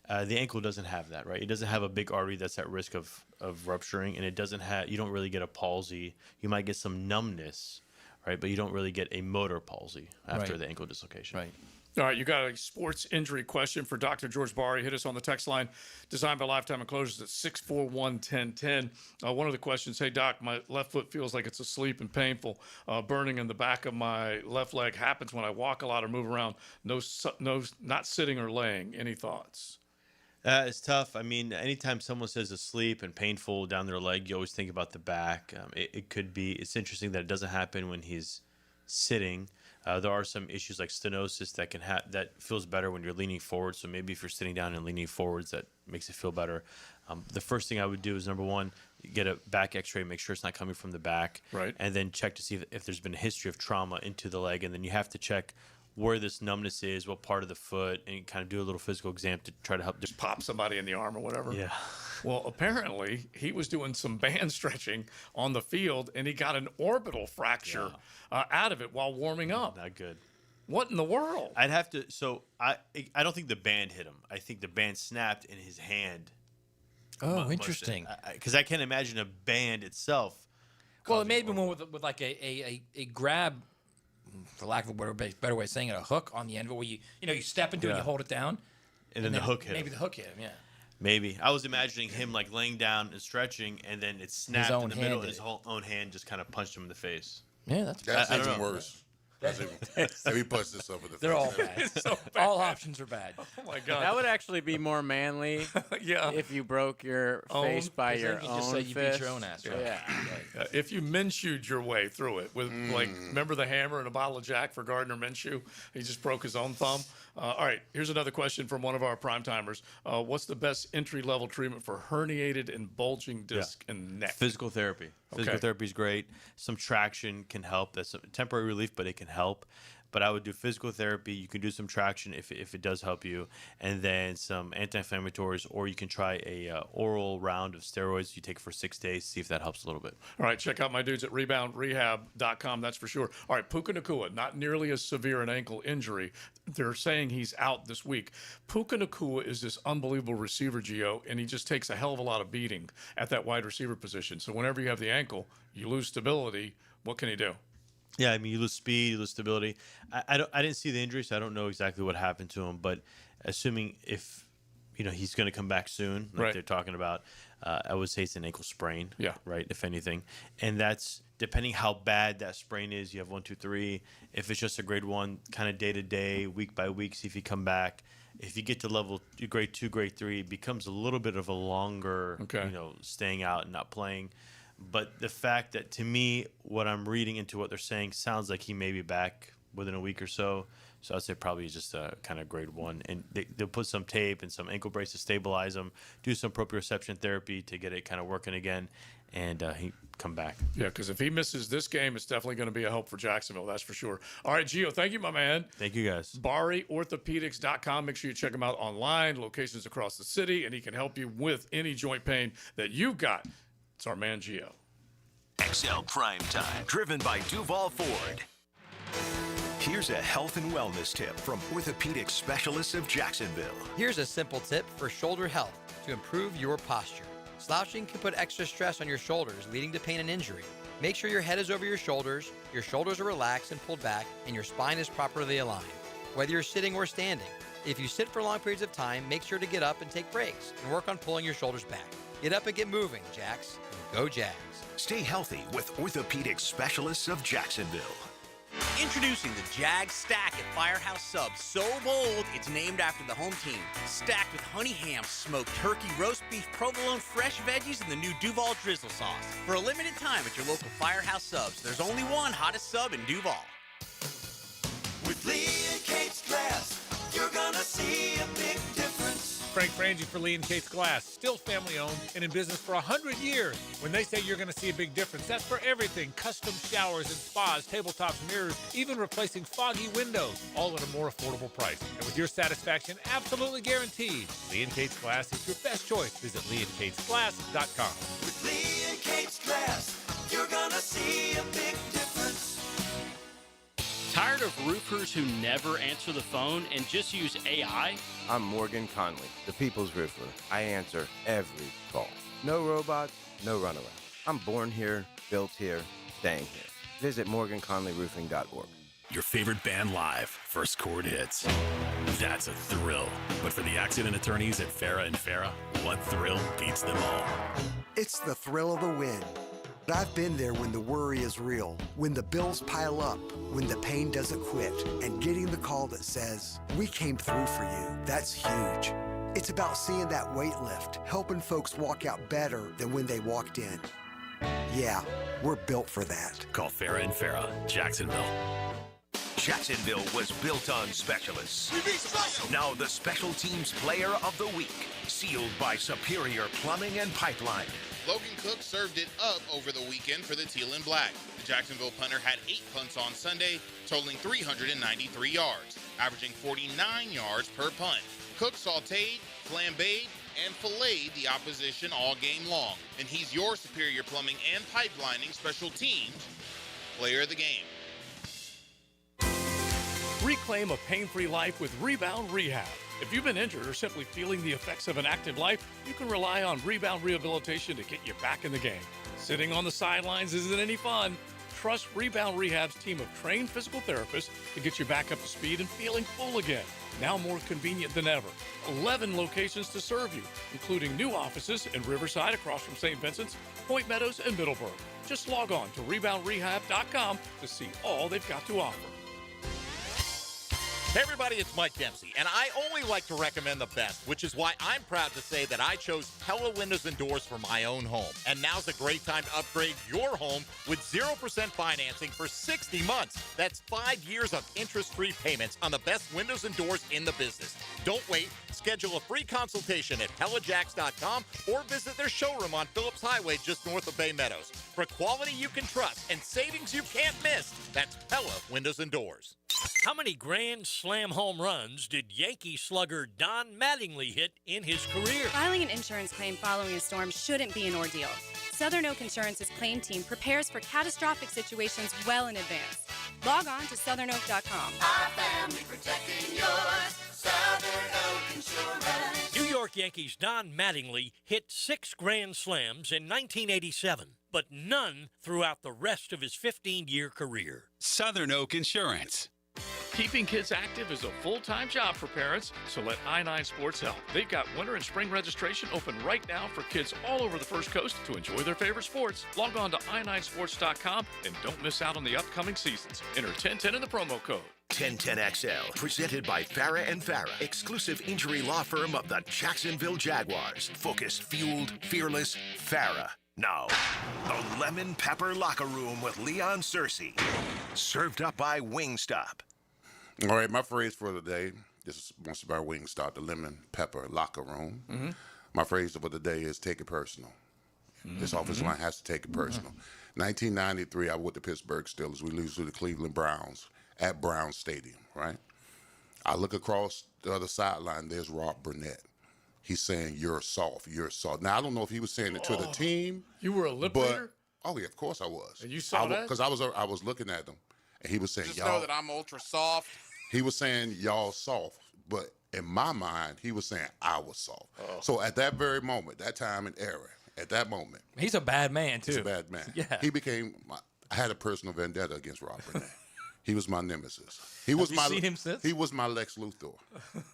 The ankle doesn't have that, right? It doesn't have a big artery that's at risk of rupturing, and you don't really get a palsy. You might get some numbness, right? But you don't really get a motor palsy after the ankle dislocation. Right. All right, you got a sports injury question for Dr. George Bari. Hit us on the text line, designed by Lifetime Enclosures at 641-1010. One of the questions, hey, Doc, my left foot feels like it's asleep and painful. Burning in the back of my left leg happens when I walk a lot or move around. No, not sitting or laying. Any thoughts? It's tough. I mean, anytime someone says asleep and painful down their leg, you always think about the back. It could be. It's interesting that it doesn't happen when he's sitting. There are some issues like stenosis that feels better when you're leaning forward. So maybe if you're sitting down and leaning forwards, that makes it feel better. The first thing I would do is, number one, get a back x-ray, make sure it's not coming from the back. Right. And then check to see if there's been a history of trauma into the leg. And then you have to check where this numbness is, what part of the foot, and kind of do a little physical exam to try to help. Just pop somebody in the arm or whatever. Yeah. Well, apparently he was doing some band stretching on the field, and he got an orbital fracture out of it while warming up. Not good. What in the world? I'd have to. So I don't think the band hit him. I think the band snapped in his hand. Oh, interesting. Because I can't imagine a band itself. Well, it may have been one with like a grab, for lack of a better way of saying it, a hook on the end of it where you step into it, you hold it down, and then the hook hit him. Maybe the hook hit him. Yeah. Maybe. I was imagining him like laying down and stretching, and then it snapped in the middle, and his own hand just kind of punched him in the face. Yeah, that's even worse. If he punched himself in the face. They're all bad. So bad. All options are bad. Oh my God. That would actually be more manly. If you broke your face by your own just say you fist. beat your own ass. Right? Yeah. If you Minshew'd your way through it with remember the hammer and a bottle of Jack for Gardner Minshew? He just broke his own thumb. All right, here's another question from one of our primetimers. What's the best entry-level treatment for herniated and bulging disc and neck? Physical therapy. Physical therapy is great. Some traction can help. That's a temporary relief, but it can help. But I would do physical therapy. You can do some traction if it does help you, and then some anti-inflammatories, or you can try a oral round of steroids you take for 6 days, see if that helps a little bit. All right, check out my dudes at reboundrehab.com, that's for sure. All right, Puka Nacua, not nearly as severe an ankle injury. They're saying he's out this week. Puka Nacua is this unbelievable receiver, Gio, and he just takes a hell of a lot of beating at that wide receiver position. So whenever you have the ankle, you lose stability. What can he do? Yeah, I mean, you lose speed, you lose stability. I didn't see the injury, so I don't know exactly what happened to him. But assuming if he's going to come back soon, like they're talking about, I would say it's an ankle sprain. Yeah. Right. If anything, and that's depending how bad that sprain is. You have 1, 2, 3. If it's just a grade 1, kind of day to day, week by week, see if you come back. If you get to grade 2, grade 3, it becomes a little bit of a longer, staying out and not playing. But the fact that, to me, what I'm reading into what they're saying sounds like he may be back within a week or so. So I'd say probably just a kind of grade 1. And they'll put some tape and some ankle brace to stabilize him, do some proprioception therapy to get it kind of working again, and he come back. Yeah, because if he misses this game, it's definitely going to be a help for Jacksonville, that's for sure. All right, Gio, thank you, my man. Thank you, guys. BariOrthopedics.com. Make sure you check him out online, locations across the city, and he can help you with any joint pain that you've got. It's our man, Gio. XL Primetime, driven by Duval Ford. Here's a health and wellness tip from orthopedic specialists of Jacksonville. Here's a simple tip for shoulder health to improve your posture. Slouching can put extra stress on your shoulders, leading to pain and injury. Make sure your head is over your shoulders are relaxed and pulled back, and your spine is properly aligned. Whether you're sitting or standing, if you sit for long periods of time, make sure to get up and take breaks and work on pulling your shoulders back. Get up and get moving, Jax. Go Jags. Stay healthy with orthopedic specialists of Jacksonville. Introducing the Jag Stack at Firehouse Subs. So bold, it's named after the home team. Stacked with honey ham, smoked turkey, roast beef, provolone, fresh veggies, and the new Duval drizzle sauce. For a limited time at your local Firehouse Subs, there's only one hottest sub in Duval. With Lee and Kate's Glass, you're gonna see a big difference. Frank Frangie for Lee and Kate's Glass, still family-owned and in business for 100 years. When they say you're going to see a big difference, that's for everything. Custom showers and spas, tabletops, mirrors, even replacing foggy windows, all at a more affordable price. And with your satisfaction absolutely guaranteed, Lee and Kate's Glass is your best choice. Visit leeandkatesglass.com. With Lee and Kate's Glass, you're gonna see a big difference. Tired of roofers who never answer the phone and just use AI? I'm Morgan Conley, the People's Roofer. I answer every call. No robots, no runaround. I'm born here, built here, staying here. Visit MorganConleyRoofing.org. Your favorite band live, First Chord Hits. That's a thrill. But for the accident attorneys at Farah & Farah, what thrill beats them all? It's the thrill of the win. I've been there when the worry is real, when the bills pile up, when the pain doesn't quit, and getting the call that says, "We came through for you." That's huge. It's about seeing that weight lift, helping folks walk out better than when they walked in. Yeah, we're built for that. Call Farah & Farah, Jacksonville. Jacksonville was built on specialists. Now the Special Teams Player of the Week, sealed by Superior Plumbing and Pipeline. Logan Cook served it up over the weekend for the Teal and Black. The Jacksonville punter had 8 punts on Sunday, totaling 393 yards, averaging 49 yards per punt. Cook sauteed, flambéed, and filleted the opposition all game long. And he's your Superior Plumbing and Pipelining Special Teams Player of the Game. Reclaim a pain-free life with Rebound Rehab. If you've been injured or simply feeling the effects of an active life, you can rely on Rebound Rehabilitation to get you back in the game. Sitting on the sidelines isn't any fun. Trust Rebound Rehab's team of trained physical therapists to get you back up to speed and feeling full again. Now more convenient than ever. 11 locations to serve you, including new offices in Riverside across from St. Vincent's, Point Meadows, and Middleburg. Just log on to reboundrehab.com to see all they've got to offer. Hey everybody, it's Mike Dempsey, and I only like to recommend the best, which is why I'm proud to say that I chose Pella Windows and Doors for my own home. And now's a great time to upgrade your home with 0% financing for 60 months. That's 5 years of interest-free payments on the best windows and doors in the business. Don't wait. Schedule a free consultation at PellaJax.com or visit their showroom on Phillips Highway just north of Bay Meadows. For quality you can trust and savings you can't miss, that's Pella Windows and Doors. How many grand slam home runs did Yankee slugger Don Mattingly hit in his career? Filing an insurance claim following a storm shouldn't be an ordeal. Southern Oak Insurance's claim team prepares for catastrophic situations well in advance. Log on to southernoak.com. Our family protecting yours. Southern Oak Insurance. New York Yankees Don Mattingly hit 6 grand slams in 1987, but none throughout the rest of his 15-year career. Southern Oak Insurance. Keeping kids active is a full-time job for parents, so let I-9 Sports help. They've got winter and spring registration open right now for kids all over the First Coast to enjoy their favorite sports. Log on to i9sports.com and don't miss out on the upcoming seasons. Enter 1010 in the promo code. 1010XL, presented by Farah and Farah, exclusive injury law firm of the Jacksonville Jaguars. Focused, fueled, fearless, Farah. Now, the Lemon Pepper Locker Room with Leon Searcy. Served up by Wingstop. All right, my phrase for the day, this is sponsored by Wingstop, the Lemon Pepper Locker Room. Mm-hmm. My phrase for the day is take it personal. This offensive line has to take it personal. 1993, I was with the Pittsburgh Steelers. We lose to the Cleveland Browns at Brown Stadium, right? I look across the other sideline, there's Rob Burnett. He's saying, you're soft, you're soft. Now, I don't know if he was saying it to the team. You were a lip reader? Oh, yeah, of course I was. And you saw that? Because I was looking at him, and he was saying, Just y'all. know that I'm ultra soft. He was saying, y'all soft. But in my mind, he was saying, I was soft. So at that very moment, that time and era, at that moment. He's a bad man, too. He's a bad man. Yeah. He became, I had a personal vendetta against Rob Burnett. He was my nemesis. He was Have you seen him since? He was my Lex Luthor.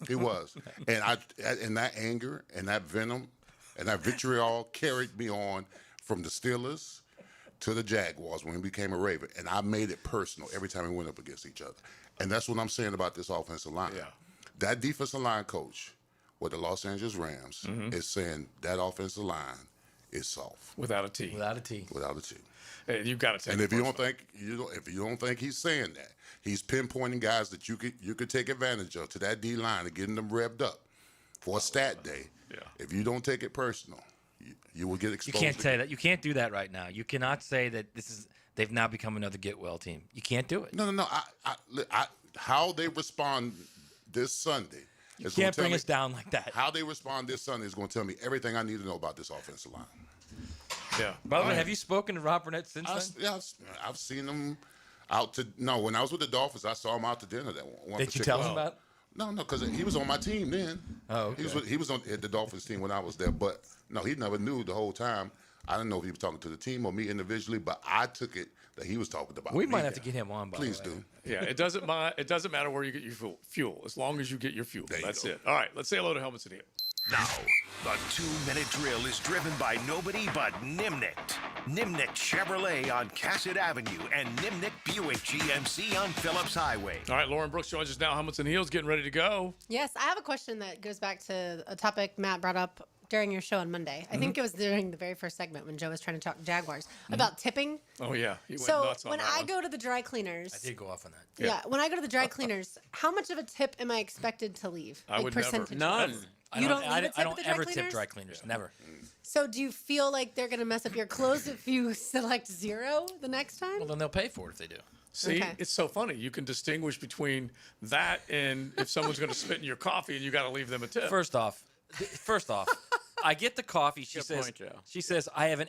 He was. And and that anger and that venom and that vitriol carried me on from the Steelers to the Jaguars when we became a Raven. And I made it personal every time we went up against each other. And that's what I'm saying about this offensive line. Yeah. That defensive line coach with the Los Angeles Rams is saying that offensive line is soft. Without a T. Without a T. Without a T. Hey, you've got to take And it if you personal. don't think he's saying that, he's pinpointing guys that you could take advantage of to that D line and getting them revved up for a stat day. Yeah. If you don't take it personal, you will get You exposed. can't say that. You can't do that right now. You cannot say that they've now become another get well team. You can't do it. No. How they respond this Sunday. You can't bring us down like that. How they respond this Sunday is going to tell me everything I need to know about this offensive line. Yeah. By the way, have you spoken to Rob Burnett since then? Yeah, I've seen him out to. No, when I was with the Dolphins, I saw him out to dinner. That one. Did you tell him about it? No, because he was on my team then. Oh, okay. He was on the Dolphins team when I was there, but no, he never knew the whole time. I didn't know if he was talking to the team or me individually, but I took it that he was talking about We me. might have to get him on. Please do. Yeah, it doesn't matter where you get your fuel as long as you get your fuel. That's it. All right, let's say hello to Helmets in here. Now, the 2-minute drill is driven by nobody but Nimnicht. Nimnicht Chevrolet on Cassett Avenue and Nimnicht Buick GMC on Phillips Highway. All right, Lauren Brooks joins us now. Helmets and Heels getting ready to go. Yes, I have a question that goes back to a topic Matt brought up during your show on Monday. I think it was during the very first segment when Joe was trying to talk Jaguars about tipping. Oh, yeah. He went So nuts on when that I one. go to the dry cleaners, I did go off on that. yeah, when I go to the dry cleaners, how much of a tip am I expected to leave? I would never. percentage? None. You don't leave a tip I at don't the dry ever tip cleaners? dry cleaners. Never. So do you feel like they're going to mess up your clothes if you select 0 the next time? Well, then they'll pay for it if they do. See, Okay. it's so funny. You can distinguish between that and if someone's going to spit in your coffee and you got to leave them a tip. First off, I get the coffee. She Good says, point, Joe. she says, I have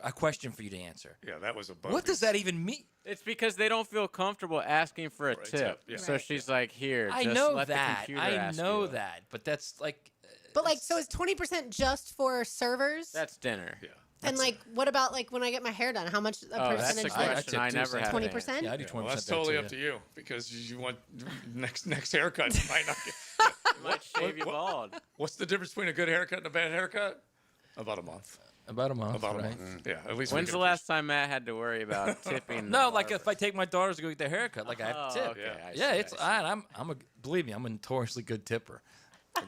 a question for you to answer. Yeah, that was a bug. What does that even mean? It's because they don't feel comfortable asking for a tip. yeah. So she's like, here, I just know let that. the computer ask know you. that. But that's like, But like, so is 20% just for servers? That's dinner. Yeah. And like, what about like when I get my hair done? How much a Oh, that's percentage? a question I never had. 20%? yeah, I do 20%. Well, that's there, totally too, up yeah. to you because you want next haircut. You might not get. Might shave you bald. What's the difference between a good haircut and a bad haircut? About a month. About a month. About a right? month. Yeah, at least. we When's can the last time Matt had to worry about tipping? No, like if I take my daughters to go get their haircut, like I have to tip. Okay, I Yeah, see, it's. I'm a. Believe me, I'm a notoriously good tipper.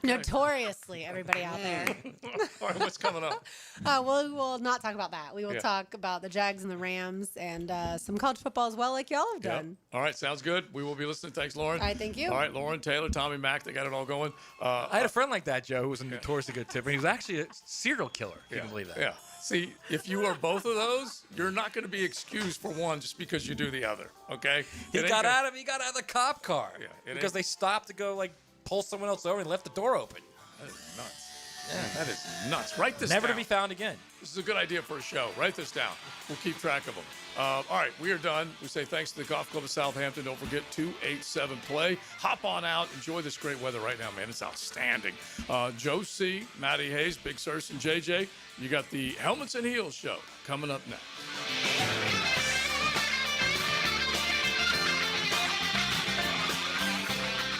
Notoriously, everybody out there. All right, what's coming up? Well, we will not talk about that. We will Yeah. talk about the Jags and the Rams and some college football as well, like y'all have Yep. done. All right, sounds good. We will be listening. Thanks, Lauren. All right, thank you. All right, Lauren, Taylor, Tommy Mack, they got it all going. I had a friend like that, Joe, who was a notoriously good tipper. He was actually a serial killer. If you can believe that. Yeah. See, if you are both of those, you're not going to be excused for one just because you do the other. Okay? He got out of the cop car because they stopped to go pull someone else over and left the door open. That is nuts. Yeah, that is nuts. Write this down. Never to be found again. This is a good idea for a show. Write this down. We'll keep track of them. All right, we are done. We say thanks to the Golf Club of Southampton. Don't forget 287-PLAY. Hop on out. Enjoy this great weather right now, man. It's outstanding. Joe C., Matty Hayes, Big Sirs, and JJ. You got the Helmets and Heels show coming up next.